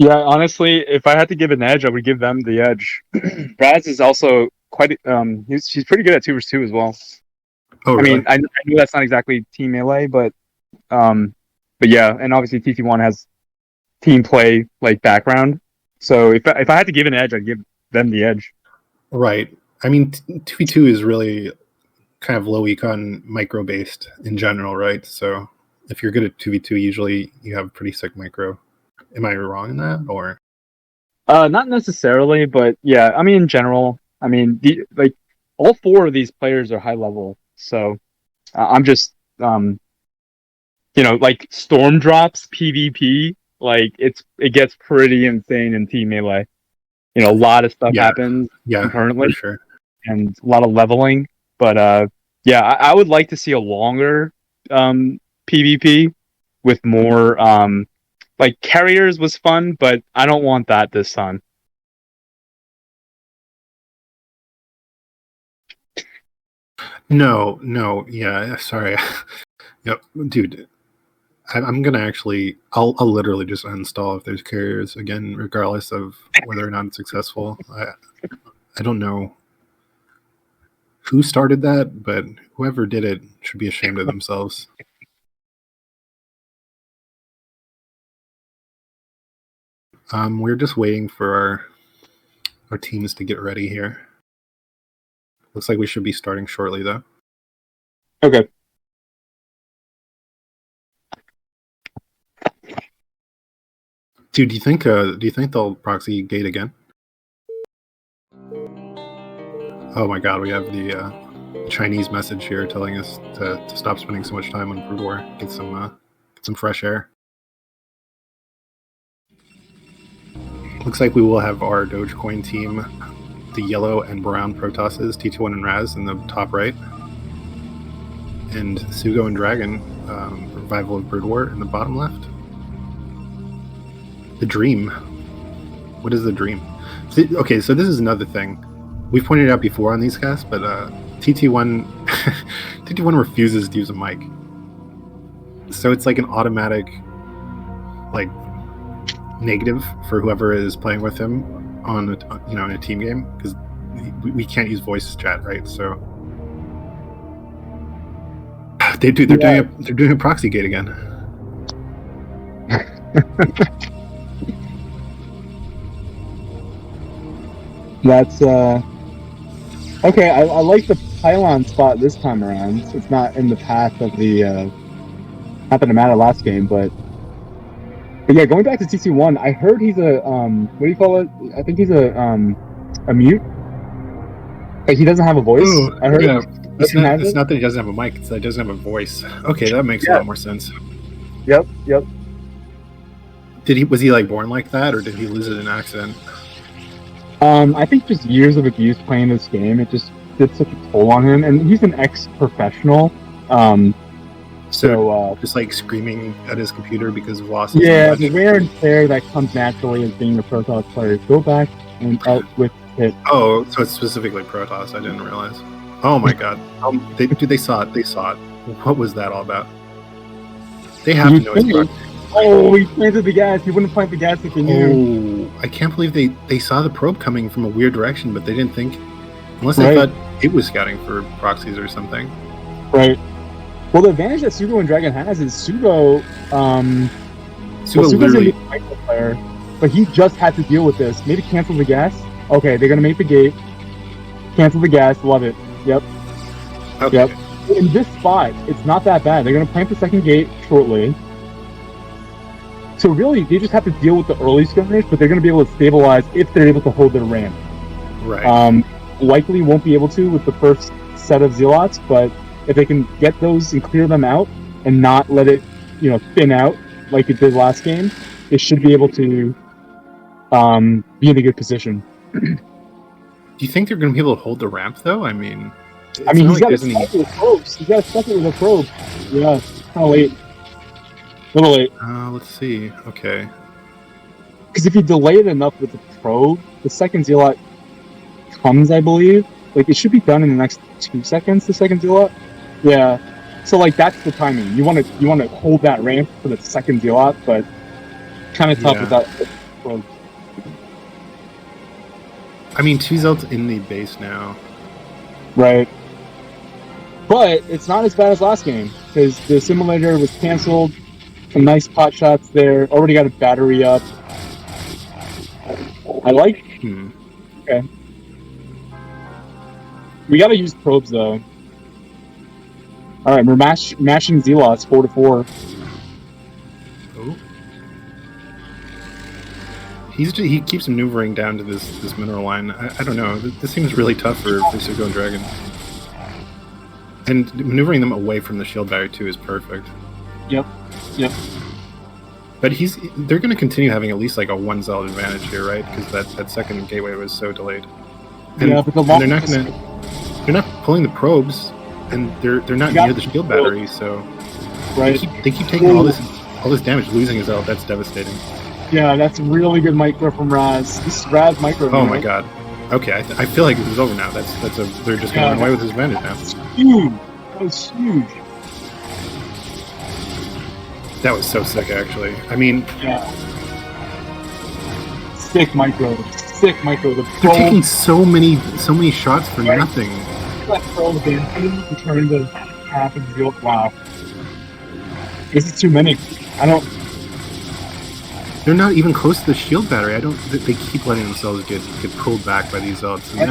Yeah, honestly, if I had to give an edge, I would give them the edge. Raz is also quite. She's pretty good at 2vs2 as well. Oh, really? I mean, I know that's not exactly team melee, but yeah, and obviously TT1 has team play like background. So if I had to give an edge, I'd give them the edge. Right. I mean, 2v2 is really kind of low econ micro based in general, right? So if you're good at 2v2, usually you have pretty sick micro. Am I wrong in that, or? Not necessarily, but yeah. I mean, in general, I mean, all 4 of these players are high level. So I'm just, like storm drops PvP. Like it gets pretty insane in team melee. A lot of stuff happens concurrently, for sure, and a lot of leveling. But I would like to see a longer PvP with more. Like carriers was fun, but I don't want that this time. No, yeah, sorry. Yep, dude. I'm gonna actually, I'll literally just uninstall if there's carriers again, regardless of whether or not it's successful. I don't know who started that, but whoever did it should be ashamed of themselves. We're just waiting for our teams to get ready here. Looks like we should be starting shortly, though. Okay. Dude, do you think they'll proxy gate again? Oh my God, we have the Chinese message here telling us to stop spending so much time on Brood War. Get some fresh air. Looks like we will have our Dogecoin team, the yellow and brown Protosses, TT1 and Raz in the top right, and Sugo and Dragon, Revival of Brood War in the bottom left. The Dream. What is the Dream? Okay, so this is another thing. We've pointed out before on these casts, but TT1 TT1 refuses to use a mic. So it's like an automatic like negative for whoever is playing with him on in a team game, because we can't use voice chat, right? So they're doing a proxy gate again. That's Okay, I like the pylon spot this time around. It's not in the path of the not that it mattered last game, but yeah, going back to TC1, I heard he's a what do you call it? I think he's a mute. Like he doesn't have a voice. Oh, I heard yeah. It's Dragon not. has It's it. not that he doesn't have a mic. It's that he doesn't have a voice. Okay, that makes a Yeah. lot more sense. Yep. Was he like born like that, or did he lose it in an accident? I think just years of abuse playing this game, it just did such a toll on him, and he's an ex-professional. So just like screaming at his computer because of losses. yeah, the wear and tear that comes naturally as being a Pro Toss player. Go back and out with it. Oh, so it's specifically Protoss. I didn't realize. Oh my god. They saw it. They saw it. What was that all about? They have to know it's Protoss. Oh, he planted the gas. He wouldn't plant the gas if he knew. Oh, I can't believe they saw the probe coming from a weird direction, but they didn't think, unless they thought it was scouting for proxies or something. Right. Well, the advantage that Sugo and Dragon has is Sugo's literally a micro player, but he just had to deal with this. Maybe cancel the gas. Okay, they're gonna make the gate. Cancel the gas. Love it. Yep. Okay. Yep. In this spot, it's not that bad. They're gonna plant the second gate shortly. So really, they just have to deal with the early skirmish, but they're gonna be able to stabilize if they're able to hold their ramp. Right. Likely won't be able to with the first set of Zealots, but if they can get those and clear them out and not let it, thin out like it did last game, they should be able to be in a good position. Do you think they're going to be able to hold the ramp, though? I mean, he's got to stuck with probes. He's got to stuck it with a probe. Yeah, kind of late. A little late. Let's see. Okay. Because if you delay it enough with the probe, the second Zealot comes, I believe. Like, it should be done in the next 2 seconds, the second Zealot. Yeah. So, like, that's the timing. You want to hold that ramp for the second Zealot, but kind of tough without probe. I mean, 2 Zealots in the base now. Right. But it's not as bad as last game, because the simulator was canceled. Some nice pot shots there. Already got a battery up. I like. Okay. We gotta use probes though. All right, we're mashing Zealots 4-4. Oh. He keeps maneuvering down to this mineral line. I don't know. This seems really tough for Sugo and Dragon. And maneuvering them away from the shield barrier too is perfect. Yep. But they're going to continue having at least like a 1 zealot advantage here, right? Because that second gateway was so delayed. And, yeah, but they're not pulling the probes, and they're not near the shield battery, so right. They keep taking all this damage, losing a zealot. That's devastating. Yeah, that's really good micro from Raz. This is Raz micro. Oh my god. Okay, I feel like this is over now. They're just going to run away with his advantage now. Huge. That was huge. That was so sick, actually. I mean, yeah. Sick micro. The they're taking so many shots for nothing. That pro again, turn to half of the wow. This is too many. They're not even close to the shield battery. They keep letting themselves get pulled back by these zealots. And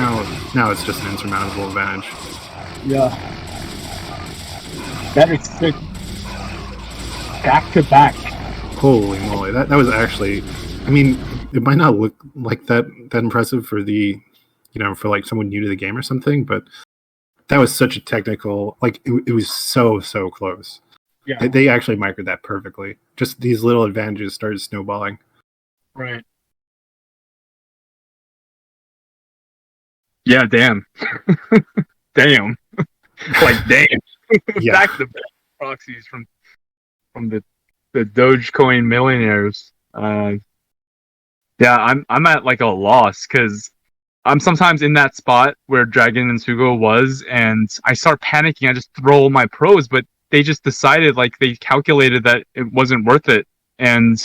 now it's just an insurmountable advantage. Yeah. That is sick. Back to back. Holy moly! That was actually. I mean, it might not look like that impressive for for like someone new to the game or something, but that was such a technical. Like it was so close. Yeah. They actually microed that perfectly. Just these little advantages started snowballing. Right. Yeah. Damn. Damn. Like damn. Yeah. Back to back proxies from the Dogecoin millionaires. Yeah, I'm at like a loss because I'm sometimes in that spot where Dragon and Sugo was, and I start panicking. I just throw my pros, but they just decided, like, they calculated that it wasn't worth it. And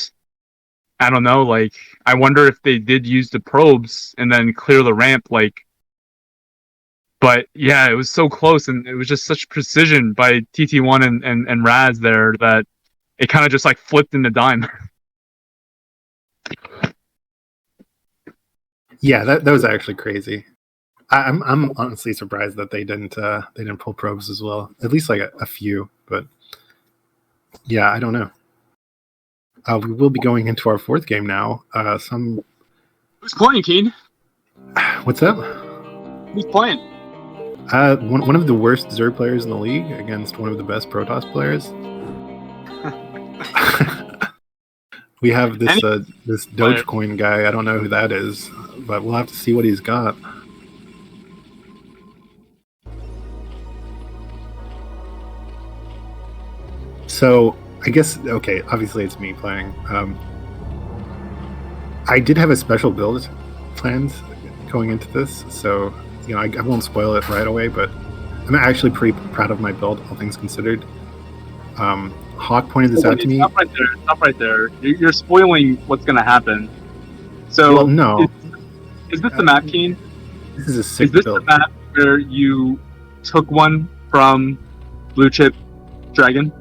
I don't know, like, I wonder if they did use the probes and then clear the ramp, like. But yeah, it was so close, and it was just such precision by TT1 and Raz there that it kind of just like flipped in the dime. Yeah, that was actually crazy. I'm honestly surprised that they didn't pull probes as well. At least like a few, but yeah, I don't know. We will be going into our fourth game now. Who's playing, Keen? What's up? Who's playing? One of the worst Zerg players in the league against one of the best Protoss players. We have this Dogecoin guy. I don't know who that is, but we'll have to see what he's got. So I guess, okay, obviously it's me playing. I did have a special build planned going into this, so I won't spoil it right away, but I'm actually pretty proud of my build, all things considered. Hawk pointed this out to me. Stop right there. You're spoiling what's going to happen. So, well, no. Is this the map, Keen? This is a sick Is this build. the map where you took one from Blue Chip Dragon?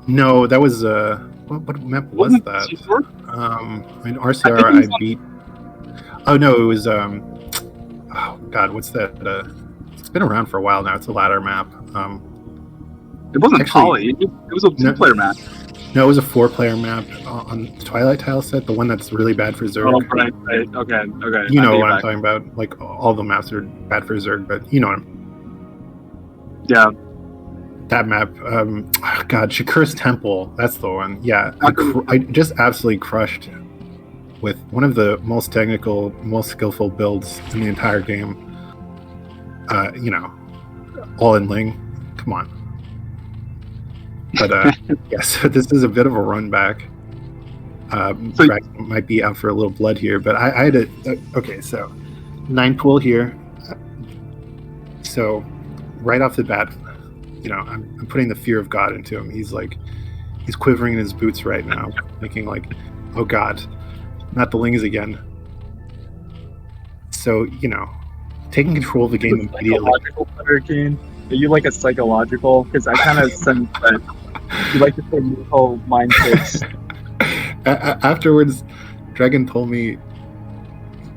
No, that was what map was that? In RCR I beat. Oh no, it was oh god, what's that? It's been around for a while now. It's a ladder map. It wasn't Poly. It was a two-player map. No, it was a 4-player map on the Twilight tile set, the one that's really bad for Zerg. Oh, right. Okay. You know what I'm talking about. Like, all the maps are bad for Zerg, but you know what Yeah. That map. God, Shakur's Temple. That's the one. Yeah. I just absolutely crushed with one of the most technical, most skillful builds in the entire game. All in Ling. Come on. But yes, this is a bit of a run back. So Dragon might be out for a little blood here, but I had okay, so 9 pool here. So right off the bat, I'm putting the fear of God into him. He's quivering in his boots right now, thinking like, oh God, not the Lings again. So, taking control of the game immediately. Psychological player, Keen? Are you like a psychological? Because I kind of sense that you like to play mental mind tricks. Afterwards, Dragon told me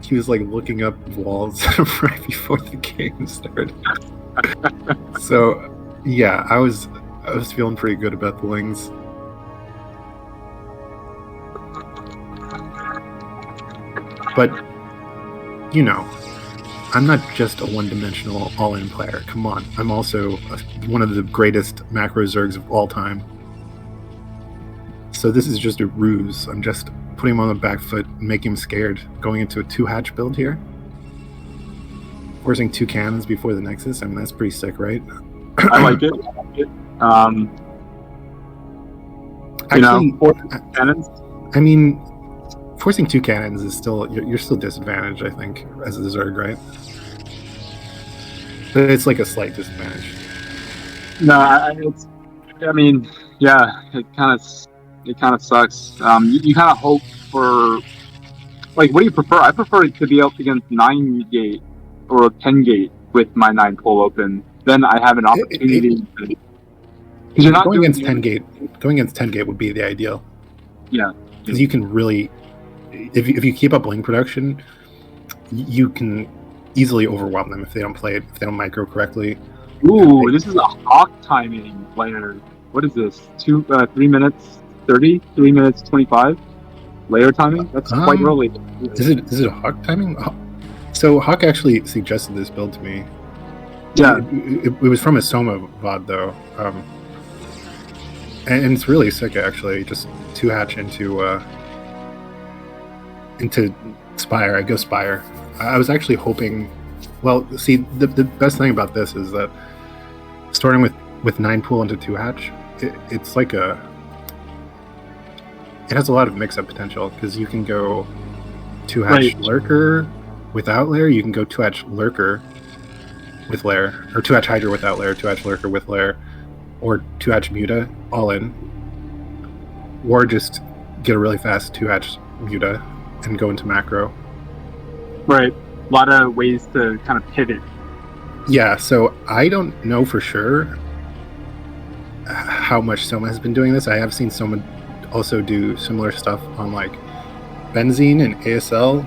he was like looking up walls right before the game started. So, yeah, I was feeling pretty good about the Lings. But, I'm not just a one-dimensional all-in player. Come on, I'm also one of the greatest macro Zergs of all time. So this is just a ruse. I'm just putting him on the back foot and making him scared. Going into a 2-hatch build here. Forcing 2 cannons before the Nexus. I mean, that's pretty sick, right? I like it. Actually, 4 cannons. I mean, forcing 2 cannons is still you're still disadvantaged, I think, as a Zerg, right? But it's like a slight disadvantage. No, it kind of sucks. You kind of hope for, like, what do you prefer? I prefer it to be up against 9 gate or 10 gate with my 9 pull open. Then I have an opportunity because you're not going against 10 gate. Going against 10 gate would be the ideal. Yeah, because you can really, if you keep up link production, you can easily overwhelm them if they don't play it, if they don't micro correctly. Ooh, this is a Hawk timing layer. What is this? 3 minutes 30, 3 minutes 25 layer timing. That's quite early. Is it a Hawk timing? So Hawk actually suggested this build to me. Yeah, it was from a Soma VOD though, and it's really sick actually. Just 2-hatch into Spire. I go Spire. I was actually hoping. Well, see, the best thing about this is that starting with 9 pool into 2-hatch, it's like it has a lot of mix-up potential because you can go 2-hatch Lurker without lair. You can go 2-hatch Lurker with lair, or 2-hatch Hydra without lair, 2-hatch Lurker with lair, or 2-hatch Muta all in, or just get a really fast 2-hatch Muta and go into macro. Right. A lot of ways to kind of pivot. Yeah, so I don't know for sure how much Soma has been doing this. I have seen Soma also do similar stuff on like Benzene and ASL,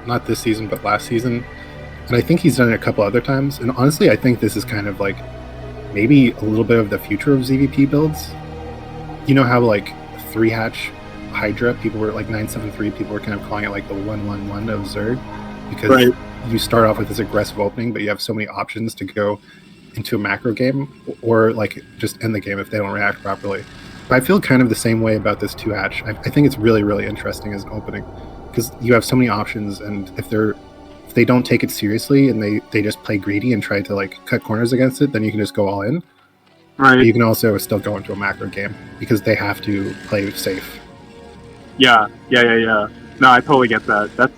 not this season but last season, And I think he's done it a couple other times. And honestly, I think this is kind of like maybe a little bit of the future of ZVP builds. You know how like 3-hatch Hydra, people were like 973, people were kind of calling it like the 111 of Zerg, because you start off with this aggressive opening, but you have so many options to go into a macro game or like just end the game if they don't react properly. But I feel kind of the same way about this 2-hatch. I think it's really, really interesting as an opening because you have so many options, and if they don't take it seriously and they just play greedy and try to like cut corners against it, then you can just go all in. Right. But you can also still go into a macro game because they have to play safe. Yeah. No, I totally get that. That's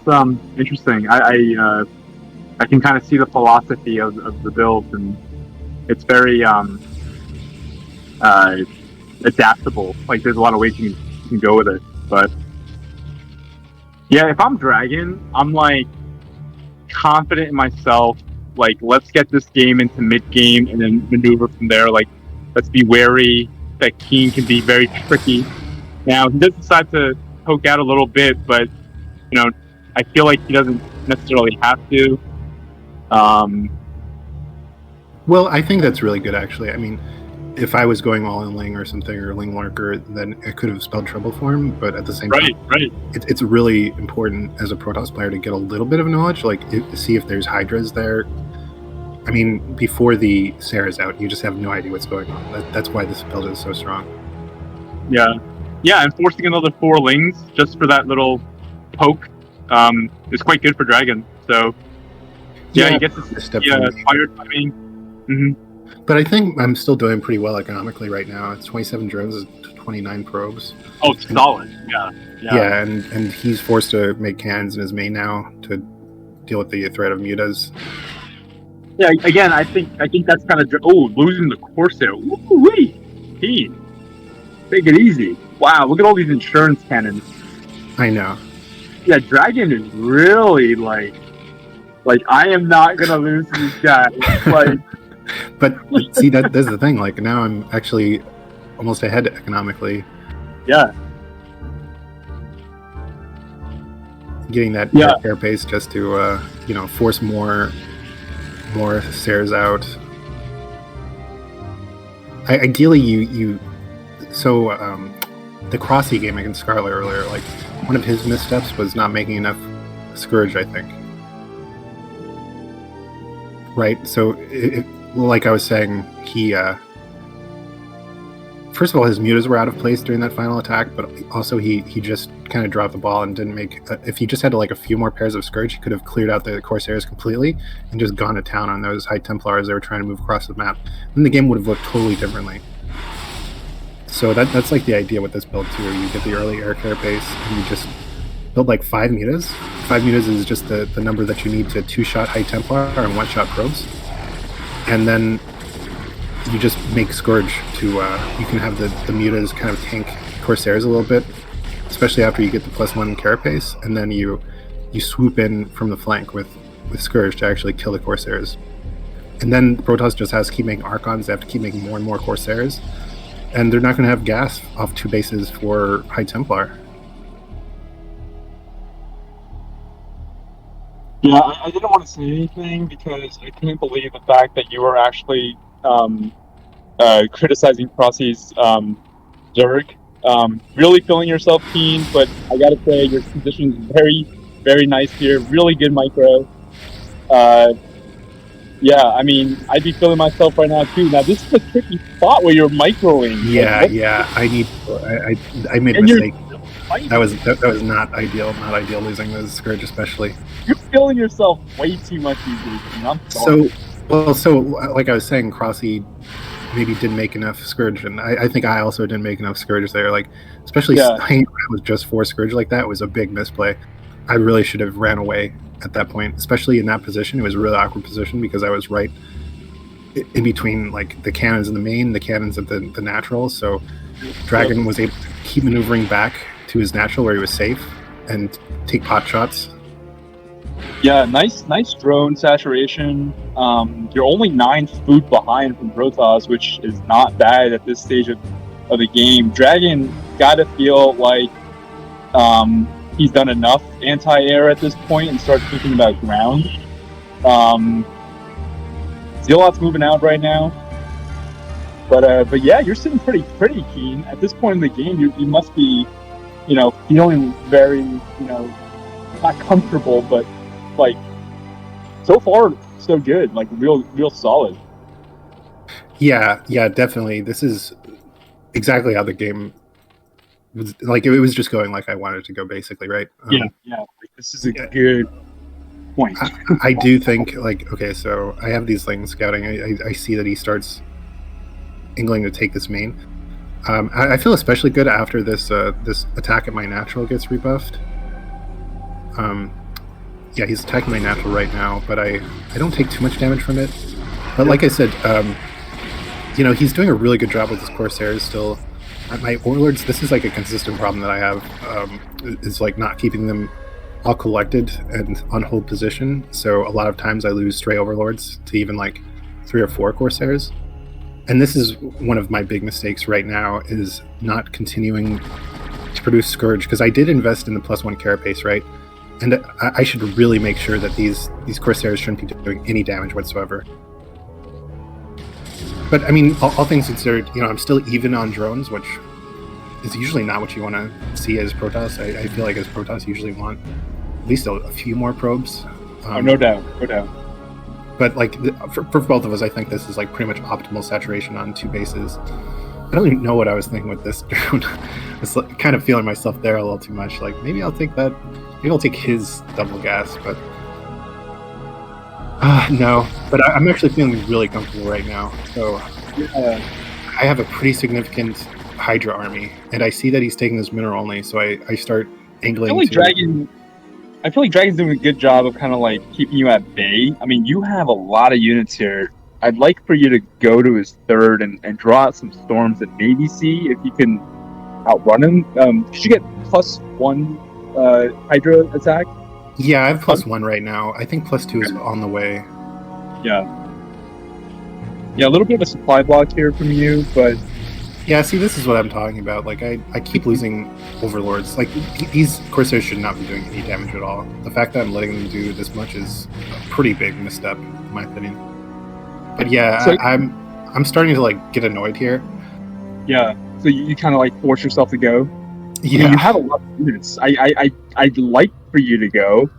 interesting. I can kind of see the philosophy of the build, and it's very adaptable. Like there's a lot of ways you can go with it. But yeah, if I'm Dragon, I'm like confident in myself. Like let's get this game into mid game and then maneuver from there. Like let's be wary that Keen can be very tricky. Now he does decide to poke out a little bit, but you know, I feel like he doesn't necessarily have to. Well, I think that's really good, actually. I mean, if I was going all in Ling or something, or Ling Lurker, then it could have spelled trouble for him. But at the same time, it's really important as a Protoss player to get a little bit of knowledge, like see if there's Hydras there. I mean, before the Sarah's out, you just have no idea what's going on. That's why this build is so strong. Yeah, and forcing another 4 Lings just for that little poke is quite good for Dragon. So yeah, you get to fire timing. Mm-hmm. But I think I'm still doing pretty well economically right now. It's 27 drones, 29 probes. Oh, it's solid. Yeah, and he's forced to make cannons in his main now to deal with the threat of mutas. Yeah, again, I think that's kind of losing the Corsair. Woo-wee! Take it easy. Wow, look at all these insurance cannons. I know. Yeah, Dragon is really like I am not gonna lose to these guys. Like, but see, that's the thing. Like now, I'm actually almost ahead economically. Yeah. Getting that air pace just to force more stairs out. Ideally, you the Crossy game against Scarlet earlier, like one of his missteps was not making enough Scourge, I think. Right, so like I was saying, he first of all, his mutas were out of place during that final attack, but also he just kind of dropped the ball and didn't make. If he just had like a few more pairs of Scourge, he could have cleared out the Corsairs completely and just gone to town on those High Templars that were trying to move across the map. Then the game would have looked totally differently. So that's like the idea with this build too. You get the early air care base and you just build like 5 mutas. 5 mutas is just the number that you need to 2-shot High Templar and 1-shot probes. And then you just make Scourge to you can have the mutas kind of tank Corsairs a little bit, especially after you get the +1 carapace, and then you swoop in from the flank with Scourge to actually kill the Corsairs. And then Protoss just has to keep making Archons. They have to keep making more and more Corsairs, and they're not going to have gas off 2 bases for High Templar. Yeah, I didn't want to say anything because I couldn't believe the fact that you were actually criticizing Crossy's Zerg. Really feeling yourself keen, but I gotta say your position is very, very nice here. Really good micro. Yeah, I mean, I'd be feeling myself right now too. Now this is a tricky spot where you're microing. Yeah. I made a mistake. That was not ideal. Not ideal losing the Scourge, especially. You're feeling yourself way too much these days. I'm sorry. So like I was saying, Crossy maybe didn't make enough Scourge, and I think I also didn't make enough Scourge there. Like, especially hanging around with just 4 Scourge like that was a big misplay. I really should have ran away at that point, especially in that position. It was a really awkward position because I was right in between like the cannons in the main, the cannons at the natural. So Dragon was able to keep maneuvering back to his natural where he was safe and take pot shots. Yeah, nice drone saturation. You're only 9 food behind from Protoss, which is not bad at this stage of the game. Dragon gotta feel like he's done enough anti-air at this point and start thinking about ground. Zealot's moving out right now. But yeah, you're sitting pretty keen. At this point in the game, you must be, feeling very, not comfortable, but like so far so good, like real solid. Yeah, definitely. This is exactly how the game was. Like, it was just going like I wanted it to go, basically, right? Yeah. Like, this is a good point. I do think, like, okay, so I have these things scouting. I see that he starts angling to take this main. I feel especially good after this this attack at my natural gets rebuffed. Yeah, he's attacking my natural right now, but I don't take too much damage from it. But like I said, he's doing a really good job with his Corsairs still. My Warlords, this is like a consistent problem that I have, is like not keeping them all collected and on hold position. So a lot of times I lose stray Overlords to even like 3 or 4 Corsairs. And this is one of my big mistakes right now, is not continuing to produce Scourge, because I did invest in the +1 Carapace, right? And I should really make sure that these Corsairs shouldn't be doing any damage whatsoever. But I mean, all things considered, I'm still even on drones, which is usually not what you want to see as Protoss. I feel like as Protoss, you usually want at least a few more probes. No doubt. But like for both of us, I think this is like pretty much optimal saturation on 2 bases. I don't even know what I was thinking with this drone. I was kind of feeling myself there a little too much. Like, maybe I'll take that. Maybe I'll take his double gas, but no. But I'm actually feeling really comfortable right now. So I have a pretty significant Hydra army, and I see that he's taking this mineral only. So I start angling. I feel like Dragon's doing a good job of kind of like keeping you at bay. I mean, you have a lot of units here. I'd like for you to go to his 3rd and draw out some storms and maybe see if you can outrun him. Did you get +1 Hydra attack? Yeah, I have +1 right now. I think +2 is on the way. Yeah, a little bit of a supply block here from you, but yeah, see, this is what I'm talking about. Like, I keep losing Overlords. Like, these Corsairs should not be doing any damage at all. The fact that I'm letting them do this much is a pretty big misstep, in my opinion. But yeah, so, I'm starting to like get annoyed here. Yeah, so you kind of like force yourself to go. Yeah, I mean, you have a lot of units. I'd like for you to go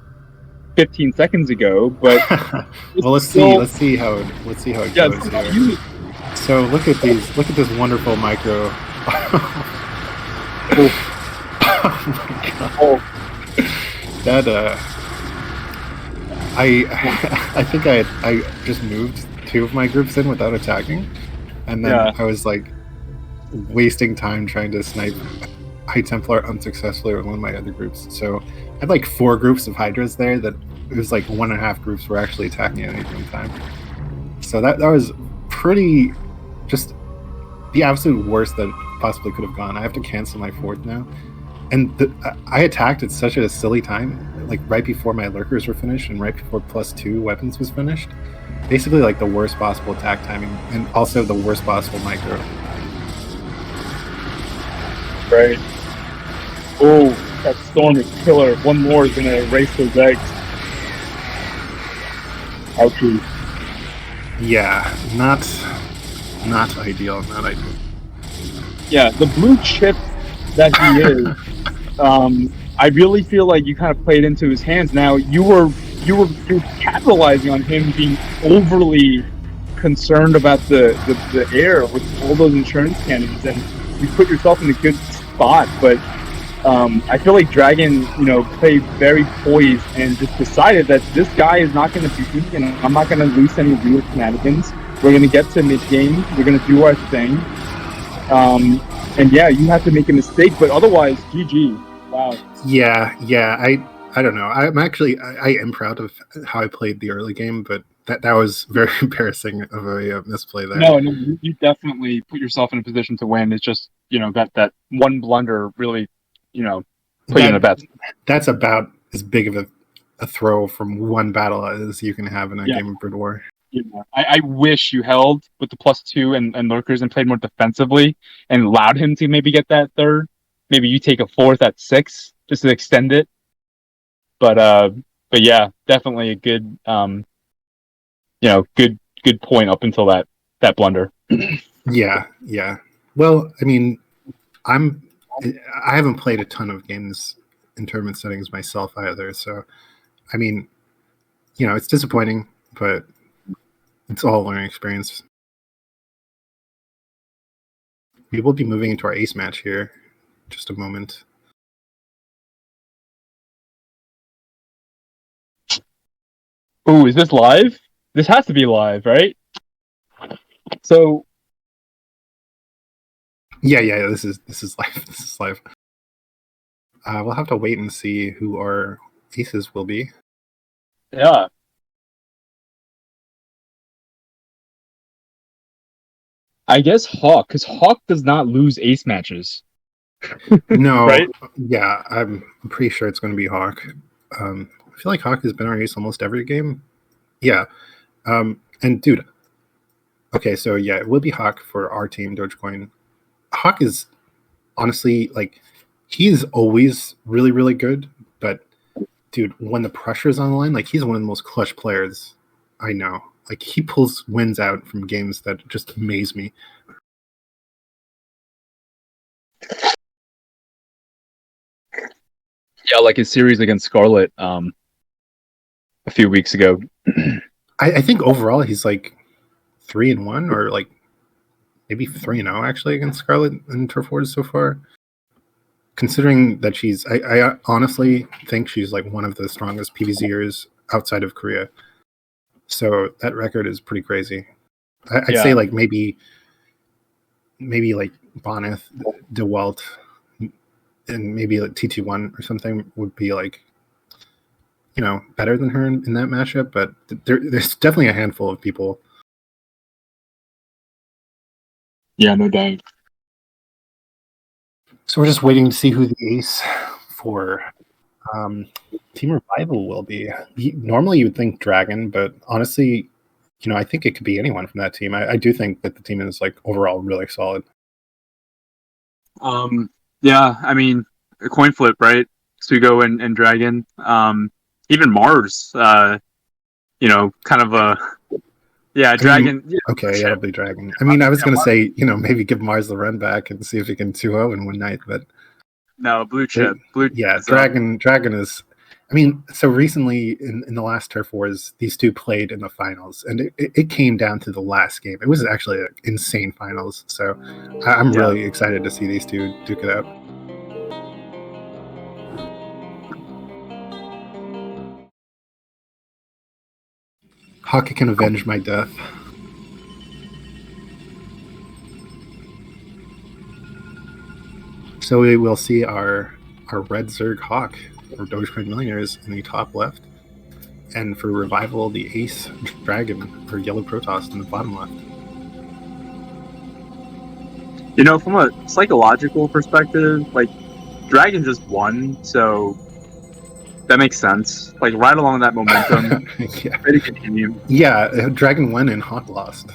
15 seconds ago, but well, let's see how it goes here. So look at these. Look at this wonderful micro. Oh my god. That I think I just moved 2 of my groups in without attacking, and then I was like wasting time trying to snipe High Templar unsuccessfully with one of my other groups. So I had like 4 groups of Hydras there that it was like 1.5 groups were actually attacking at any given time. So that was pretty, just the absolute worst that possibly could have gone. I have to cancel my 4th now. And I attacked at such a silly time, like right before my lurkers were finished and right before +2 weapons was finished. Basically like the worst possible attack timing, and also the worst possible micro. Right. Oh, that storm is killer. One more is gonna erase those eggs. Ouchie. Yeah, not ideal, not ideal. Yeah, the blue chip that he is, I really feel like you kind of played into his hands. Now you're capitalizing on him being overly concerned about the air with all those insurance cannons, and you put yourself in a good spot. But I feel like Dragon, played very poised and just decided that this guy is not going to beat me, and I'm not going to lose any real shenanigans. We're going to get to mid-game. We're going to do our thing. And yeah, you have to make a mistake, but otherwise, GG. Wow. Yeah. I don't know. I am proud of how I played the early game, but that was very embarrassing of a misplay there. No, you definitely put yourself in a position to win. It's just, that one blunder really, put you in a bet. That's about as big of a throw from one battle as you can have in a game of Brood War. Yeah. I wish you held with the +2 and lurkers and played more defensively and allowed him to maybe get that 3rd. Maybe you take a 4th at 6 just to extend it. But yeah, definitely a good good point up until that blunder. Yeah. Well, I mean, I haven't played a ton of games in tournament settings myself either, so I mean, it's disappointing, but it's all a learning experience. We will be moving into our ace match here. Just a moment. Ooh, is this live? This has to be live, right? So yeah. This is live. This is live. We'll have to wait and see who our aces will be. yeah. I guess Hawk, because Hawk does not lose ace matches. No, Right? Yeah, I'm pretty sure it's going to be Hawk. I feel like Hawk has been our ace almost every game. Yeah, and dude, okay, so yeah, it will be Hawk for our team, Dogecoin. Hawk is honestly he's always really, really good, but dude, when the pressure's on the line, he's one of the most clutch players I know. He pulls wins out from games that just amaze me. Yeah, like his series against Scarlet a few weeks ago. I think overall he's 3-1 or maybe 3-0 actually against Scarlet and Turf Wars so far. Considering that I honestly think she's one of the strongest PvZers outside of Korea. So that record is pretty crazy. I'd say maybe Boneth, DeWalt, and maybe TT1 or something would be better than her in that matchup. But there's definitely a handful of people. Yeah, no doubt. So we're just waiting to see who the ace for Team Revival will be. Normally you would think Dragon, but honestly, I think it could be anyone from that team. I do think that the team is overall really solid. Yeah, I mean, a coin flip, right? Sugo and Dragon. Even Mars, kind of a Dragon. Okay, it'll be Dragon. I mean, I was going to say, maybe give Mars the run back and see if he can 2-0 in one night, but no, blue chip. Dragon is. I mean, so recently in the last Turf Wars, these two played in the finals, and it came down to the last game. It was actually an insane finals, so I'm really excited to see these two duke it out. Hockey can avenge my death. So we will see our red Zerg Hawk for Dogecoin Millionaires in the top left, and for Revival, the Ace Dragon or Yellow Protoss in the bottom left. From a psychological perspective, Dragon just won, so that makes sense. Right along that momentum, ready to continue. Yeah, Dragon won and Hawk lost.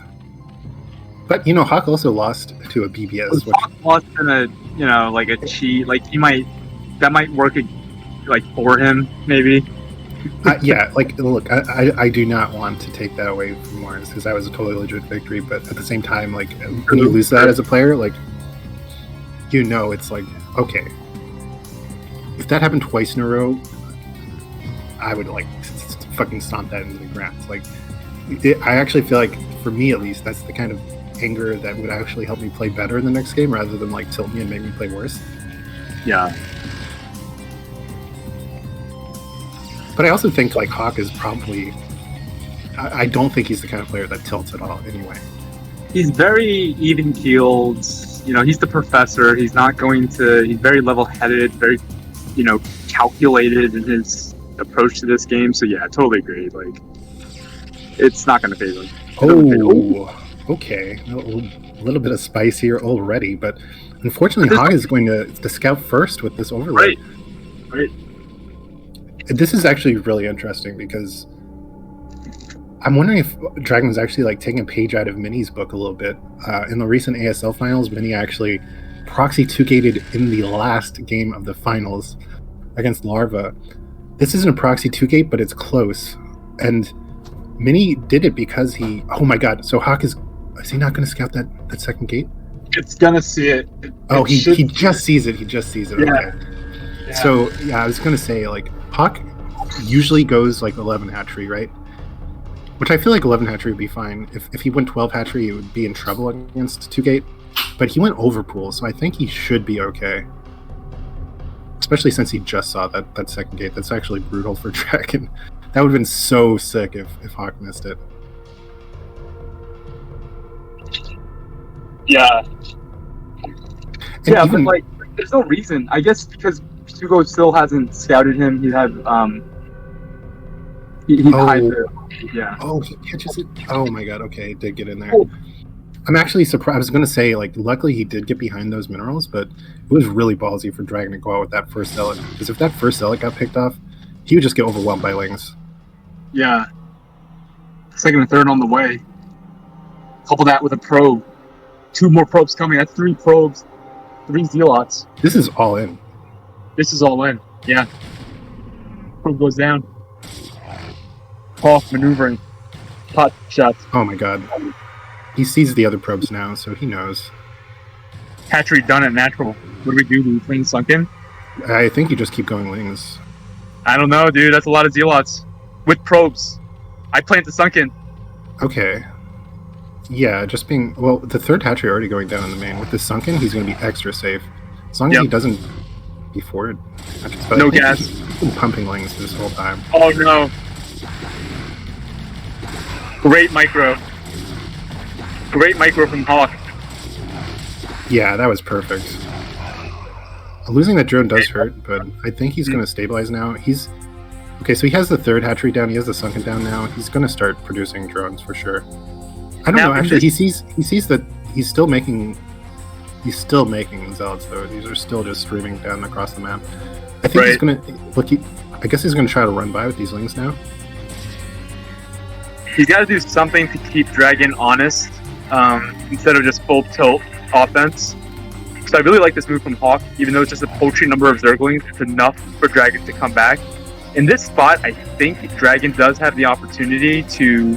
But Hawk also lost to a BBS. Hawk lost in a a cheat. That might work for him maybe. Look, I do not want to take that away from Mars because that was a totally legit victory. But at the same time, when you lose that as a player, it's okay. If that happened twice in a row, I would fucking stomp that into the ground. I actually feel for me at least, that's the kind of anger that would actually help me play better in the next game rather than tilt me and make me play worse. Yeah. But I also think Hawk is probably. I don't think he's the kind of player that tilts at all. Anyway, he's very even keeled. He's the professor. He's not going to. He's very level headed. Very, calculated in his approach to this game. So yeah, I totally agree. It's not going to favor him. Okay. A little bit of spice here already, but unfortunately, Hawk is going to scout first with this overlay. Right. This is actually really interesting because I'm wondering if Dragon's actually taking a page out of Minnie's book a little bit. In the recent ASL finals, Minnie actually proxy 2-gated in the last game of the finals against Larva. This isn't a proxy 2-gate, but it's close. And Mini did it because he. Oh my god! So Hawk is he not going to scout that second gate? It's gonna see it. Oh, he just sees it. He just sees it. Yeah. Okay. Yeah. So yeah, I was gonna say like Hawk usually goes like 11 hatchery, right? Which I feel like 11 hatchery would be fine. If he went 12 hatchery, it would be in trouble against 2 gate. But he went overpool, so I think he should be okay. Especially since he just saw that second gate. That's actually brutal for Dragon. That would have been so sick if Hawk missed it. Yeah. And Yeah, even, but like, there's no reason. I guess because Hugo still hasn't scouted him. He had he hides it. Yeah. Oh, he catches it. Oh my god. Okay, he did get in there. Oh. I'm actually surprised. I was going to say, like, luckily he did get behind those minerals, but it was really ballsy for Dragon to go out with that first zealot. Because if that first zealot got picked off, he would just get overwhelmed by lings. Yeah. Second and third on the way. Couple that with a probe. 2 more probes coming. That's 3 probes. 3 zealots. This is all in. This is all in. Yeah. Probe goes down. Off maneuvering. Hot shots. Oh my god. He sees the other probes now, so he knows. Hatchery done at natural. What do we do? Do we clean sunken? I think you just keep going lings. I don't know, dude. That's a lot of zealots. With probes. I plant the sunken. Okay. Yeah, just being... Well, the third hatchery already going down in the main. With the sunken, he's going to be extra safe. As long as he doesn't be forward. No gas. He's been pumping lings this whole time. Oh, no. Great micro. Great micro from Hawk. Yeah, that was perfect. Losing that drone does hurt, but I think he's going to stabilize now. Okay, so he has the third hatchery down. He has the sunken down now. He's going to start producing drones for sure. I don't know. Actually, he sees that he's still making zealots though. These are still just streaming down across the map. I think he's going to look. I guess he's going to try to run by with these lings now. He's got to do something to keep Dragon honest. Instead of just full tilt offense. So I really like this move from Hawk, even though it's just a paltry number of Zerglings, it's enough for Dragon to come back. In this spot, I think Dragon does have the opportunity to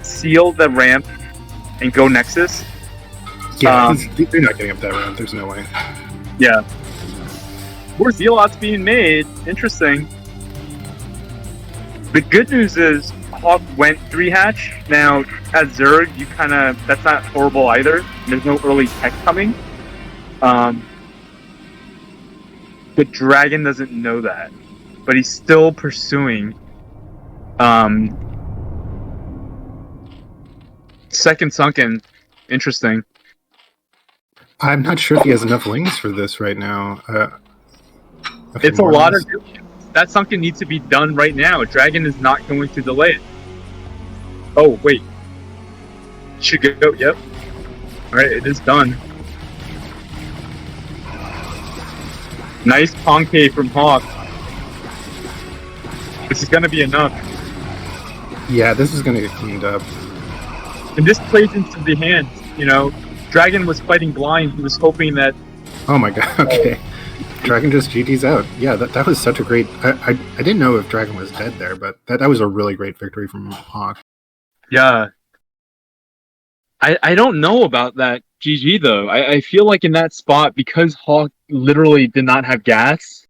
seal the ramp and go Nexus. Yeah, they're not getting up that ramp, there's no way. Yeah. More Zealots being made, interesting. The good news is Hawk went 3 hatch. Now, as Zerg, that's not horrible either. There's no early tech coming. But Dragon doesn't know that. But he's still pursuing. Second sunken. Interesting. I'm not sure if he has enough lings for this right now. Okay, it's a lot of... That sunken needs to be done right now. Dragon is not going to delay it. Oh, wait. Should go, yep. Alright, it is done. Nice concave from Hawk. This is gonna be enough. Yeah, this is gonna get cleaned up. And this plays into the hands, you know. Dragon was fighting blind. He was hoping that... Oh my god, okay. Dragon just GT's out. Yeah, that was such a great... I didn't know if Dragon was dead there, but that was a really great victory from Hawk. Yeah. I don't know about that GG, though. I feel like in that spot, because Hawk literally did not have gas...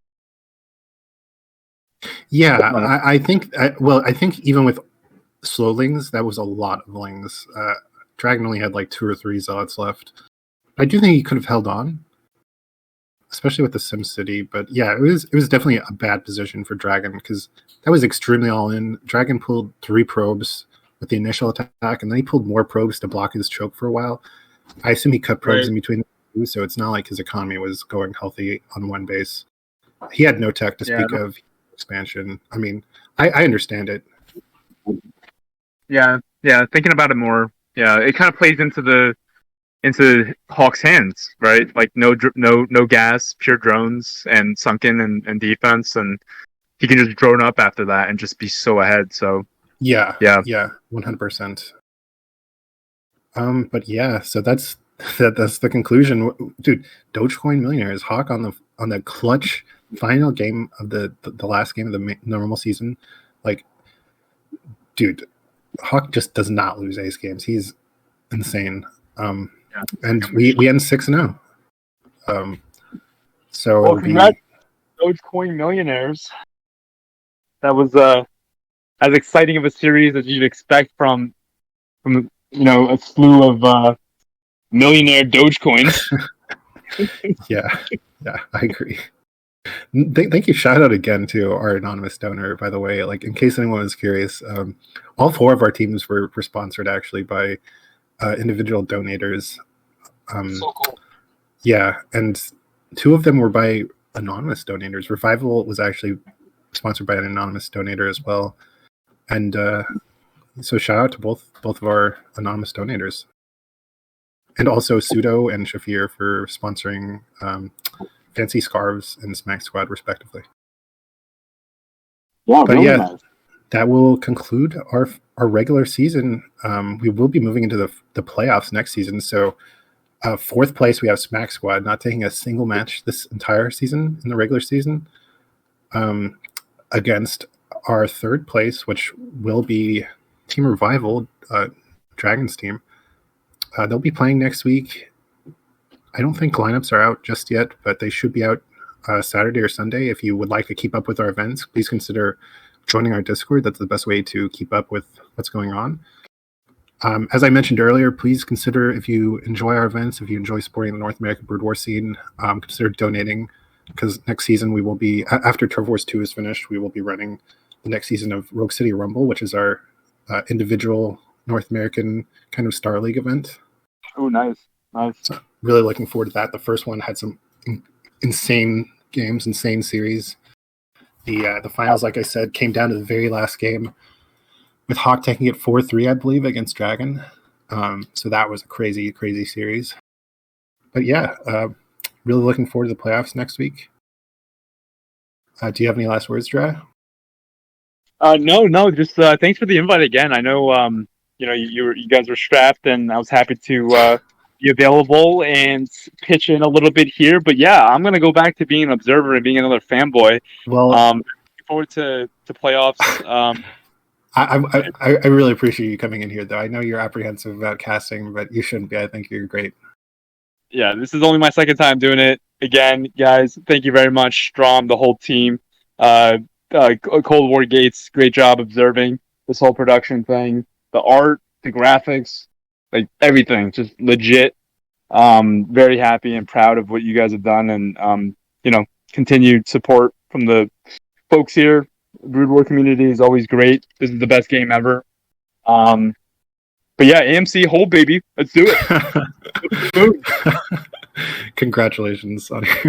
Yeah, I think... I think even with slowlings, that was a lot of lings. Dragon only had like 2 or 3 zealots left. I do think he could have held on, especially with the SimCity. But yeah, it was definitely a bad position for Dragon because that was extremely all in. Dragon pulled 3 probes with the initial attack, and then he pulled more probes to block his choke for a while. I assume he cut probes in between the 2, so it's not like his economy was going healthy on one base. He had no tech to speak of expansion. I mean, I understand it. Yeah, thinking about it more, yeah, it kind of plays into Hawk's hands, right? Like no gas, pure drones and sunken and defense, and he can just drone up after that and just be so ahead. So yeah, 100%. But yeah, so that's the conclusion, dude. Dogecoin Millionaires, Hawk on the clutch final game of the last game of the normal season, like, dude. Hawk just does not lose ace games. He's insane. Yeah. And we end 6-0. So Well, it'll be congrats, Dogecoin millionaires. That was as exciting of a series as you'd expect from a slew of millionaire Dogecoins. yeah, I agree. Thank you. Shout out again to our anonymous donor, by the way. Like, in case anyone was curious, all 4 of our teams were sponsored actually by individual donators. So cool. Yeah, and 2 of them were by anonymous donators. Revival was actually sponsored by an anonymous donator as well. And so shout out to both of our anonymous donators. And also Pseudo and Shafir for sponsoring Fancy Scarves and Smack Squad, respectively. Yeah, But really yeah, nice. that will conclude our regular season. We will be moving into the playoffs next season. So 4th place, we have Smack Squad, not taking a single match this entire season in the regular season, against our 3rd place, which will be Team Revival, Dragon's team. They'll be playing next week. I don't think lineups are out just yet, but they should be out Saturday or Sunday. If you would like to keep up with our events, please consider joining our Discord. That's the best way to keep up with what's going on. As I mentioned earlier, please consider, if you enjoy our events, if you enjoy supporting the North American Brood War scene, consider donating, because next season we will be, after Turf Wars 2 is finished, we will be running the next season of Rogue City Rumble, which is our individual North American kind of Star League event. Oh, nice. So really looking forward to that. The first one had some insane games, insane series. The finals, like I said, came down to the very last game, with Hawk taking it 4-3, I believe, against Dragon. So that was a crazy, crazy series. But yeah, really looking forward to the playoffs next week. Do you have any last words, Dra? No, just thanks for the invite again. I know you guys were strapped, and I was happy to be available and pitch in a little bit here. But yeah, I'm gonna go back to being an observer and being another fanboy. Well, looking forward to playoffs. I really appreciate you coming in here, though. I know you're apprehensive about casting, but you shouldn't be. I think you're great. Yeah, this is only my 2nd time doing it. Again, guys, thank you very much, Strom, the whole team. Cold War Gates, great job observing this whole production thing. The art, the graphics, like everything, just legit. Very happy and proud of what you guys have done, and continued support from the folks here. Brood War community is always great. This is the best game ever. But yeah, AMC, hold baby, let's do it. Congratulations on your